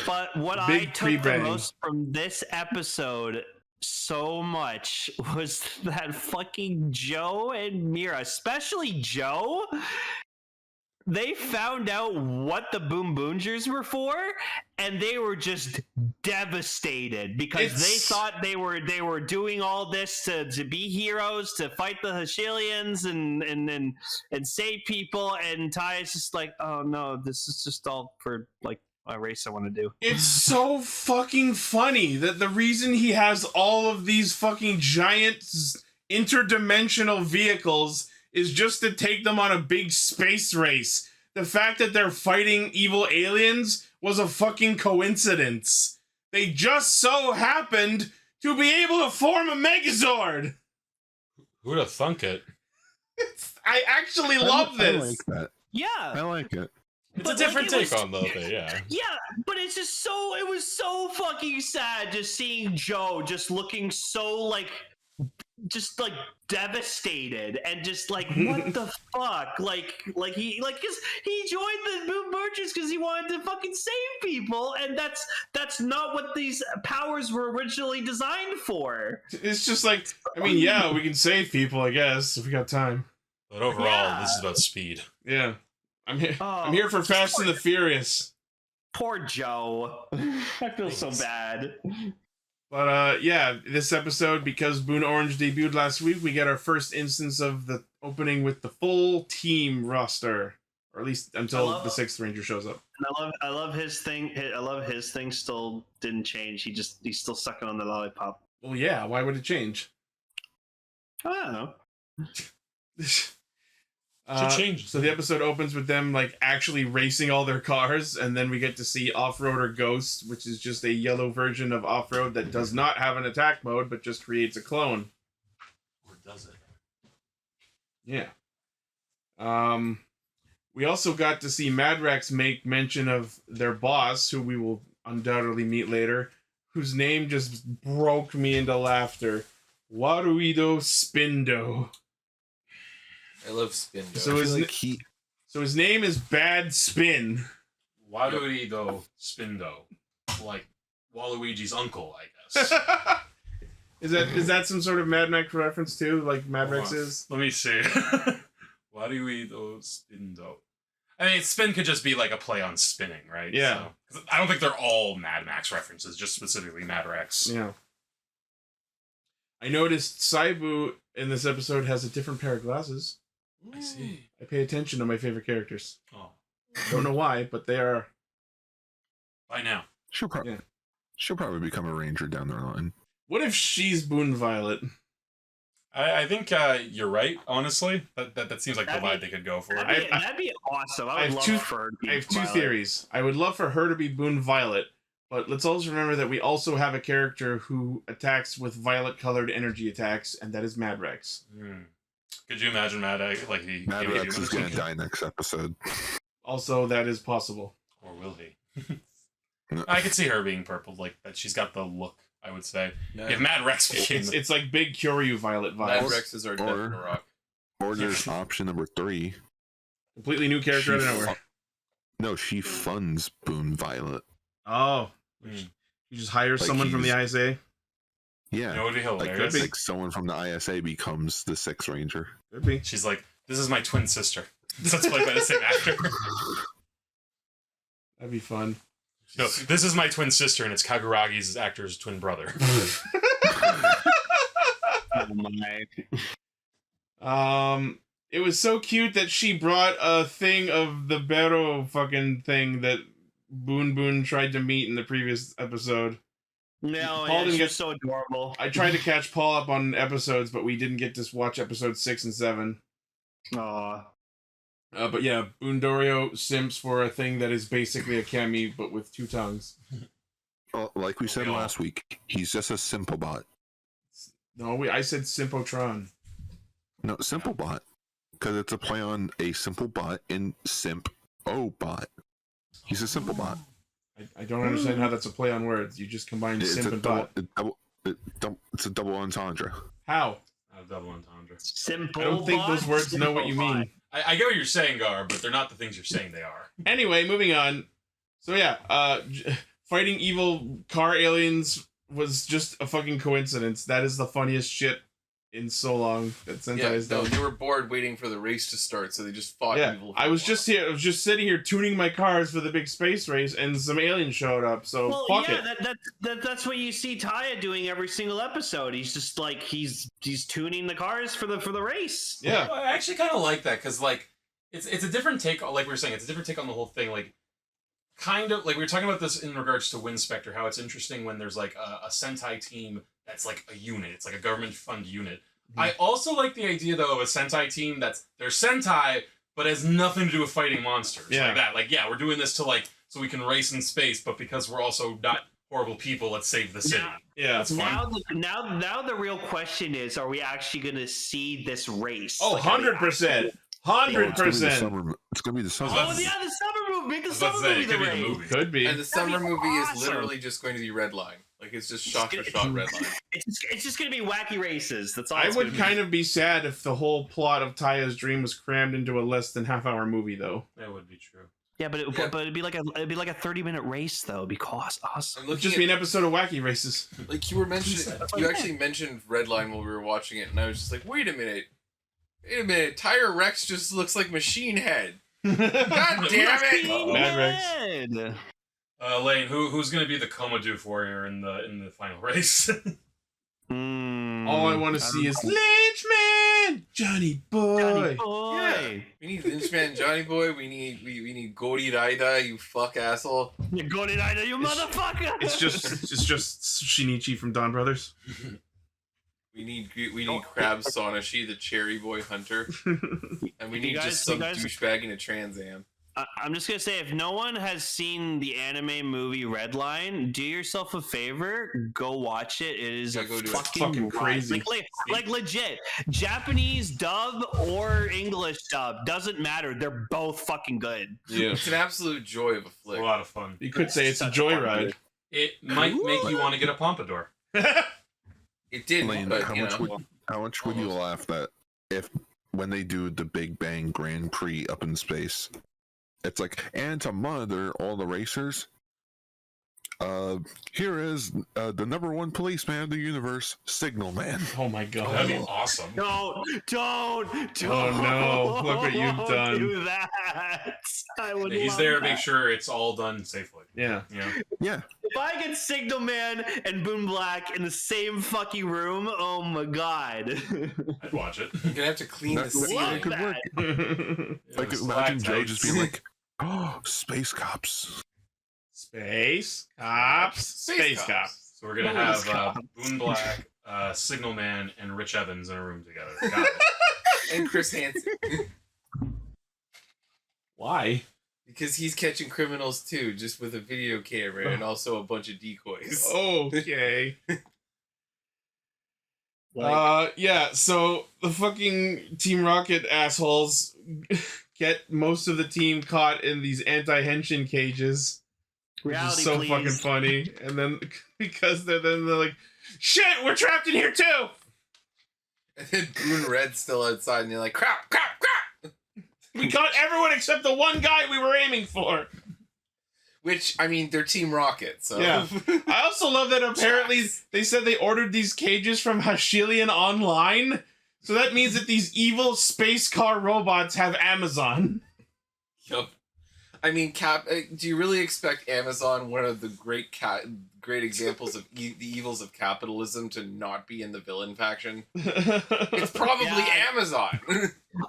Speaker 3: But what I
Speaker 1: Big
Speaker 3: took the
Speaker 1: pre-bang.
Speaker 3: most from this episode so much was that fucking Joe and Mira, especially Joe, they found out what the Boonboomgers were for, and they were just devastated because they thought they were doing all this to be heroes, to fight the Hashilians and save people, and Ty's just like, oh no, this is just all for like a race I want to do.
Speaker 1: It's so fucking funny that the reason he has all of these fucking giant interdimensional vehicles is just to take them on a big space race. The fact that they're fighting evil aliens was a fucking coincidence. They just so happened to be able to form a Megazord.
Speaker 2: Who would have thunk it?
Speaker 1: I actually love this.
Speaker 4: I like that.
Speaker 3: Yeah.
Speaker 4: I like it.
Speaker 2: It's
Speaker 3: But,
Speaker 2: a different
Speaker 3: like, it
Speaker 2: take
Speaker 3: was-
Speaker 2: on the thing, yeah.
Speaker 3: Yeah, but it's just so, it was so fucking sad just seeing Joe just looking so like devastated and just like, what the fuck? Like he, like, cause he joined the Boonboomgers because he wanted to fucking save people, and that's not what these powers were originally designed for.
Speaker 1: It's just like, I mean, yeah, we can save people, I guess, if we got time.
Speaker 2: But overall,
Speaker 3: Yeah.
Speaker 2: this is about speed.
Speaker 1: Yeah. I'm here.
Speaker 3: Oh,
Speaker 1: I'm here for Fast and the Furious.
Speaker 3: Poor Joe. I feel so bad.
Speaker 1: But yeah, this episode, because Boon Orange debuted last week, we get our first instance of the opening with the full team roster, or at least until the Sixth Ranger shows up.
Speaker 3: And I love his thing. I love his thing. Still didn't change. He's still sucking on the lollipop.
Speaker 1: Well, yeah. Why would it change?
Speaker 3: I don't know.
Speaker 2: Should change.
Speaker 1: So the episode opens with them like actually racing all their cars, and then we get to see Off-Roader Ghost, which is just a yellow version of Off-Road that does not have an attack mode, but just creates a clone.
Speaker 2: Or does it?
Speaker 1: Yeah. We also got to see Mad Rex make mention of their boss, who we will undoubtedly meet later, whose name just broke me into laughter. Waruido Spindo.
Speaker 8: I love Spindo.
Speaker 1: So his name is Bad Spin.
Speaker 2: Waruido Spindo. Like Waluigi's uncle, I guess.
Speaker 1: Is that some sort of Mad Max reference too, like Mad Rex
Speaker 2: Hold on.
Speaker 1: is?
Speaker 2: Let me see. Waruido Spindo. I mean, spin could just be like a play on spinning, right?
Speaker 1: Yeah.
Speaker 2: So, I don't think they're all Mad Max references, just specifically Mad Rex.
Speaker 1: Yeah. I noticed Saibu in this episode has a different pair of glasses.
Speaker 2: I see.
Speaker 1: I pay attention to my favorite characters.
Speaker 2: Oh.
Speaker 1: Don't know why, but they are.
Speaker 2: By now.
Speaker 4: She'll probably become a ranger down the line.
Speaker 1: What if she's Boon Violet?
Speaker 2: I think you're right, honestly. That seems like the vibe they could go for.
Speaker 3: That'd be awesome. I would love for her to be
Speaker 1: I have two
Speaker 3: Violet.
Speaker 1: theories. I would love for her to be Boon Violet, but let's also remember that we also have a character who attacks with violet-colored energy attacks, and that is Mad Rex.
Speaker 2: Could you imagine Mad he
Speaker 4: Mad
Speaker 2: maybe
Speaker 4: Rex
Speaker 2: do
Speaker 4: is
Speaker 2: this?
Speaker 4: going to die next episode.
Speaker 1: Also, that is possible.
Speaker 2: Or will he? I could see her being purple, like that. She's got the look I would say.
Speaker 8: Mad,
Speaker 2: If Mad Rex became
Speaker 1: It's like big Kyoryu Violet
Speaker 8: Mad
Speaker 1: vibes.
Speaker 8: Rex is our death in a rock.
Speaker 4: Or there's option number 3.
Speaker 1: Completely new character out of nowhere.
Speaker 4: No, she funds Boon Violet.
Speaker 1: Oh. You just hire someone from the ISA?
Speaker 4: Yeah.
Speaker 2: You know, it would be hilarious.
Speaker 4: Like someone from the ISA becomes the Sixth Ranger.
Speaker 1: Could be.
Speaker 2: She's like, this is my twin sister. That's played by the same actor.
Speaker 1: That'd be fun.
Speaker 2: No, this is my twin sister, and it's Kaguragi's actor's twin brother.
Speaker 3: Oh my.
Speaker 1: It was so cute that she brought a thing of the Bero fucking thing that Boon tried to meet in the previous episode.
Speaker 3: No,
Speaker 1: Paul didn't
Speaker 3: she's
Speaker 1: get
Speaker 3: so adorable.
Speaker 1: I tried to catch Paul up on episodes, but we didn't get to watch episodes 6 and 7.
Speaker 3: Aw.
Speaker 1: But yeah, Boondorio simps for a thing that is basically a Chemy, but with 2 tongues.
Speaker 4: Well, like we said last week, he's just a simple bot.
Speaker 1: No, I said Simpotron.
Speaker 4: No, simple bot. Because it's a play on a simple bot in Simp O bot. He's a simple bot.
Speaker 1: I don't understand how that's a play on words. You just combined simp and bot.
Speaker 4: It's a double entendre.
Speaker 1: How?
Speaker 2: A double entendre.
Speaker 3: Simple.
Speaker 1: I don't think those
Speaker 3: bot,
Speaker 1: words know what you
Speaker 3: simple
Speaker 1: mean.
Speaker 2: I get what you're saying, Gar, but they're not the things you're saying they are.
Speaker 1: Anyway, moving on. So yeah, fighting evil car aliens was just a fucking coincidence. That is the funniest shit in so long that Sentai has done.
Speaker 8: They were bored waiting for the race to start, so they just fought evil.
Speaker 1: I was just sitting here tuning my cars for the big space race, and some aliens showed up. So
Speaker 3: Well,
Speaker 1: fuck
Speaker 3: yeah,
Speaker 1: it.
Speaker 3: that's what you see Taya doing every single episode. He's just like he's tuning the cars for the race.
Speaker 1: Yeah,
Speaker 2: Well, I actually kind of like that because like it's a different take. Like we were saying, it's a different take on the whole thing. Like kind of like we were talking about this in regards to Winspector. How it's interesting when there's like a Sentai team that's like a unit. It's like a government fund unit. I also like the idea though of a Sentai team that's they're Sentai but has nothing to do with fighting monsters.
Speaker 1: Yeah.
Speaker 2: Like that. Like yeah, we're doing this to like so we can race in space, but because we're also not horrible people, let's save the city.
Speaker 1: yeah, that's fun.
Speaker 3: Now the real question is, are we actually going to see this race?
Speaker 1: Oh,
Speaker 3: Like, are we
Speaker 1: 100%.
Speaker 4: Oh, it's gonna be the
Speaker 1: 100%.
Speaker 4: summer. It's gonna be the summer.
Speaker 3: Oh yeah, the summer movie. Make the
Speaker 2: I was about to
Speaker 3: summer
Speaker 2: say,
Speaker 3: movie
Speaker 2: it
Speaker 3: the
Speaker 2: could be the
Speaker 3: race.
Speaker 2: movie.
Speaker 1: Could be.
Speaker 8: And the summer
Speaker 3: be
Speaker 8: movie is
Speaker 3: awesome.
Speaker 8: literally just going to be Redline. Like, it's just shot for shot Redline.
Speaker 3: It's just going to be wacky races. That's all.
Speaker 1: I
Speaker 3: it's
Speaker 1: would
Speaker 3: gonna
Speaker 1: kind of be sad if the whole plot of Taya's dream was crammed into a less than half-hour movie, though.
Speaker 2: That would be true.
Speaker 3: be. Yeah, but it'd be like a 30-minute race though. It'd be awesome.
Speaker 8: I'm
Speaker 1: It'd
Speaker 8: looking
Speaker 1: just
Speaker 8: at,
Speaker 1: be an episode of Wacky Races.
Speaker 8: like, you were mentioning, you actually mentioned Redline while we were watching it, and I was just like, wait a minute, Tire Rex just looks like Machine Head. God damn it!
Speaker 1: Mad Rex.
Speaker 2: Lane, who's going to be the Komodo warrior in the final race?
Speaker 1: All I want to see is Lynchman, Johnny Boy.
Speaker 3: Johnny Boy.
Speaker 8: Yeah. We need Lynchman, Johnny Boy. We need Gori Raida, you fuck asshole.
Speaker 3: You Gori Raida, you motherfucker.
Speaker 1: It's just Shinichi from Dawn Brothers.
Speaker 8: We need Crab Sonashi, the Cherry Boy Hunter, and we need just some douchebag in a Trans Am.
Speaker 3: I'm just gonna say, if no one has seen the anime movie Redline, do yourself a favor, go watch it. It is
Speaker 1: fucking crazy.
Speaker 3: Like legit, Japanese dub or English dub doesn't matter. They're both fucking good.
Speaker 1: Yeah,
Speaker 8: It's an absolute joy of a flick.
Speaker 2: It's a lot of fun.
Speaker 1: you could say it's a joyride.
Speaker 2: It might make you want to get a pompadour.
Speaker 8: It did,
Speaker 4: Lane,
Speaker 8: but
Speaker 4: how much would you laugh that if when they do the Big Bang Grand Prix up in space, it's like, and to monitor all the racers, here is the #1 policeman of the universe, Signal Man.
Speaker 1: Oh my god.
Speaker 2: That'd be awesome.
Speaker 3: Don't.
Speaker 1: Oh no! Look what you've done.
Speaker 3: Do that. I would.
Speaker 2: He's
Speaker 3: love
Speaker 2: there to
Speaker 3: that.
Speaker 2: make sure it's all done safely.
Speaker 1: Yeah.
Speaker 2: Yeah.
Speaker 4: Yeah.
Speaker 3: If I get Signal Man and Boom Black in the same fucking room, oh my god.
Speaker 2: I'd watch it.
Speaker 8: you're gonna have to clean the
Speaker 4: That
Speaker 8: ceiling.
Speaker 4: could work. Like, imagine Joe just being like, oh, space cops.
Speaker 1: Space cops. Space cops.
Speaker 2: So we're gonna have Boon Black, Signal Man, and Rich Evans in a room together. Got it.
Speaker 8: And Chris Hansen.
Speaker 1: Why?
Speaker 8: Because he's catching criminals too, just with a video camera and also a bunch of decoys.
Speaker 1: Okay. Yeah, so the fucking Team Rocket assholes get most of the team caught in these anti-henshin cages. which is
Speaker 3: Reality,
Speaker 1: so
Speaker 3: please.
Speaker 1: fucking funny. And then because they're like, shit, we're trapped in here too.
Speaker 8: And then Boon Red's still outside, and you're like, crap, crap, crap.
Speaker 1: We got everyone except the one guy we were aiming for.
Speaker 8: Which, I mean, they're Team Rocket, so.
Speaker 1: Yeah. I also love that apparently they said they ordered these cages from Hashilian online. So that means that these evil space car robots have Amazon.
Speaker 8: Yup. I mean, do you really expect Amazon, one of the great examples of the evils of capitalism, to not be in the villain faction? It's probably Amazon.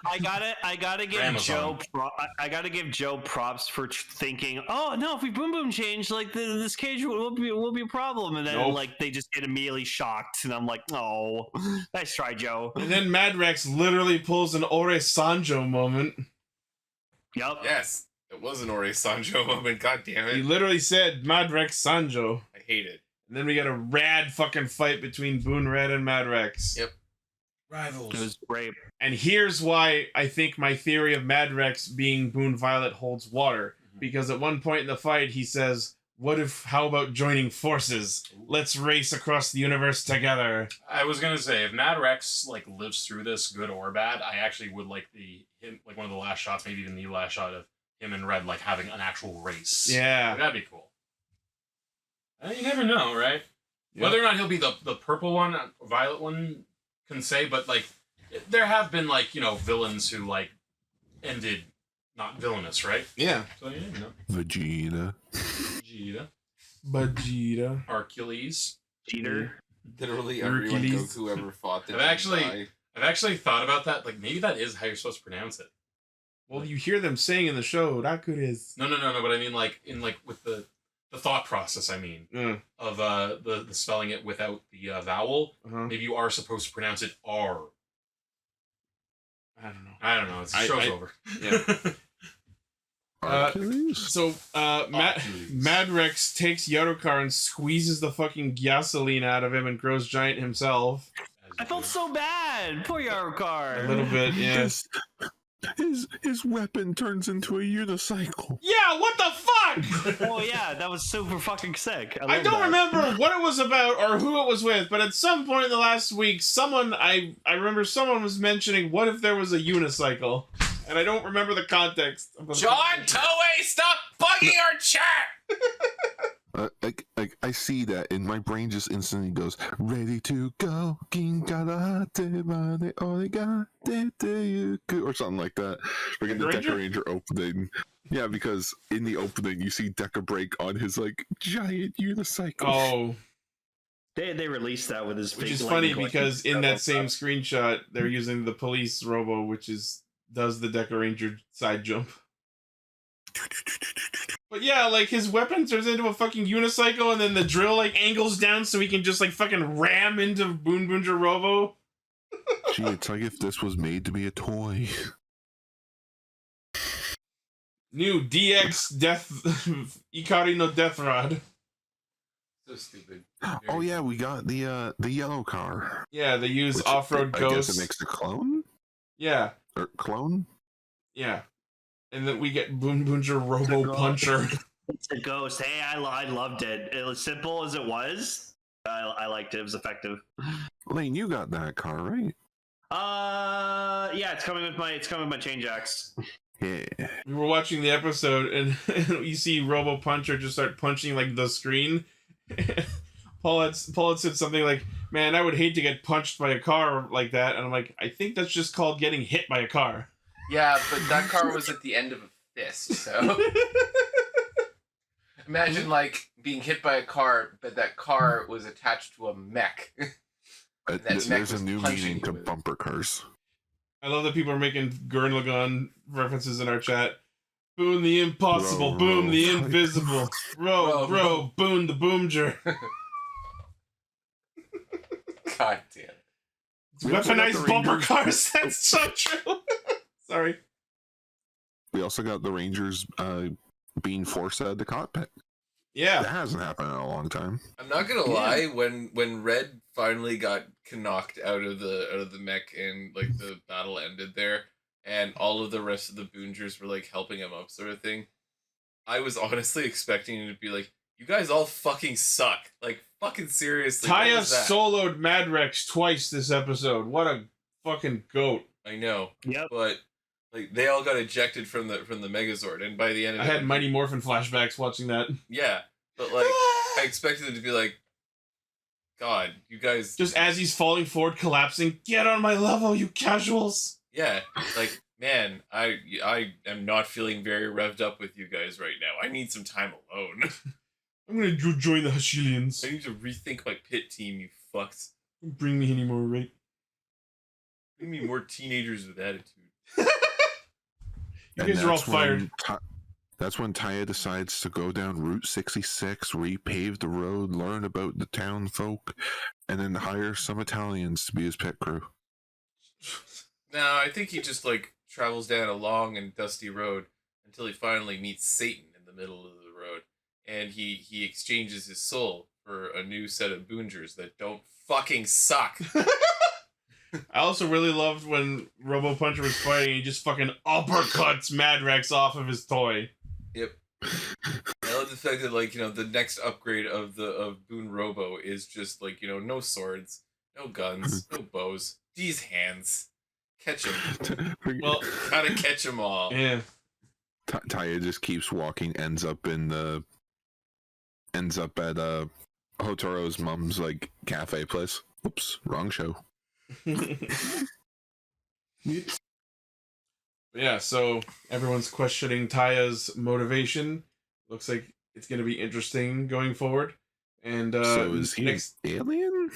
Speaker 3: I gotta give
Speaker 2: Amazon.
Speaker 3: I gotta give Joe props for thinking, oh no, if we boom boom change, like this cage will be a problem, and then
Speaker 1: Nope.
Speaker 3: like they just get immediately shocked, and I'm like, oh, nice try, Joe.
Speaker 1: And then Mad Rex literally pulls an Ore Sanjo moment.
Speaker 3: Yep.
Speaker 8: Yes, it was an Ore Sanjo moment, god damn
Speaker 1: He
Speaker 8: it.
Speaker 1: literally said Mad Rex Sanjo.
Speaker 8: I hate it.
Speaker 1: And then we got a rad fucking fight between Boon Red and Mad Rex.
Speaker 8: Yep.
Speaker 2: Rivals.
Speaker 3: It was great.
Speaker 1: And here's why I think my theory of Mad Rex being Boon Violet holds water. Because at one point in the fight, he says, how about joining forces? Let's race across the universe together.
Speaker 2: I was gonna say, if Mad Rex like lives through this, good or bad, I actually would like one of the last shots, maybe even the last shot of him and Red like having an actual race.
Speaker 1: Yeah.
Speaker 2: That'd be cool. You never know, right?
Speaker 1: Yep.
Speaker 2: Whether or not he'll be the purple one, violet one, can say, but like there have been like, you know, villains who like ended not villainous, right?
Speaker 1: Yeah.
Speaker 2: So you never know.
Speaker 4: Vegeta.
Speaker 1: Vegeta.
Speaker 2: Hercules.
Speaker 3: Cheater.
Speaker 8: Literally everyone
Speaker 1: Hercules.
Speaker 8: Goku ever fought that
Speaker 2: I've actually thought about that. Like maybe that is how you're supposed to pronounce it.
Speaker 1: Well, you hear them saying in the show, Rakudes.
Speaker 2: No. But I mean, like in like with the thought process. I mean, of the spelling it without the vowel.
Speaker 1: Uh-huh.
Speaker 2: Maybe you are supposed to pronounce it R.
Speaker 1: I don't know.
Speaker 2: It's show's over.
Speaker 1: Yeah. So, Mad Rex takes Yarokar and squeezes the fucking gasoline out of him and grows giant himself.
Speaker 3: I felt so bad. Poor Yarokar.
Speaker 1: A little bit, yeah.
Speaker 4: His weapon turns into a unicycle.
Speaker 1: Yeah, what the fuck?
Speaker 3: Oh yeah, that was super fucking sick.
Speaker 1: I don't remember what it was about or who it was with, but at some point in the last week, I remember someone was mentioning, what if there was a unicycle? And I don't remember the context.
Speaker 8: John Toei, stop bugging our chat!
Speaker 4: I see that, and my brain just instantly goes, ready to go, King Karate Mane Origate Yuku, or something like that. Freaking the Deca Ranger opening. Yeah, because in the opening, you see Deca break on his, like, giant unicycle.
Speaker 1: Oh.
Speaker 3: They released that with his
Speaker 1: Which is funny because in that same screenshot, they're using the police robo, which does the Deca Ranger side jump. But yeah, like his weapon turns into a fucking unicycle, and then the drill like angles down so he can just like fucking ram into Boonboomger Robo.
Speaker 4: Gee, it's like if this was made to be a toy.
Speaker 1: New DX Death Ikari no Death Rod.
Speaker 8: So stupid.
Speaker 4: Oh yeah, we got the yellow car.
Speaker 1: Yeah, they use
Speaker 4: Which
Speaker 1: off-road
Speaker 4: I
Speaker 1: ghosts.
Speaker 4: guess it makes a clone?
Speaker 1: Yeah.
Speaker 4: Or clone?
Speaker 1: Yeah. And then we get Boonboomger Robo Puncher.
Speaker 3: It's a ghost. Hey, I loved it. It was simple as it was. I liked it. It was effective.
Speaker 4: Lane, you got that car, right?
Speaker 3: Yeah, it's coming with my change axe.
Speaker 4: Yeah.
Speaker 1: We were watching the episode, and you see Robo Puncher just start punching like the screen. Paul had said something like, "Man, I would hate to get punched by a car like that," and I'm like, "I think that's just called getting hit by a car."
Speaker 8: Yeah, but that car was at the end of a fist, so imagine like being hit by a car, but that car was attached to a mech.
Speaker 4: There's a new meaning to bumper cars.
Speaker 1: I love that people are making Gurren Lagann references in our chat. Boon the impossible, boom the invisible, row, boon the boomger.
Speaker 8: God damn it.
Speaker 1: Weaponized bumper cars, that's so true. Sorry.
Speaker 4: We also got the Rangers being forced out of the cockpit.
Speaker 1: Yeah.
Speaker 4: That hasn't happened in a long time.
Speaker 8: I'm not gonna lie, when Red finally got knocked out of the mech and like the battle ended there, and all of the rest of the Boongers were like helping him up, sort of thing. I was honestly expecting it to be like, you guys all fucking suck. Like, fucking seriously.
Speaker 1: Taya
Speaker 8: what was that?
Speaker 1: soloed Mad Rex twice this episode. What a fucking goat.
Speaker 8: I know.
Speaker 3: Yep.
Speaker 8: But like they all got ejected from the Megazord, and by the end of
Speaker 1: I had Mighty Morphin flashbacks watching that.
Speaker 8: Yeah. But like I expected it to be like, God, you guys
Speaker 1: Just as he's falling forward, collapsing, get on my level, you casuals.
Speaker 8: yeah, like man, I am not feeling very revved up with you guys right now. I need some time alone.
Speaker 1: I'm gonna join the Hashilians.
Speaker 8: I need to rethink my pit team, you fucks.
Speaker 1: Don't bring me any more, right?
Speaker 8: Bring me more teenagers with attitude.
Speaker 1: You guys are all fired.
Speaker 4: That's when Taya decides to go down Route 66, repave the road, learn about the town folk, and then hire some Italians to be his pit crew.
Speaker 8: No, I think he just like travels down a long and dusty road until he finally meets Satan in the middle of the road, and he exchanges his soul for a new set of boongers that don't fucking suck.
Speaker 1: I also really loved when Robo Puncher was fighting, he just fucking uppercuts Mad Rex off of his toy.
Speaker 8: Yep. I love the fact that like, you know, the next upgrade of Boon Robo is just like, you know, no swords, no guns, no bows. These hands. Catch them.
Speaker 1: Well,
Speaker 8: gotta catch them all.
Speaker 1: Yeah.
Speaker 4: Taya just keeps walking, ends up at Hotaro's mom's like cafe place. Oops, wrong show.
Speaker 1: Yeah, so everyone's questioning Taya's motivation. Looks like it's going to be interesting going forward. And
Speaker 4: so is he
Speaker 1: next
Speaker 4: alien?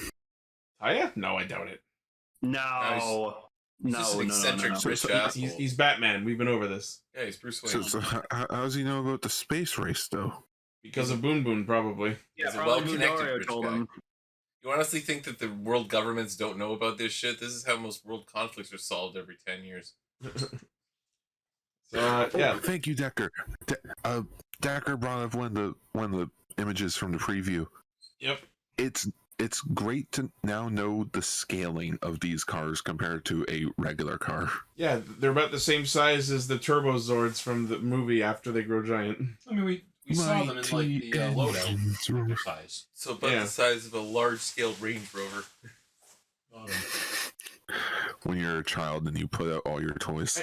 Speaker 1: Taya? No, I doubt it.
Speaker 3: No.
Speaker 8: He's just an eccentric rich asshole.
Speaker 1: He's Batman. We've been over this.
Speaker 8: Yeah, he's Bruce Wayne.
Speaker 4: So how does he know about the space race though?
Speaker 1: Because of Boon Boon, probably.
Speaker 8: He's a
Speaker 3: probably
Speaker 8: well-connected
Speaker 3: Midoriya
Speaker 8: rich
Speaker 3: told
Speaker 8: guy.
Speaker 3: him.
Speaker 8: You honestly think that the world governments don't know about this shit? This is how most world conflicts are solved every 10 years.
Speaker 1: So, yeah.
Speaker 4: Thank you, Decker. Decker brought up one of the images from the preview.
Speaker 1: Yep.
Speaker 4: It's great to now know the scaling of these cars compared to a regular car.
Speaker 1: Yeah, they're about the same size as the Turbo Zords from the movie after they grow giant.
Speaker 2: I mean, we saw them in like the loadout size.
Speaker 8: So about the size of a large-scale Range Rover.
Speaker 4: When you're a child and you put out all your toys.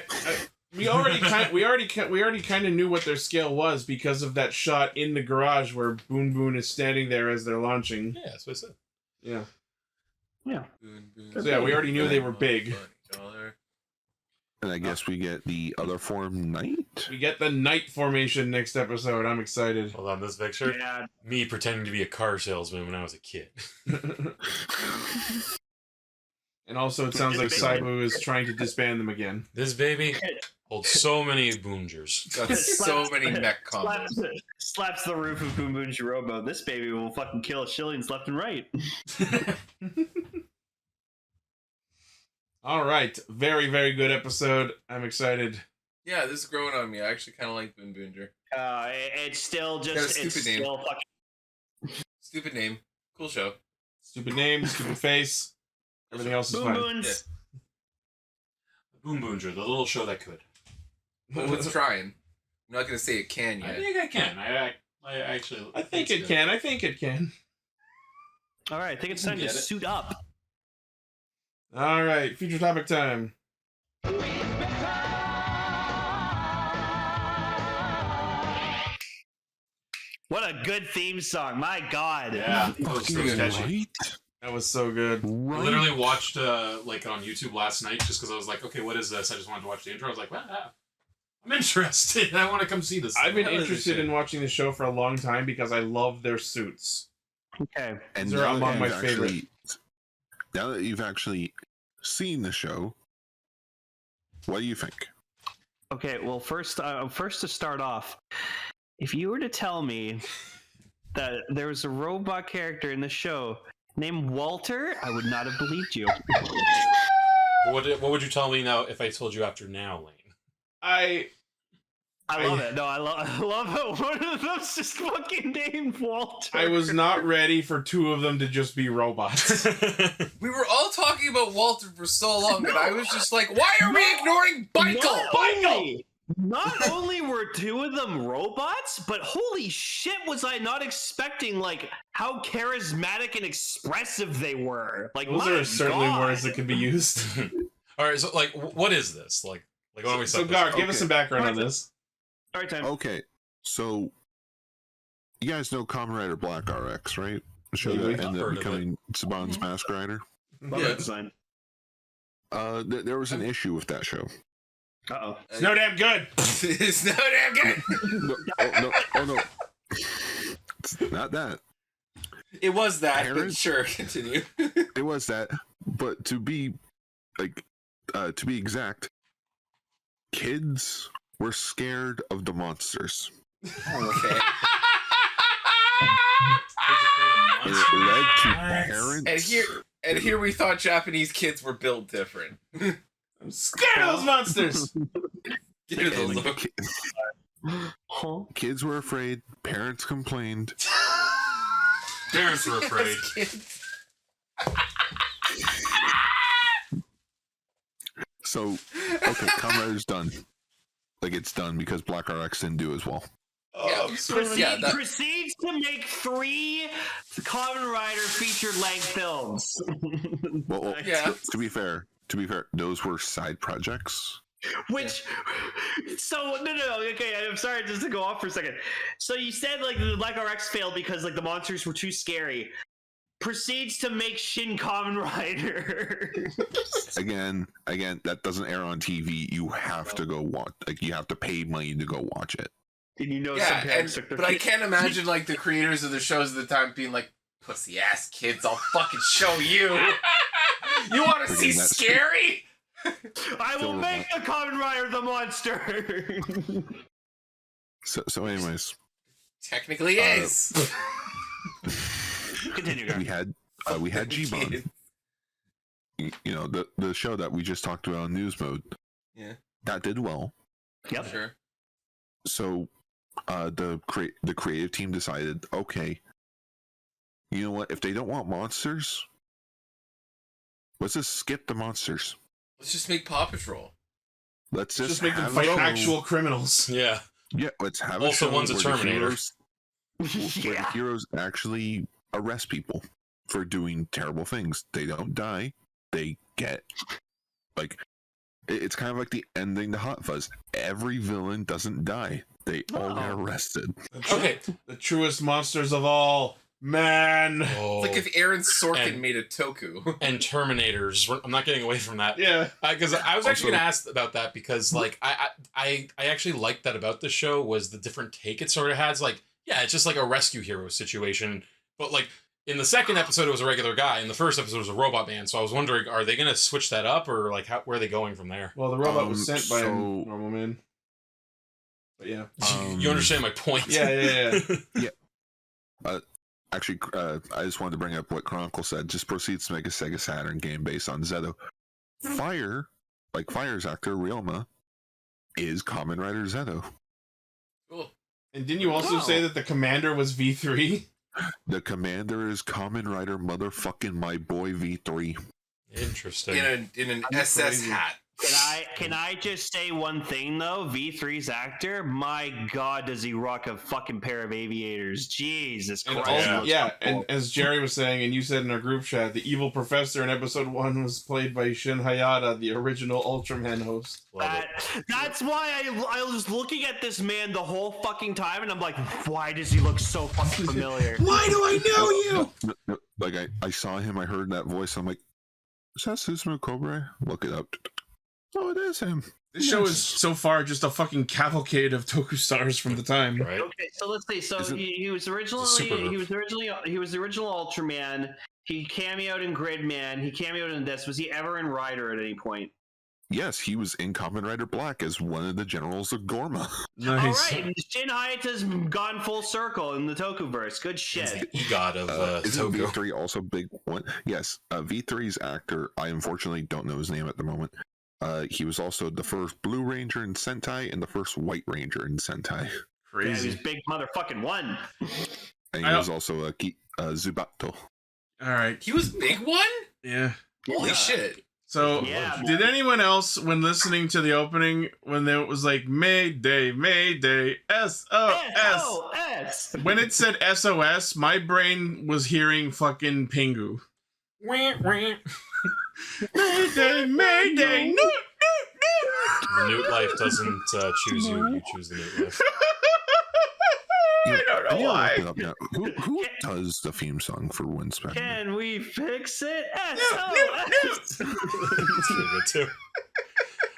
Speaker 1: We already kind of knew what their scale was because of that shot in the garage where Boon Boon is standing there as they're launching.
Speaker 2: Yeah, that's what I said.
Speaker 1: Yeah.
Speaker 3: Yeah.
Speaker 1: So yeah, we already knew they were big.
Speaker 4: And I guess we get the other form, Knight?
Speaker 1: We get the Knight formation next episode. I'm excited.
Speaker 2: Hold on, this picture.
Speaker 3: Yeah.
Speaker 2: Me pretending to be a car salesman when I was a kid.
Speaker 1: And also, it sounds like Saibu is trying to disband them again.
Speaker 2: This baby holds so many boongers.
Speaker 8: Got so many mech combos.
Speaker 3: Slaps the roof of Boonboomger Robo. This baby will fucking kill Shillians left and right.
Speaker 1: All right. Very, very good episode. I'm excited.
Speaker 8: Yeah, this is growing on me. I actually kind of like Boonboomger.
Speaker 3: It's still
Speaker 8: Got a
Speaker 3: just
Speaker 8: stupid name.
Speaker 3: still fucking
Speaker 8: Stupid name. Cool show.
Speaker 1: Stupid name, stupid face. Everything else is
Speaker 3: Boon
Speaker 1: fine.
Speaker 3: Boons.
Speaker 2: Boonboomger, the little show that could.
Speaker 8: Well, let's trying. I'm not going to say it can
Speaker 2: I
Speaker 8: yet.
Speaker 2: think I can. I actually.
Speaker 1: I think it can. I think it can.
Speaker 3: All right, I think it's time to
Speaker 2: Get it.
Speaker 3: suit up.
Speaker 1: All right. Future topic time.
Speaker 3: What a good theme song! My God.
Speaker 2: Yeah, that was so sketchy.
Speaker 4: Right?
Speaker 1: That was so good.
Speaker 2: I
Speaker 4: Right.
Speaker 2: literally watched like on YouTube last night just because I was like, okay, what is this? I just wanted to watch the intro. I was like, well, I'm interested. I want to come see this.
Speaker 1: I've been
Speaker 2: What is this
Speaker 1: interested
Speaker 2: shit?
Speaker 1: in watching the show for a long time because I love their suits.
Speaker 3: Okay.
Speaker 4: And
Speaker 1: They're
Speaker 4: now
Speaker 1: among
Speaker 4: that
Speaker 1: my
Speaker 4: you've actually-
Speaker 1: favorite.
Speaker 4: Now that you've actually seen the show, what do you think?
Speaker 3: Okay. Well, first to start off, if you were to tell me that there was a robot character in the show named Walter, I would not have believed you.
Speaker 2: What would you tell me now if I told you after now, Lane?
Speaker 1: I
Speaker 3: love it. No, I love how one of them's just fucking named Walter.
Speaker 1: I was not ready for two of them to just be robots.
Speaker 8: We were all talking about Walter for so long that I was just like, why are we ignoring Bikel? Bikel!
Speaker 3: Not only were two of them robots, but holy shit, was I not expecting like how charismatic and expressive they were. Like
Speaker 1: Those
Speaker 3: my
Speaker 1: are certainly
Speaker 3: God.
Speaker 1: words that could be used.
Speaker 2: All right, so like, what is this? Like what are we?
Speaker 1: So, Gar, give us some background on this.
Speaker 3: All right, time.
Speaker 4: Okay, so you guys know Kamen Rider Black RX, right? The show
Speaker 1: Maybe.
Speaker 4: that ended
Speaker 2: Heard
Speaker 4: up
Speaker 2: of
Speaker 4: becoming Saban's Mask Rider.
Speaker 3: Love that design.
Speaker 4: There was an issue with that show.
Speaker 3: Uh-oh.
Speaker 1: It's no damn good.
Speaker 8: It's no damn good.
Speaker 4: No. It's not that.
Speaker 8: It was that, but
Speaker 4: Parents?
Speaker 8: sure, continue.
Speaker 4: It was that, but to be exact, kids were scared of the monsters.
Speaker 8: Okay.
Speaker 4: And it led to parents.
Speaker 8: And here we thought Japanese kids were built different.
Speaker 1: I'm scared of those monsters.
Speaker 8: Give those
Speaker 4: and
Speaker 8: look.
Speaker 4: kids were afraid. Parents complained.
Speaker 2: Parents were afraid.
Speaker 4: So, okay, Kamen Rider's done. Like, it's done because Black RX didn't do as well.
Speaker 3: Proceeds to make 3 Kamen Rider feature-length films.
Speaker 4: Well,
Speaker 8: Yeah.
Speaker 4: to be fair, those were side projects.
Speaker 3: Which, so no, okay. I'm sorry, just to go off for a second. So you said like the Black RX failed because like the monsters were too scary. Proceeds to make Shin Kamen Rider.
Speaker 4: Again, that doesn't air on TV. You have to go watch. Like, you have to pay money to go watch it.
Speaker 3: And you know, some
Speaker 8: Yeah,
Speaker 3: parents took their
Speaker 8: but I
Speaker 3: kids.
Speaker 8: can't imagine like the creators of the shows at the time being like, "Pussy ass kids, I'll fucking show you. You want to see
Speaker 4: That's-
Speaker 8: scary?
Speaker 3: I will make the Kamen Rider the monster.
Speaker 4: So anyways,
Speaker 8: Technically is."
Speaker 3: Continue, Gar.
Speaker 4: we had Jiban. You know, the show that we just talked about on News Mode.
Speaker 8: Yeah.
Speaker 4: That did well.
Speaker 3: Yep.
Speaker 8: Sure.
Speaker 4: So the creative team decided, okay, you know what? If they don't want monsters, let's just skip the monsters.
Speaker 8: Let's just make Paw Patrol.
Speaker 4: Let's
Speaker 1: Just make them
Speaker 4: have
Speaker 1: fight
Speaker 4: a show-
Speaker 1: actual criminals.
Speaker 2: Yeah.
Speaker 4: Yeah, let's have
Speaker 2: Also,
Speaker 4: a show
Speaker 2: one's a
Speaker 4: where the
Speaker 2: Terminator.
Speaker 4: heroes- where the heroes actually arrest people for doing terrible things. They don't die. They get like it's kind of like the ending to Hot Fuzz. Every villain doesn't die. They all get arrested.
Speaker 2: Okay.
Speaker 1: The truest monsters of all. Man.
Speaker 2: Oh.
Speaker 8: It's like if Aaron Sorkin
Speaker 2: And-
Speaker 8: made a Toku.
Speaker 2: And Terminators. I'm not getting away from that.
Speaker 1: Yeah.
Speaker 2: Because I was actually
Speaker 4: Also-
Speaker 2: going to ask about that because, like, I actually liked that about the show was the different take it sort of has. Like, yeah, it's just like a rescue hero situation. But, like, in the second episode, it was a regular guy. In the first episode, it was a robot man. So I was wondering, are they going to switch that up or, like, where are they going from there?
Speaker 1: Well, the robot was sent by a
Speaker 4: so-
Speaker 1: normal man. But yeah.
Speaker 2: You understand my point?
Speaker 1: Yeah.
Speaker 4: Actually, I just wanted to bring up what Chronicle said. Just proceeds to make a Sega Saturn game based on Zeto. Fire's actor Ryoma is Kamen Rider Zeto.
Speaker 8: Cool.
Speaker 1: And didn't you also say that the commander was V3?
Speaker 4: The commander is Kamen Rider motherfucking my boy V3.
Speaker 2: Interesting.
Speaker 8: In an SS
Speaker 1: crazy.
Speaker 8: hat.
Speaker 3: Can I just say one thing though? V3's actor, my God, does he rock a fucking pair of aviators? Jesus
Speaker 1: And
Speaker 3: Christ!
Speaker 1: also, and as Jerry was saying, and you said in our group chat, the evil professor in episode 1 was played by Shin Hayata, the original Ultraman host.
Speaker 3: That's why I was looking at this man the whole fucking time, and I'm like, why does he look so fucking familiar?
Speaker 1: Why do I know you?
Speaker 4: Like I saw him, I heard that voice. I'm like, is that Susumu Cobra? Look it up. Oh, it is him.
Speaker 1: This show is so far just a fucking cavalcade of toku stars from the time.
Speaker 2: Right?
Speaker 3: Okay, so let's see. So
Speaker 4: Is it-
Speaker 3: he was
Speaker 2: Super
Speaker 3: originally
Speaker 2: group.
Speaker 3: he was the original Ultraman. He cameoed in Gridman. He cameoed in this. Was he ever in Rider at any point?
Speaker 4: Yes, he was in Kamen Rider Black as one of the generals of Gorma.
Speaker 1: Nice.
Speaker 3: All right, Shin Hayata's gone full circle in the Tokuverse. Good
Speaker 2: He's
Speaker 3: shit.
Speaker 2: the EGOT of
Speaker 4: Isn't
Speaker 2: Tokyo.
Speaker 4: V3 also big one? Yes, V3's actor, I unfortunately don't know his name at the moment. He was also the first Blue Ranger in Sentai and the first White Ranger in Sentai.
Speaker 3: Yeah, he
Speaker 1: Crazy.
Speaker 3: was big motherfucking one.
Speaker 4: And he
Speaker 1: I
Speaker 4: was also a Zubato.
Speaker 1: All right.
Speaker 8: He was big one?
Speaker 1: Yeah.
Speaker 8: Holy shit.
Speaker 1: So,
Speaker 3: Yeah,
Speaker 1: did anyone else, when listening to the opening, when it was like Mayday, Mayday, SOS,
Speaker 3: SOS.
Speaker 1: when it said SOS, my brain was hearing fucking Pingu. Mayday, Mayday, no.
Speaker 2: The Newt life doesn't choose you; you choose the Newt life.
Speaker 1: I don't know why.
Speaker 4: Who does the theme song for Winspector?
Speaker 3: Can we fix it?
Speaker 2: It's
Speaker 3: SOS.
Speaker 2: pretty good too.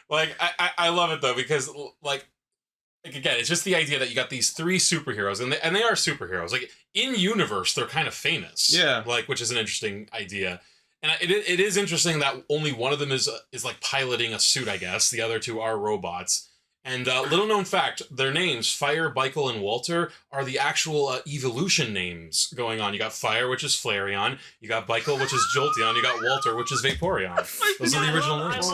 Speaker 2: Like I love it though because like again, it's just the idea that you got these three superheroes and they are superheroes. Like in universe, they're kind of famous.
Speaker 1: Yeah.
Speaker 2: Like which is an interesting idea. And it is interesting that only one of them is like piloting a suit, I guess. The other two are robots. And little known fact, their names, Fire, Bikel, and Walter, are the actual evolution names going on. You got Fire, which is Flareon. You got Bikel, which is Jolteon. You got Walter, which is Vaporeon. Those are the original names.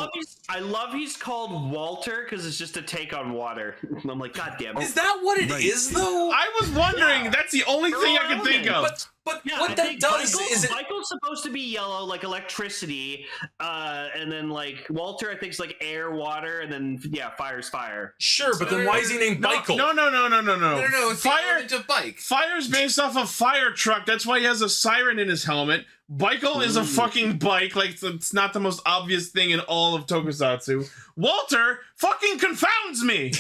Speaker 3: I love he's called Walter because it's just a take on water. I'm like, God damn it.
Speaker 2: Is that what it is, though?
Speaker 1: I was wondering. That's the only thing I could think of.
Speaker 2: But
Speaker 3: Yeah,
Speaker 2: what that does is it...
Speaker 3: Bikel's supposed to be yellow, like electricity, and then like Walter, I think, is like air, water, and then yeah, fire's fire.
Speaker 2: Sure, but then why is he named Bikel?
Speaker 1: No.
Speaker 8: No, it's
Speaker 1: Fire.
Speaker 8: the bike.
Speaker 1: Fire's based off a fire truck. That's why he has a siren in his helmet. Bikel is a fucking bike. Like, it's not the most obvious thing in all of Tokusatsu. Walter fucking confounds me.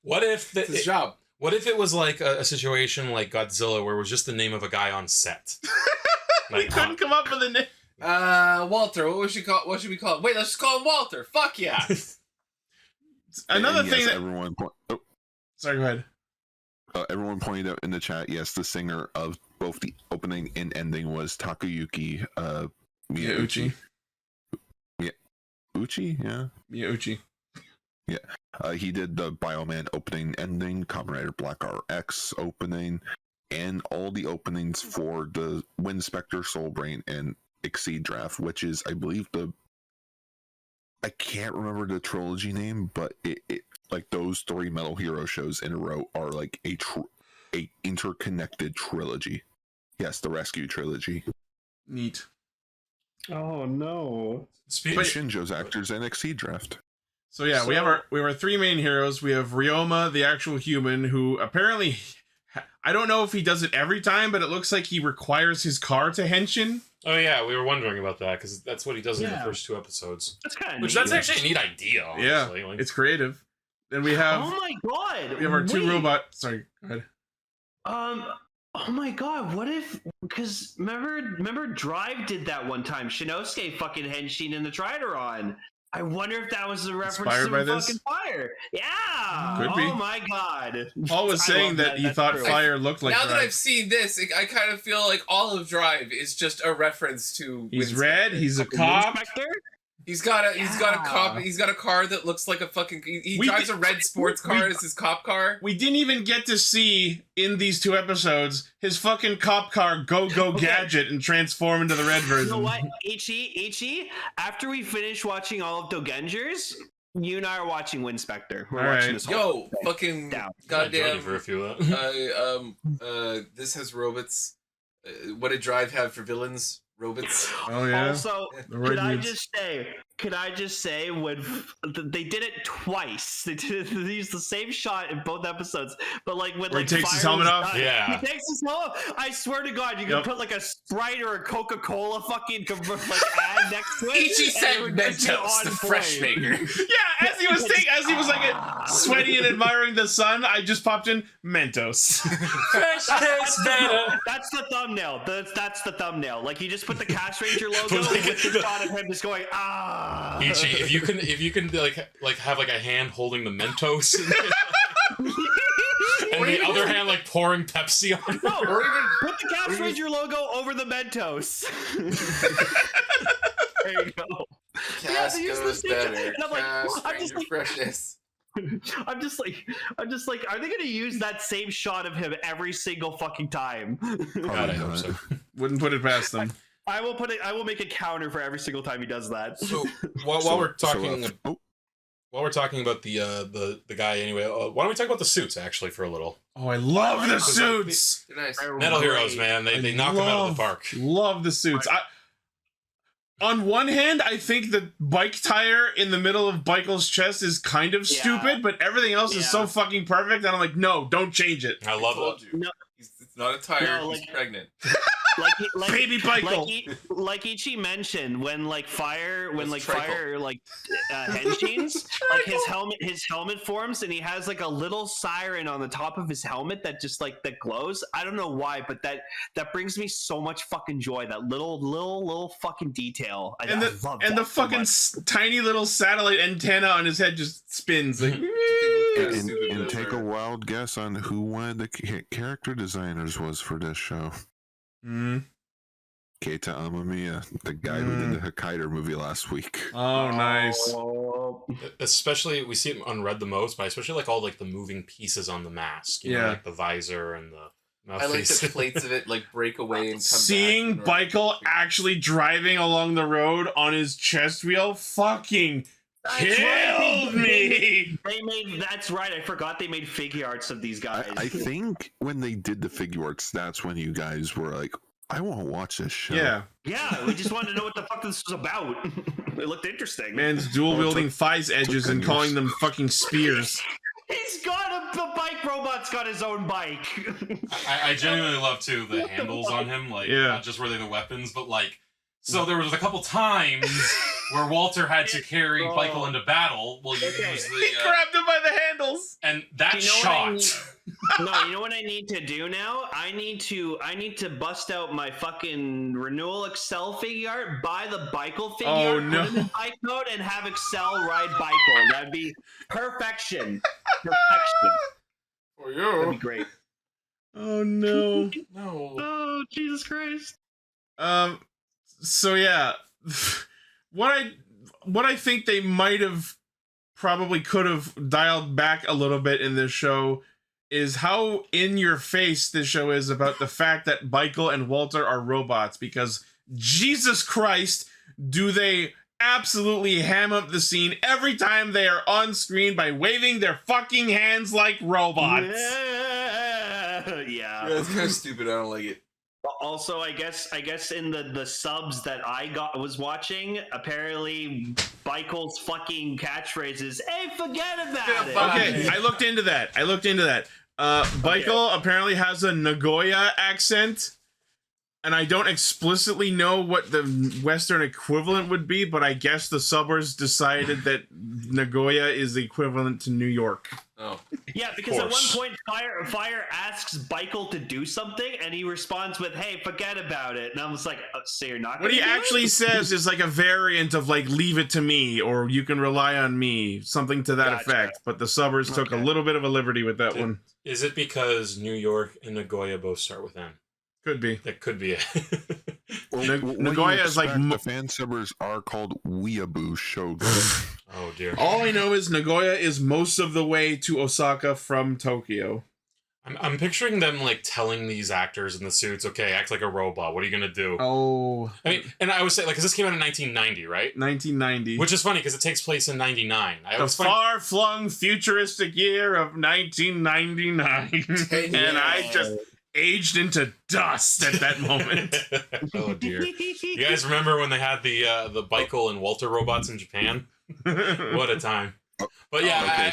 Speaker 2: What if
Speaker 8: It's his job.
Speaker 2: What if it was like a situation like Godzilla where it was just the name of a guy on set?
Speaker 1: He couldn't come up with a name.
Speaker 8: Walter. What should we call him? Wait, let's just call him Walter. Fuck yeah.
Speaker 1: Another
Speaker 4: And
Speaker 1: thing
Speaker 4: yes,
Speaker 1: that...
Speaker 4: everyone.
Speaker 1: Sorry, go ahead.
Speaker 4: Everyone pointed out in the chat. Yes, the singer of both the opening and ending was Takayuki Miyauchi. Miyauchi, yeah.
Speaker 1: Miyauchi.
Speaker 4: He did the Bioman opening, ending, Kamen Rider Black RX opening, and all the openings for the Winspector, Soul Brain, and Exceed Draft, which is, I believe, I can't remember the trilogy name, but it like those three Metal Hero shows in a row are like a interconnected trilogy. Yes, the Rescue trilogy.
Speaker 1: Neat.
Speaker 3: Oh no.
Speaker 4: And Shinjo's actors and Exceed Draft.
Speaker 1: So yeah, we have our three main heroes. We have Ryoma, the actual human, who apparently, I don't know if he does it every time, but it looks like he requires his car to henshin.
Speaker 2: Oh yeah, we were wondering about that because that's what he does in the first two episodes.
Speaker 3: That's kind of
Speaker 2: Which that's actually a neat idea. Honestly.
Speaker 1: Yeah,
Speaker 2: like,
Speaker 1: it's creative. Then we have.
Speaker 3: Oh my god.
Speaker 1: We have our two robot. Sorry, go ahead.
Speaker 3: Oh my god, what if, because remember Drive did that one time. Shinosuke fucking henshin in the Trideron. I wonder if that was a reference
Speaker 1: Inspired by
Speaker 3: to
Speaker 1: this?
Speaker 3: fucking Fire. Yeah.
Speaker 1: Could be.
Speaker 3: Oh my god.
Speaker 1: Paul was saying that he thought
Speaker 3: true.
Speaker 1: Fire looked like
Speaker 8: Now that
Speaker 1: Drive.
Speaker 8: I've seen this, I kind of feel like all of Drive is just a reference to.
Speaker 1: He's
Speaker 8: Winspector.
Speaker 1: red. He's a cop.
Speaker 3: Winspector?
Speaker 8: He's got a car that looks like a fucking. He drives a red sports car as his cop car.
Speaker 1: We didn't even get to see in these two episodes his fucking cop car go gadget and transform into the red version.
Speaker 3: You know what, Ichi? After we finish watching all of Dogengers, you and I are watching Winspector. We're
Speaker 1: All
Speaker 3: watching
Speaker 1: right.
Speaker 3: this whole thing.
Speaker 8: Fucking
Speaker 3: Down.
Speaker 8: goddamn.
Speaker 2: for a few of that.
Speaker 8: This has robots. What did Drive have for villains? Robots.
Speaker 1: Oh yeah.
Speaker 3: Also,
Speaker 1: The roid
Speaker 3: could I
Speaker 1: needs-
Speaker 3: just say when they did it twice, they used the same shot in both episodes, but like when
Speaker 1: Where he
Speaker 3: like
Speaker 1: takes his
Speaker 3: Fire
Speaker 1: helmet
Speaker 3: was
Speaker 1: off?
Speaker 3: done,
Speaker 2: Yeah.
Speaker 3: he takes his helmet off. I swear to God, you can
Speaker 1: Yep.
Speaker 3: put like a Sprite or a Coca-Cola fucking like ad next to it.
Speaker 8: Ichi
Speaker 3: and
Speaker 8: said
Speaker 3: it would just be
Speaker 8: Mentos,
Speaker 3: on
Speaker 8: the
Speaker 3: point.
Speaker 8: fresh maker.
Speaker 1: Yeah, as he was like sweaty and admiring the sun, I just popped in Mentos.
Speaker 2: Fresh tastes better.
Speaker 3: That's the thumbnail. That's the thumbnail. Like you just put the Cast Ranger logo
Speaker 2: Put, like,
Speaker 3: with the shot of him just going
Speaker 2: Ichi, if you can like have like a hand holding the Mentos and the other hand like pouring Pepsi on it.
Speaker 3: No, put the Cast Ranger logo over the Mentos. There you go.
Speaker 8: Cast
Speaker 3: they use the
Speaker 8: goes
Speaker 3: same-
Speaker 8: better.
Speaker 3: and I'm like,
Speaker 8: Cast
Speaker 3: I'm just
Speaker 8: Ranger
Speaker 3: like-
Speaker 8: freshness.
Speaker 3: I'm just like, are they gonna use that same shot of him every single fucking time?
Speaker 2: God, I hope so.
Speaker 1: Wouldn't put it past them.
Speaker 3: I will make a counter for every single time he does that.
Speaker 2: So while we're talking while we're talking about the guy anyway, why don't we talk about the suits actually for a little?
Speaker 1: Oh, I love the suits.
Speaker 8: They're nice.
Speaker 2: Metal Heroes, man, they knock them out of the park.
Speaker 1: Love the suits. On one hand, I think the bike tire in the middle of Bikel's chest is kind of stupid, but everything else is so fucking perfect that I'm like, no, don't change it.
Speaker 2: I love it.
Speaker 8: No. It's not a tire. He's pregnant.
Speaker 1: Baby Bikel.
Speaker 3: Like Ichi mentioned, when fire henshins, like his helmet forms, and he has like a little siren on the top of his helmet that just that glows. I don't know why, but that brings me so much fucking joy. That little fucking detail. I love that
Speaker 1: the fucking tiny little satellite antenna on his head just spins. Like,
Speaker 4: and take a wild guess on who one of the character designers was for this show. Keita Amamiya, the guy who did the Hokkaido movie last week.
Speaker 1: Oh, nice.
Speaker 2: Especially, we see it unread the most, but I especially like all the moving pieces on the mask. You know, like the visor and the mouthpiece.
Speaker 8: I like the plates of it break away and come
Speaker 1: Seeing
Speaker 8: back.
Speaker 1: Bikel actually driving along the road on his chest wheel fucking killed me.
Speaker 3: That's right. I forgot they made Figuarts of these guys.
Speaker 4: I think when they did the Figuarts, that's when you guys were like, I want to watch this show.
Speaker 1: Yeah,
Speaker 3: we just wanted to know what the fuck this was about. It looked interesting.
Speaker 1: Man's dual wielding Thighs edges and calling them fucking spears.
Speaker 3: He's got a bike robot's got his own bike.
Speaker 2: I genuinely love too the handles on him, not just where they're the weapons, but so there was a couple times where Walter had to carry Bikel into battle. Well, he
Speaker 1: grabbed him by the handles,
Speaker 2: and that shot.
Speaker 3: No, you know what I need to do now? I need to bust out my fucking Renewal Excel Figuart, buy the Bikel Figuart, put in the bike mode, and have Excel ride Bikel. That'd be perfection.
Speaker 8: For you.
Speaker 3: That'd be great.
Speaker 1: Oh no.
Speaker 8: No.
Speaker 3: Oh Jesus Christ.
Speaker 1: So yeah, what I think they might have probably could have dialed back a little bit in this show is how in your face this show is about the fact that Bikel and Walter are robots, because Jesus Christ, do they absolutely ham up the scene every time they are on screen by waving their fucking hands like robots.
Speaker 3: Yeah.
Speaker 8: That's kind of stupid. I don't like it.
Speaker 3: Also, I guess in the subs that I was watching, apparently Bikel's fucking catchphrase is, "Hey, forget about it."
Speaker 1: Okay, I looked into that. Bikel apparently has a Nagoya accent, and I don't explicitly know what the Western equivalent would be, but I guess the subbers decided that Nagoya is equivalent to New York.
Speaker 8: Oh.
Speaker 3: Yeah, because at one point Fire asks Bikel to do something, and he responds with, "Hey, forget about it." And I was like, "So you're not?"
Speaker 1: What he actually says is like a variant of "leave it to me" or "you can rely on me," something to that effect. But the subbers took a little bit of a liberty with that one.
Speaker 2: Is it because New York and Nagoya both start with N?
Speaker 1: Could be.
Speaker 2: That could be it.
Speaker 1: Nagoya is like
Speaker 4: the fan subbers are called Weeaboo Shogun.
Speaker 2: Oh dear.
Speaker 1: All I know is Nagoya is most of the way to Osaka from Tokyo.
Speaker 2: I'm picturing them telling these actors in the suits, "Okay, act like a robot. What are you gonna do?"
Speaker 1: Oh.
Speaker 2: I mean, and I would say because this came out in 1990, right?
Speaker 1: 1990.
Speaker 2: Which is funny because it takes place in 99.
Speaker 1: The far-flung futuristic year of 1999. And I just aged into dust at that moment.
Speaker 2: Oh dear. You guys remember when they had the Bikel and Walter robots in Japan? What a time. But yeah,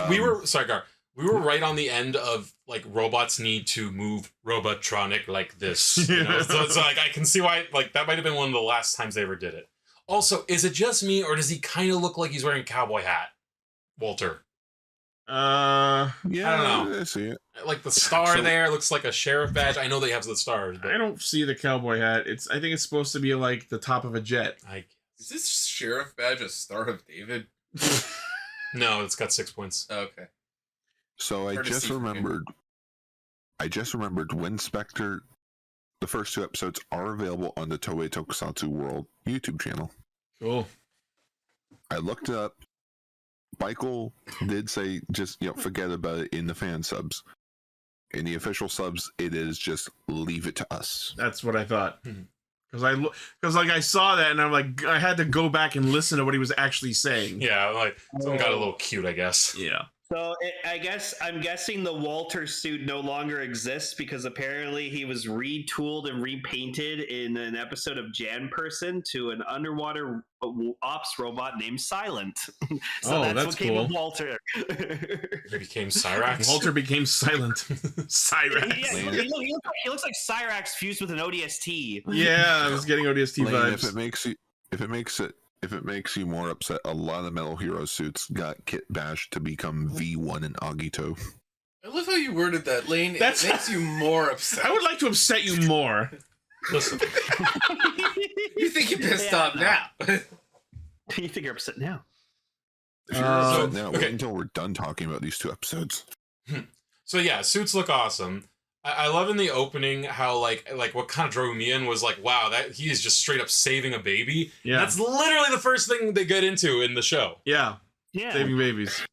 Speaker 2: we were sorry, Gar. We were right on the end of robots need to move robotronic like this. You know? So I can see why that might have been one of the last times they ever did it. Also, is it just me or does he kind of look like he's wearing a cowboy hat, Walter?
Speaker 4: Yeah,
Speaker 2: I don't know.
Speaker 4: I see it.
Speaker 2: The star there looks like a sheriff badge. I know they have the stars, but
Speaker 1: I don't see the cowboy hat. I think it's supposed to be the top of a jet.
Speaker 8: Is this sheriff badge a Star of David?
Speaker 2: No, it's got 6 points.
Speaker 8: Oh, okay.
Speaker 4: So I just remembered Winspector. The first 2 episodes are available on the Toei Tokusatsu World YouTube channel.
Speaker 1: Cool.
Speaker 4: I looked it up. Bikel did say just forget about it in the fan subs. In the official subs, it is just leave it to us.
Speaker 1: That's what I thought. Because I saw that and I'm I had to go back and listen to what he was actually saying.
Speaker 2: Yeah, someone got a little cute, I guess.
Speaker 1: Yeah.
Speaker 3: So I'm guessing the Walter suit no longer exists because apparently he was retooled and repainted in an episode of Jan Person to an underwater ops robot named Silent. So that's what came of Walter.
Speaker 2: He became Cyrax.
Speaker 1: Walter became Silent. Cyrax.
Speaker 3: Yeah, he looks like Cyrax fused with an ODST.
Speaker 1: Yeah, I was getting ODST
Speaker 4: Lane,
Speaker 1: vibes.
Speaker 4: if it makes you more upset, a lot of the Metal Hero suits got kit bashed to become V1 and Agito.
Speaker 8: I love how you worded that, Lane. It makes you more upset.
Speaker 1: I would like to upset you more.
Speaker 2: Listen,
Speaker 8: You think you're pissed off now?
Speaker 3: You think you're upset now?
Speaker 4: If you're upset now,
Speaker 2: okay.
Speaker 4: wait until we're done talking about these 2 episodes.
Speaker 2: so yeah, suits look awesome. I love in the opening how like what kind of drove me in was like, wow, that he is just straight up saving a baby.
Speaker 1: Yeah.
Speaker 2: That's literally the first thing they get into in the show.
Speaker 1: Yeah.
Speaker 3: Yeah.
Speaker 1: Saving babies.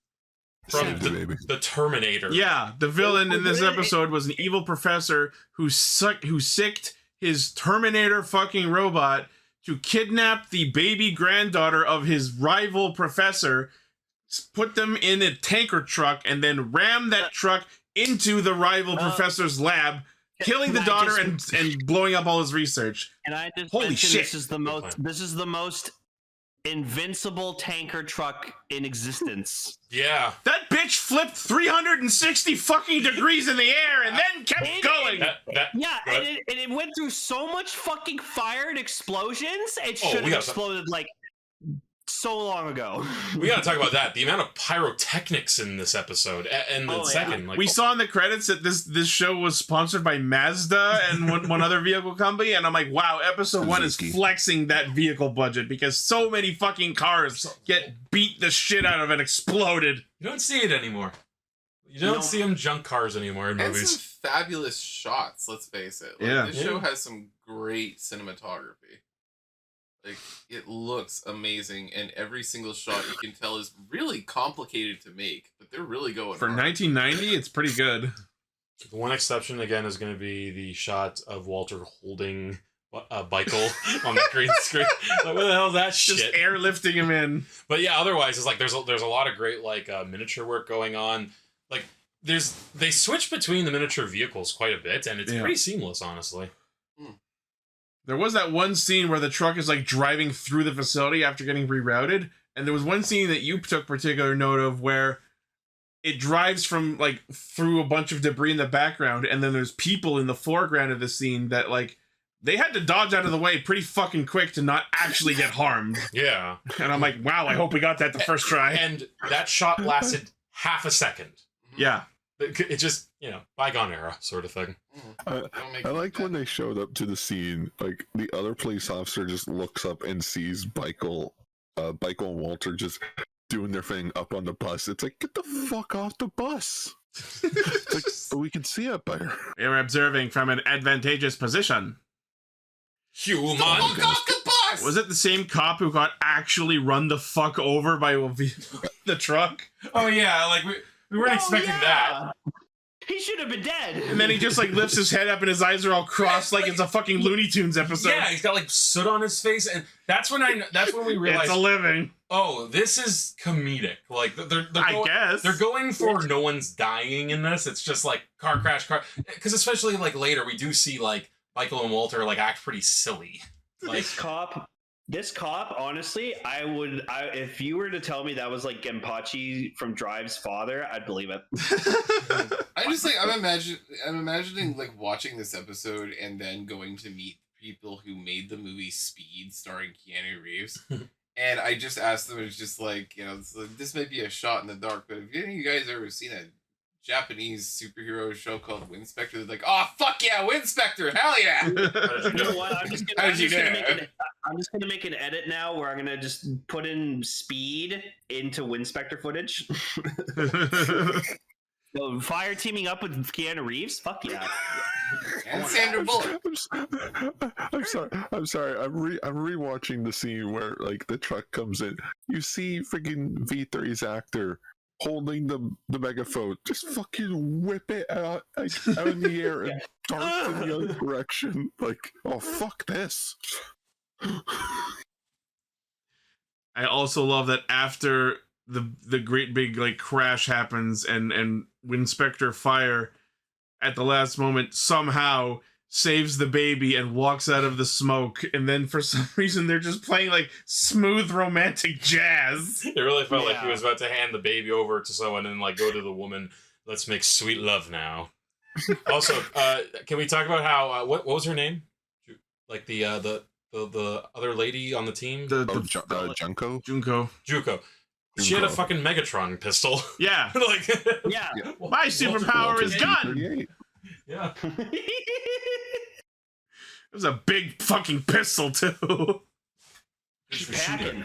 Speaker 2: From the Terminator.
Speaker 1: Yeah, the villain in this episode was an evil professor who sicked his Terminator fucking robot to kidnap the baby granddaughter of his rival professor, put them in a tanker truck, and then ram that truck into the rival professor's lab, killing the daughter and blowing up all his research.
Speaker 3: And I just
Speaker 1: Holy
Speaker 3: mentioned
Speaker 1: shit.
Speaker 3: this is the most invincible tanker truck in existence.
Speaker 2: Yeah.
Speaker 1: That bitch flipped 360 fucking degrees in the air and then kept going.
Speaker 3: And it went through so much fucking fire and explosions. It should have exploded like so long ago.
Speaker 2: We gotta talk about that. The amount of pyrotechnics in this episode. And the second, like,
Speaker 1: we saw in the credits that this show was sponsored by Mazda and one other vehicle company, and I'm like, wow, episode 1 is flexing that vehicle budget because so many fucking cars get beat the shit out of and exploded.
Speaker 2: You don't see it anymore. You don't see them junk cars anymore in
Speaker 8: And
Speaker 2: movies.
Speaker 8: some fabulous shots, let's face it. Like, this show has some great cinematography. Like, it looks amazing, and every single shot you can tell is really complicated to make, but they're really going
Speaker 1: For
Speaker 8: hard.
Speaker 1: 1990, it's pretty good.
Speaker 2: The one exception, again, is going to be the shot of Walter holding Bikel on the green screen. Like, what the hell is that shit?
Speaker 1: Just airlifting him in.
Speaker 2: But yeah, otherwise, it's like there's a lot of great like miniature work going on. Like they switch between the miniature vehicles quite a bit, and it's pretty seamless, honestly.
Speaker 1: There was that one scene where the truck is like driving through the facility after getting rerouted, and there was one scene that you took particular note of where it drives from like through a bunch of debris in the background, and then there's people in the foreground of the scene that like they had to dodge out of the way pretty fucking quick to not actually get harmed.
Speaker 2: Yeah.
Speaker 1: And I'm like, wow, I hope we got that the first try.
Speaker 2: And that shot lasted half a second.
Speaker 1: Yeah.
Speaker 2: It just, bygone era sort of thing.
Speaker 4: I liked when they showed up to the scene, like the other police officer just looks up and sees Bikel and Walter just doing their thing up on the bus. It's like, get the fuck off the bus. It's like, we can see it better.
Speaker 1: They were observing from an advantageous position.
Speaker 2: Human.
Speaker 1: Was it the same cop who got actually run the fuck over by the truck?
Speaker 2: Oh yeah, like we weren't expecting that.
Speaker 3: He should have been dead.
Speaker 1: And then he just like lifts his head up and his eyes are all crossed like it's a fucking Looney Tunes episode.
Speaker 2: Yeah, he's got like soot on his face, and that's when we realized
Speaker 1: it's a living.
Speaker 2: Oh, this is comedic. Like
Speaker 1: I guess
Speaker 2: they're going for no one's dying in this. It's just like car crash, because especially like later we do see like Michael and Walter like act pretty silly. Like
Speaker 3: This cop, honestly, if you were to tell me that was like Genpachi from Drive's father, I'd believe it.
Speaker 8: I'm imagining like watching this episode and then going to meet people who made the movie Speed starring Keanu Reeves. And I just asked them, it's just like, this might be a shot in the dark, but have any of you guys ever seen a Japanese superhero show called Winspector? They're like, oh fuck yeah, Winspector, hell yeah!
Speaker 3: You know what? I'm just gonna make an edit now where I'm gonna just put in Speed into Winspector footage. So, fire teaming up with Keanu Reeves? Fuck yeah.
Speaker 8: And Sandra Bullock.
Speaker 4: I'm sorry. I'm rewatching the scene where like the truck comes in. You see freaking V3's actor holding the megaphone, just fucking whip it out in the air and dart in the other direction. Like, oh fuck this.
Speaker 1: I also love that after the great big like crash happens, and Winspector Fire at the last moment somehow saves the baby and walks out of the smoke, and then for some reason they're just playing like smooth romantic jazz.
Speaker 2: It really felt like he was about to hand the baby over to someone and like go to the woman, let's make sweet love now. Also, can we talk about how what was her name? Like the other lady on the team?
Speaker 4: Junko?
Speaker 1: Junko.
Speaker 2: She had a fucking Megatron pistol.
Speaker 1: Yeah.
Speaker 2: Like,
Speaker 3: Yeah.
Speaker 1: My superpower is gun!
Speaker 2: Yeah.
Speaker 1: It was a big fucking pistol too.
Speaker 3: Packing.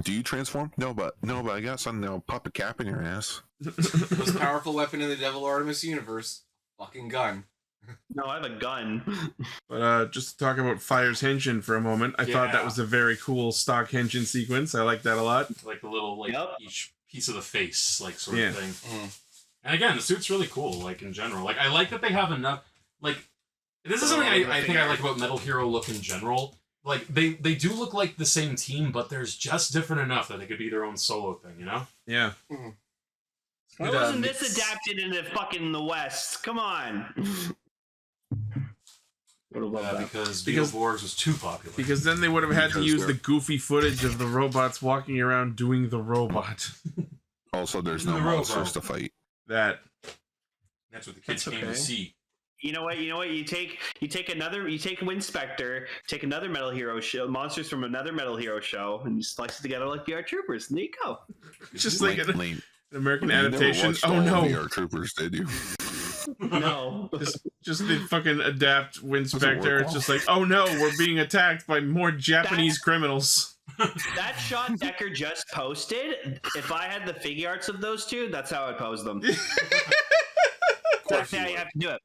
Speaker 4: Do you transform? No, but I got something that'll pop a cap in your ass.
Speaker 8: Most powerful weapon in the Devil Artemis universe. Fucking gun.
Speaker 3: No, I have a gun.
Speaker 1: But just to talk about Fire's henshin for a moment, I thought that was a very cool stock henshin sequence. I like that a lot.
Speaker 2: Like the little like each piece of the face, like sort of thing.
Speaker 8: Mm.
Speaker 2: And again, the suit's really cool, like in general. Like I like that they have enough like this is something I think I like about Metal Hero look in general. Like they do look like the same team, but there's just different enough that they could be their own solo thing, you know?
Speaker 1: Yeah.
Speaker 8: Mm.
Speaker 3: Why wasn't this adapted into fucking the West? Come on.
Speaker 2: Because Beetleborgs was too popular.
Speaker 1: Because then they would have had to use the goofy footage of the robots walking around doing the robot.
Speaker 4: Also, there's no monsters to fight.
Speaker 1: That's
Speaker 2: what the kids came to see.
Speaker 3: You know what? You take Winspector, take another Metal Hero show, monsters from another Metal Hero show, and you splice it together like VR Troopers, and there you go.
Speaker 1: Just like an American
Speaker 4: You
Speaker 1: adaptation.
Speaker 4: never watched
Speaker 1: Oh
Speaker 4: all
Speaker 1: no!
Speaker 4: VR Troopers, did you?
Speaker 3: No.
Speaker 1: Just the fucking adapt Winspector. It's just like, oh no, we're being attacked by more Japanese criminals.
Speaker 3: That shot Decker just posted, if I had the Figuarts of those two, that's how I'd pose them. Exactly how you have to do it.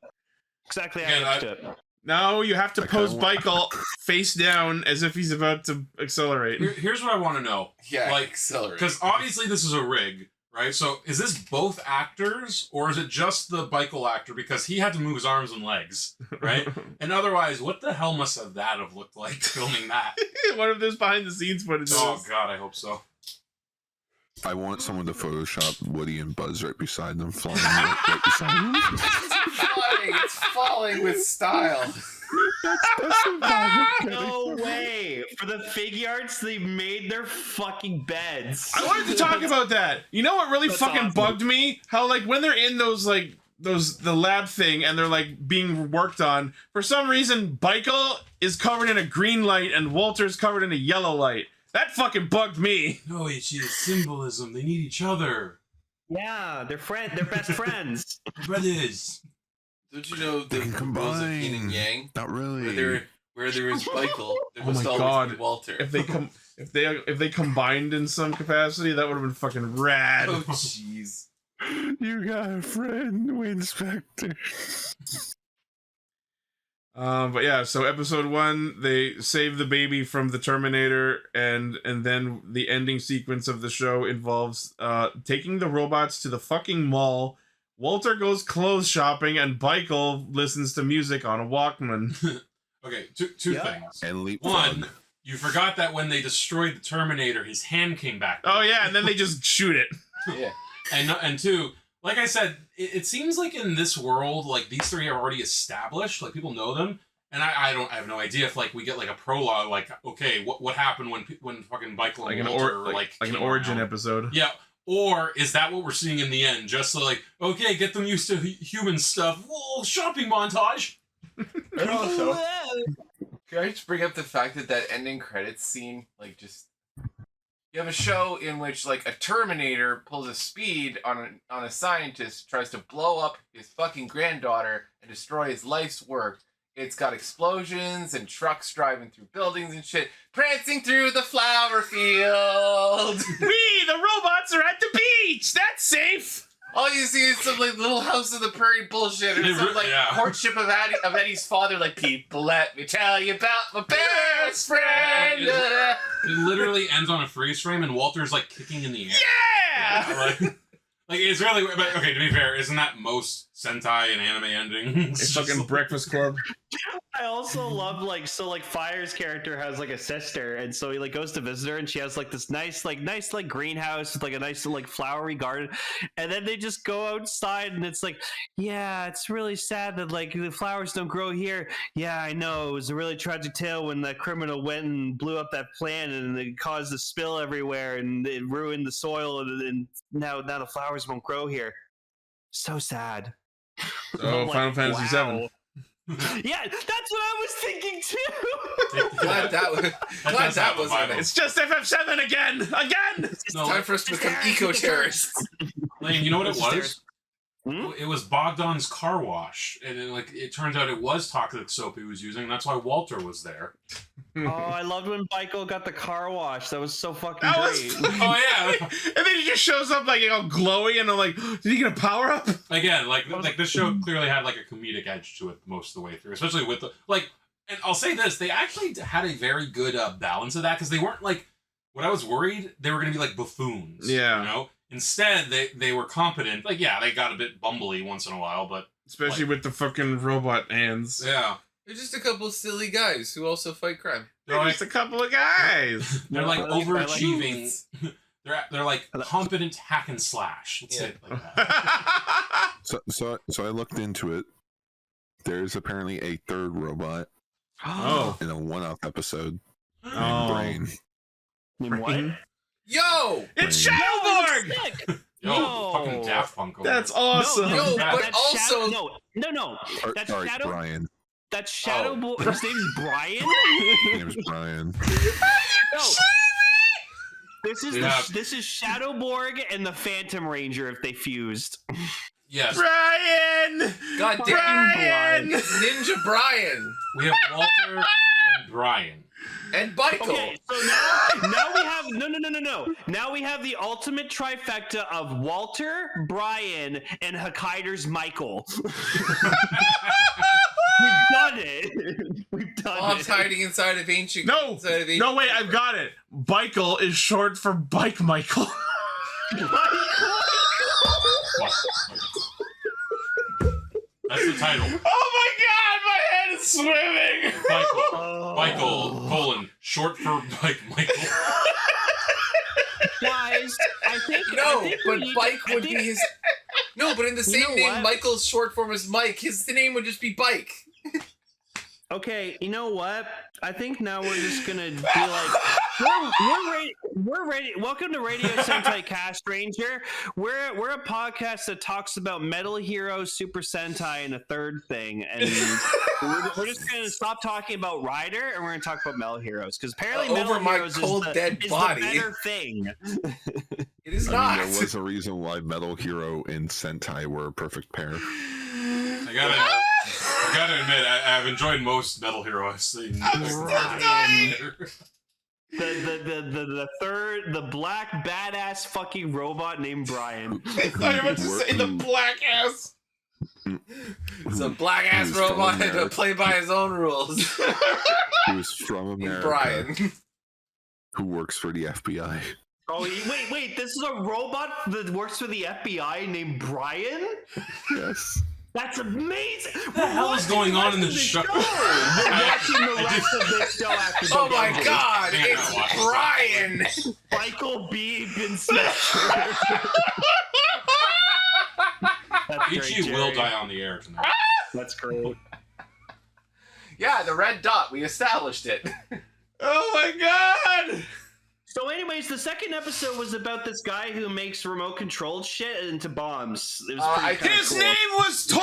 Speaker 3: Exactly how you have to do it.
Speaker 1: No, you have to pose Bikel face down as if he's about to accelerate.
Speaker 2: Here's what I want to know.
Speaker 8: Yeah,
Speaker 2: like
Speaker 8: accelerate.
Speaker 2: Because obviously this is a rig, right? So is this both actors, or is it just the Bikel actor? Because he had to move his arms and legs, right? And otherwise, what the hell must that have looked like filming that?
Speaker 1: What if there's behind the scenes footage?
Speaker 2: Oh god, I hope so.
Speaker 4: I want someone to Photoshop Woody and Buzz right beside them, flying right beside them.
Speaker 8: It's falling with style.
Speaker 3: No way! For the Figuarts, they made their fucking beds.
Speaker 1: I wanted to talk about that. You know what really fucking bugged me? How like when they're in those like the lab thing and they're like being worked on, for some reason Bikel is covered in a green light and Walter's covered in a yellow light. That fucking bugged me.
Speaker 2: No, it's symbolism. They need each other.
Speaker 3: Yeah, they're best friends.
Speaker 2: Brothers.
Speaker 8: Don't you know the rules of yin and yang?
Speaker 4: Not really.
Speaker 8: Where there is Bikel, there must
Speaker 1: my
Speaker 8: always
Speaker 1: God.
Speaker 8: be Walter.
Speaker 1: If they combined in some capacity, that would have been fucking rad.
Speaker 8: Oh jeez.
Speaker 4: You got a friend, Winspector.
Speaker 1: But yeah, so episode 1, they save the baby from the Terminator, and then the ending sequence of the show involves taking the robots to the fucking mall. Walter goes clothes shopping, and Bikel listens to music on a Walkman.
Speaker 2: Okay, two things.
Speaker 4: And
Speaker 2: One, you forgot that when they destroyed the Terminator, his hand came back.
Speaker 1: Oh yeah, and then they just shoot it.
Speaker 8: Yeah.
Speaker 2: And two, like I said, it seems like in this world, like these three are already established, like people know them, and I have no idea if like we get like a prologue, like okay, what happened when fucking Bikel and Walter like
Speaker 1: an origin episode.
Speaker 2: Yeah, or is that what we're seeing in the end? Just so like okay, get them used to human stuff. Whoa, shopping montage.
Speaker 8: And also, can I just bring up the fact that ending credits scene, like just. You have a show in which, like, a Terminator pulls a speed on a scientist, tries to blow up his fucking granddaughter and destroy his life's work. It's got explosions and trucks driving through buildings and shit, prancing through the flower field.
Speaker 1: The robots are at the beach. That's safe.
Speaker 8: All you see is some like Little House of the Prairie bullshit, or some like courtship of Eddie's father. Like, people, let me tell you about my best friend.
Speaker 2: It literally ends on a freeze frame, and Walter's like kicking in the air.
Speaker 1: Yeah.
Speaker 2: Like it's really. But okay, to be fair, isn't that most Sentai and anime endings?
Speaker 1: It's fucking Breakfast Club.
Speaker 3: I also love like Fire's character has like a sister, and so he like goes to visit her, and she has like this nice greenhouse with like a nice like flowery garden, and then they just go outside, and it's like, yeah, it's really sad that like the flowers don't grow here. Yeah, I know, it was a really tragic tale when that criminal went and blew up that plant, and it caused a spill everywhere, and it ruined the soil, and now the flowers won't grow here. So sad.
Speaker 1: Oh, Final Fantasy VII.
Speaker 3: Yeah, that's what I was thinking too.
Speaker 8: Glad that was on it.
Speaker 1: It's just FF7 again!
Speaker 8: It's time for us to become eco-terrorists.
Speaker 2: Lane, you know what it was?
Speaker 3: Hmm?
Speaker 2: It was Bogdan's car wash, and it turns out it was toxic soap he was using. And that's why Walter was there.
Speaker 3: Oh, I loved when Bikel got the car wash. That was so fucking
Speaker 1: That
Speaker 3: great.
Speaker 1: was
Speaker 2: Oh yeah.
Speaker 1: And then he just shows up like all glowy, and I'm like, did he get a power up?
Speaker 2: Again, like this show clearly had like a comedic edge to it most of the way through, especially with the like. And I'll say this: they actually had a very good balance of that, because they weren't like what I was worried they were going to be like buffoons.
Speaker 1: Yeah.
Speaker 2: You know. Instead, they were competent. Like, yeah, they got a bit bumbly once in a while, but
Speaker 1: Especially with the fucking robot hands.
Speaker 2: yeah,
Speaker 8: They're just a couple of silly guys who also fight crime.
Speaker 1: They're just a couple of guys.
Speaker 2: they're like
Speaker 3: I like-
Speaker 2: overachieving. They're like competent hack and slash. Let's say it like that.
Speaker 4: So I looked into it. There's apparently a third robot
Speaker 1: Oh.
Speaker 4: in a one-off episode named
Speaker 1: Oh.
Speaker 4: Brain.
Speaker 3: Named what?
Speaker 8: Yo!
Speaker 1: It's
Speaker 4: Brain.
Speaker 1: Shadowborg!
Speaker 2: Yo,
Speaker 3: No.
Speaker 2: fucking Daft Punk. Over
Speaker 1: That's
Speaker 2: there.
Speaker 1: awesome.
Speaker 8: Yo, but
Speaker 3: that's
Speaker 8: also-
Speaker 3: no.
Speaker 4: Or-
Speaker 3: That's
Speaker 4: sorry,
Speaker 3: Shadow.
Speaker 4: Brian.
Speaker 3: That's Shadow. His name's Brian.
Speaker 4: His name's Brian.
Speaker 3: No. This is
Speaker 2: Yeah.
Speaker 3: this is Shadowborg and the Phantom Ranger if they fused.
Speaker 2: Yes,
Speaker 1: Brian!
Speaker 8: God damn
Speaker 1: Brian!
Speaker 8: Ninja Brian!
Speaker 2: we have Walter and Brian.
Speaker 8: And Bikel!
Speaker 3: Okay, so now we have no. Now we have the ultimate trifecta of Walter, Brian, and Hokkaider's Michael. We've done it. We've done
Speaker 8: Bob's
Speaker 3: it.
Speaker 8: hiding inside of ancient.
Speaker 1: No!
Speaker 8: inside of ancient
Speaker 1: No, wait, I've got it. Bikel is short for Bike Michael.
Speaker 2: That's the title.
Speaker 1: Oh my god, my head is swimming!
Speaker 2: Michael, colon, short for Michael.
Speaker 3: Guys, I think
Speaker 8: No,
Speaker 3: we
Speaker 8: but
Speaker 3: need-
Speaker 8: Bike
Speaker 3: I
Speaker 8: would
Speaker 3: think-
Speaker 8: be his. No, but in the same
Speaker 3: know
Speaker 8: name,
Speaker 3: what?
Speaker 8: Michael's short form is Mike. His name would just be Bike.
Speaker 3: Okay, you know what? I think now we're just gonna be like, we're ready. Welcome to Radio Sentai Castranger. We're a podcast that talks about Metal Heroes, Super Sentai, and a third thing. And we're just gonna stop talking about Rider, and we're gonna talk about Metal Heroes because apparently Metal
Speaker 8: Over my
Speaker 3: Heroes
Speaker 8: cold,
Speaker 3: is
Speaker 8: dead
Speaker 3: the
Speaker 8: body.
Speaker 3: better thing.
Speaker 8: It is
Speaker 4: I
Speaker 8: not.
Speaker 4: mean, there was a reason why Metal Hero and Sentai were a perfect pair.
Speaker 2: I gotta admit, I've enjoyed most Metal Hero I've seen.
Speaker 3: The black badass fucking robot named Brian.
Speaker 1: I thought you were about to say the black ass.
Speaker 8: It's a black ass
Speaker 4: Who's from
Speaker 8: robot to
Speaker 4: America.
Speaker 8: play by his own rules.
Speaker 4: Who's from America,
Speaker 8: Brian.
Speaker 4: who works for the FBI.
Speaker 3: Oh, wait, this is a robot that works for the FBI named Brian?
Speaker 4: Yes.
Speaker 3: That's amazing!
Speaker 2: What the hell is going on in this show?
Speaker 3: We're watching the rest of this show after
Speaker 8: Oh my
Speaker 3: Boonboomger.
Speaker 8: god,
Speaker 2: Yeah,
Speaker 8: it's
Speaker 2: watch it.
Speaker 8: Brian!
Speaker 3: Michael B. Winspector. That's great,
Speaker 2: Ichi will
Speaker 3: Jerry.
Speaker 2: die on the air tonight.
Speaker 3: That's great.
Speaker 8: Yeah, the red dot, we established it.
Speaker 1: Oh my god!
Speaker 3: So anyways, the second episode was about this guy who makes remote-controlled shit into bombs. It was
Speaker 8: I
Speaker 3: pretty
Speaker 1: His
Speaker 3: cool.
Speaker 1: name was Toru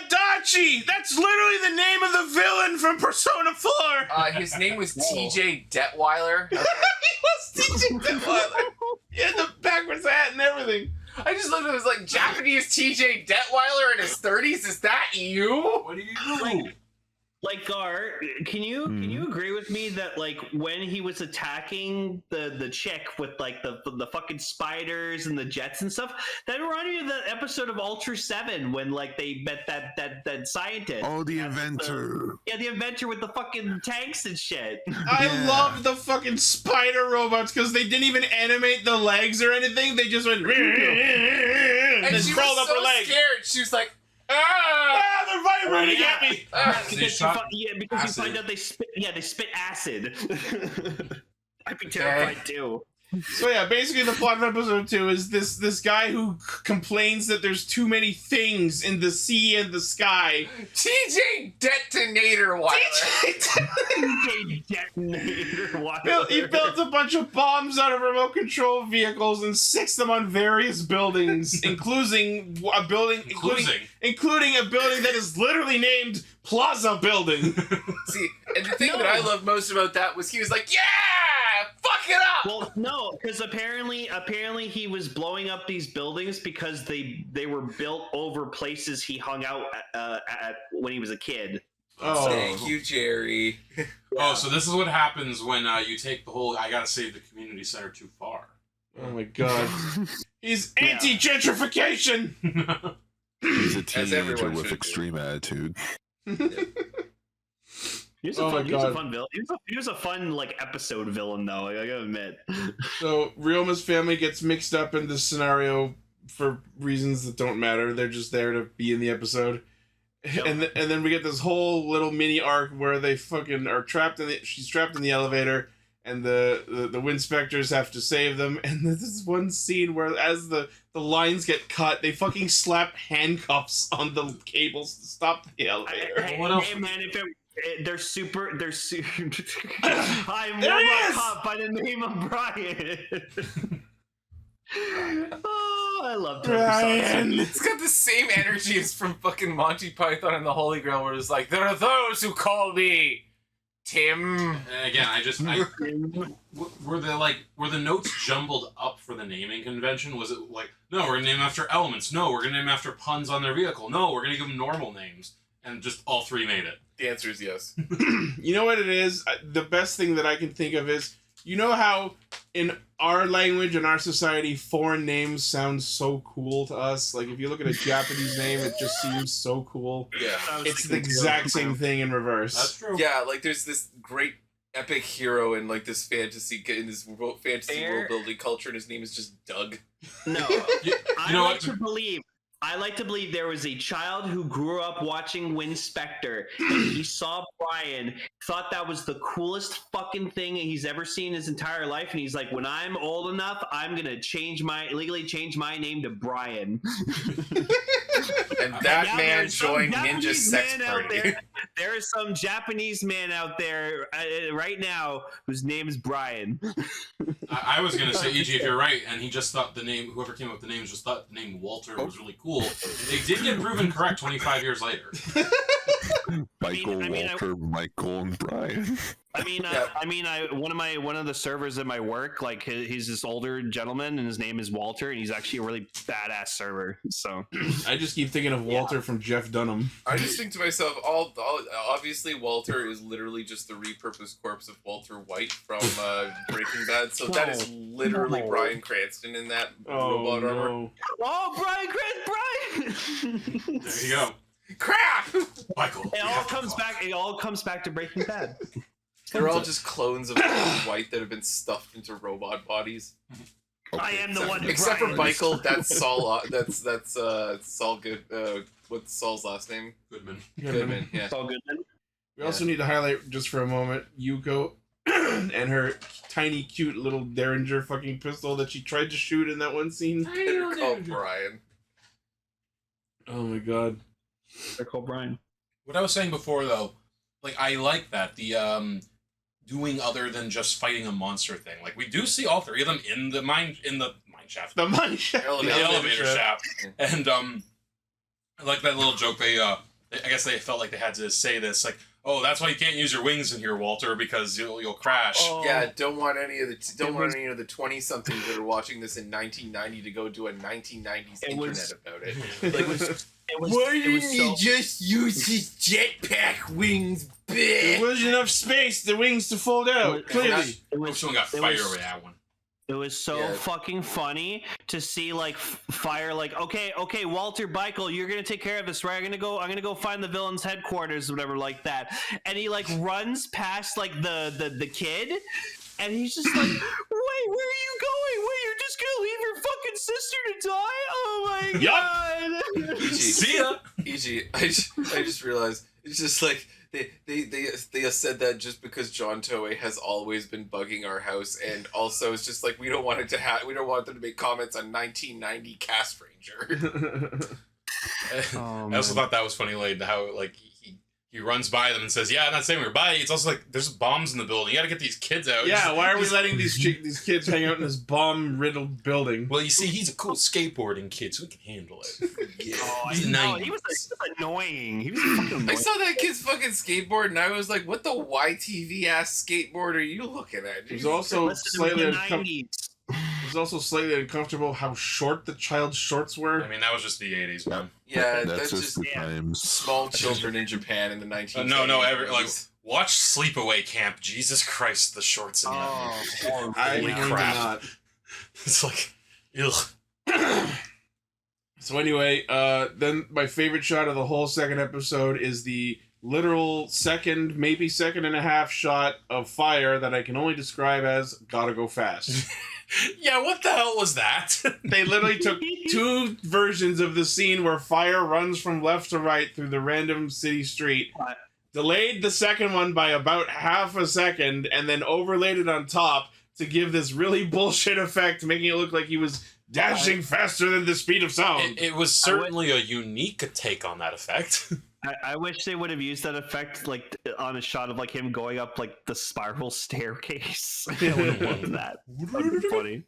Speaker 1: Adachi! That's literally the name of the villain from Persona 4!
Speaker 8: His name was TJ Detweiler.
Speaker 1: He was teaching Detweiler! He had the backwards hat and everything.
Speaker 8: I just looked at it, it was like Japanese TJ Detweiler in his 30s. Is that you?
Speaker 2: What do you do?
Speaker 3: Like Gar, can you agree with me that like when he was attacking the chick with like the fucking spiders and the jets and stuff, that reminded me of the episode of Ultra 7 when like they met that scientist.
Speaker 4: Oh, the inventor.
Speaker 3: The inventor with the fucking tanks and shit.
Speaker 1: I love the fucking spider robots because they didn't even animate the legs or anything. They just went and
Speaker 8: And
Speaker 1: then
Speaker 8: she
Speaker 1: crawled
Speaker 8: was
Speaker 1: up
Speaker 8: so
Speaker 1: her leg.
Speaker 8: scared. She was like,
Speaker 1: Ah, they're right at me.
Speaker 3: Because you find out they spit acid. I'd be terrified too.
Speaker 1: So yeah, basically the plot of episode 2 is this guy who complains that there's too many things in the sea and the sky.
Speaker 8: TJ Detonator Wilder.
Speaker 3: TJ Detonator Wilder.
Speaker 1: He built a bunch of bombs out of remote control vehicles and sticks them on various buildings, including a building that is literally named Plaza Building.
Speaker 8: See, and the thing that I love most about that was he was like, "Yeah, fuck it up."
Speaker 3: Well, no, because apparently he was blowing up these buildings because they were built over places he hung out at when he was a kid.
Speaker 1: Oh,
Speaker 8: thank you, Jerry.
Speaker 2: Oh, so this is what happens when you take the whole "I gotta save the community center" too far.
Speaker 1: oh my god. He's anti-gentrification.
Speaker 4: He's a
Speaker 8: As
Speaker 4: teenager
Speaker 8: everyone
Speaker 4: with
Speaker 8: should
Speaker 4: extreme attitude.
Speaker 3: He was a fun villain. He was a fun episode villain though. I gotta admit.
Speaker 1: So Ryoma's family gets mixed up in this scenario for reasons that don't matter. They're just there to be in the episode.
Speaker 3: Yep.
Speaker 1: And then we get this whole little mini arc where they fucking are trapped she's trapped in the elevator, and the Winspectors have to save them. And there's this one scene where as the lines get cut, they fucking slap handcuffs on the cables to stop the elevator.
Speaker 3: Hey man, they're super. I'm a cop by the name of Brian. Oh, I love
Speaker 1: Brian.
Speaker 8: It's got the same energy as from fucking Monty Python and the Holy Grail, where it's like, there are those who call me Tim.
Speaker 2: And again, were the notes jumbled up for the naming convention? Was it like, no, we're gonna name after elements. No, we're gonna name after puns on their vehicle. No, we're gonna give them normal names, and just all three made it.
Speaker 8: The answer is yes.
Speaker 1: You know what it is? The best thing that I can think of is, you know how in our language and our society, foreign names sound so cool to us? Like, if you look at a Japanese name, it just seems so cool.
Speaker 8: Yeah.
Speaker 1: It's the exact same thing in reverse.
Speaker 2: That's true.
Speaker 8: Yeah, like there's this great epic hero in like this fantasy world building culture, and his name is just Doug.
Speaker 3: No, I like to believe there was a child who grew up watching Winspector, and he saw Brian, thought that was the coolest fucking thing he's ever seen in his entire life, and he's like, when I'm old enough, I'm gonna legally change my name to Brian.
Speaker 8: And that man joined Ninja Sex Party.
Speaker 3: There is some Japanese man out there right now whose name is Brian.
Speaker 2: I was gonna say, E.G., if you're right, and he just thought whoever came up with the names just thought the name Walter was really cool. They did get proven correct 25 years later.
Speaker 4: Walter, Michael, and Brian.
Speaker 3: One of the servers at my work, like he's this older gentleman, and his name is Walter, and he's actually a really badass server. So
Speaker 1: I just keep thinking of Walter from Jeff Dunham.
Speaker 8: I just think to myself, obviously Walter is literally just the repurposed corpse of Walter White from Breaking Bad. So that is literally Bryan Cranston in that robot armor.
Speaker 3: Oh, Bryan Cranston, Brian!
Speaker 2: There you go.
Speaker 8: Crap!
Speaker 2: Michael.
Speaker 3: It all comes back to Breaking Bad.
Speaker 8: They're all just clones of Walter White that have been stuffed into robot bodies.
Speaker 3: I am the one.
Speaker 8: Except for Michael, that's Saul. That's Saul Good. What's Saul's last name?
Speaker 2: Goodman.
Speaker 8: Yeah.
Speaker 3: Saul Goodman.
Speaker 1: We also need to highlight, just for a moment, Yuko and her tiny, cute little Derringer fucking pistol that she tried to shoot in that one scene.
Speaker 8: They're called Brian.
Speaker 1: Oh my god.
Speaker 3: They're called Brian.
Speaker 2: What I was saying before, though, like, I like that, the doing other than just fighting a monster thing. Like, we do see all three of them in the mine shaft.
Speaker 1: The mine shaft.
Speaker 2: The elevator shaft. And I like that little joke. I guess they felt like they had to say this, like, oh, that's why you can't use your wings in here, Walter, because you'll crash.
Speaker 8: Oh. Yeah, don't want any of the 20-somethings that are watching this in 1990 to go do a 1990s internet about it. Why didn't you just use his jetpack wings, bitch?
Speaker 1: There wasn't enough space, the wings to fold out. Clearly.
Speaker 2: Someone got fired over that one.
Speaker 3: It was so fucking funny to see like Fire like, okay, Walter Bikel, you're gonna take care of this, right? I'm gonna go find the villain's headquarters, whatever, like that. And he like runs past like the kid, and he's just like, wait, where are you going? Wait, you're just gonna leave your fucking sister to die? Oh my god.
Speaker 2: See ya.
Speaker 8: EG, I just realized it's just like they said that just because John Toei has always been bugging our house, and also it's just like we don't want them to make comments on 1990 Castranger.
Speaker 2: I also thought that was funny, like how like he runs by them and says, "Yeah, I'm not saying we're by." It's also like there's bombs in the building. You got to get these kids out.
Speaker 1: Yeah, why are we letting these kids hang out in this bomb-riddled building?
Speaker 2: Well, you see, he's a cool skateboarding kid, so he can handle it.
Speaker 3: Yeah.
Speaker 2: He's
Speaker 3: He
Speaker 2: nice.
Speaker 3: was annoying. He was fucking annoying.
Speaker 8: I saw that kid's fucking skateboard, and I was like, "What the YTV ass skateboard are you looking at?"
Speaker 1: It was also slightly
Speaker 3: in the 90s.
Speaker 1: It was also slightly uncomfortable how short the child's shorts were.
Speaker 2: I mean, that was just the 80s, man.
Speaker 8: Yeah,
Speaker 4: That's just the
Speaker 3: yeah.
Speaker 4: times.
Speaker 8: small children in Japan in the 1980s.
Speaker 2: Like watch Sleepaway Camp. Jesus Christ, the shorts in that.
Speaker 1: I
Speaker 2: Holy
Speaker 1: remember
Speaker 2: crap.
Speaker 1: not.
Speaker 2: It's like, ugh.
Speaker 1: So anyway, then my favorite shot of the whole second episode is the literal second, maybe second and a half shot of fire that I can only describe as gotta go fast.
Speaker 2: Yeah, what the hell was that?
Speaker 1: They literally took two versions of the scene where fire runs from left to right through the random city street, delayed the second one by about half a second, and then overlaid it on top to give this really bullshit effect, making it look like he was dashing faster than the speed of sound.
Speaker 2: It was certainly a unique take on that effect.
Speaker 3: I wish they would have used that effect like on a shot of like him going up like the spiral staircase. I would have loved that. That'd be funny.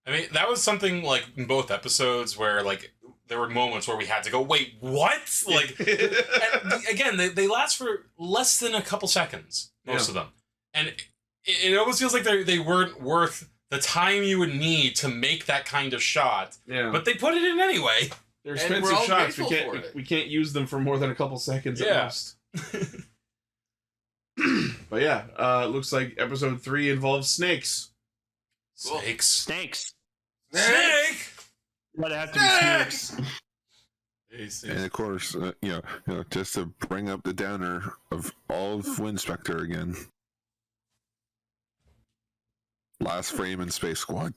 Speaker 2: I mean, that was something like in both episodes where like there were moments where we had to go, wait, what? Like, and again, they last for less than a couple seconds, most of them, and it almost feels like they weren't worth the time you would need to make that kind of shot.
Speaker 1: Yeah.
Speaker 2: But they put it in anyway.
Speaker 1: They're
Speaker 8: And
Speaker 1: expensive
Speaker 8: we're all
Speaker 1: shots.
Speaker 8: grateful for it.
Speaker 1: We can't use them for more than a couple seconds at
Speaker 2: Yeah.
Speaker 1: most. But yeah, looks like episode 3 involves snakes.
Speaker 8: Cool.
Speaker 2: Snakes.
Speaker 8: Snake!
Speaker 3: But it have to be snakes.
Speaker 4: And of course, you know, just to bring up the downer of all of Winspector again. Last frame in Space Squad.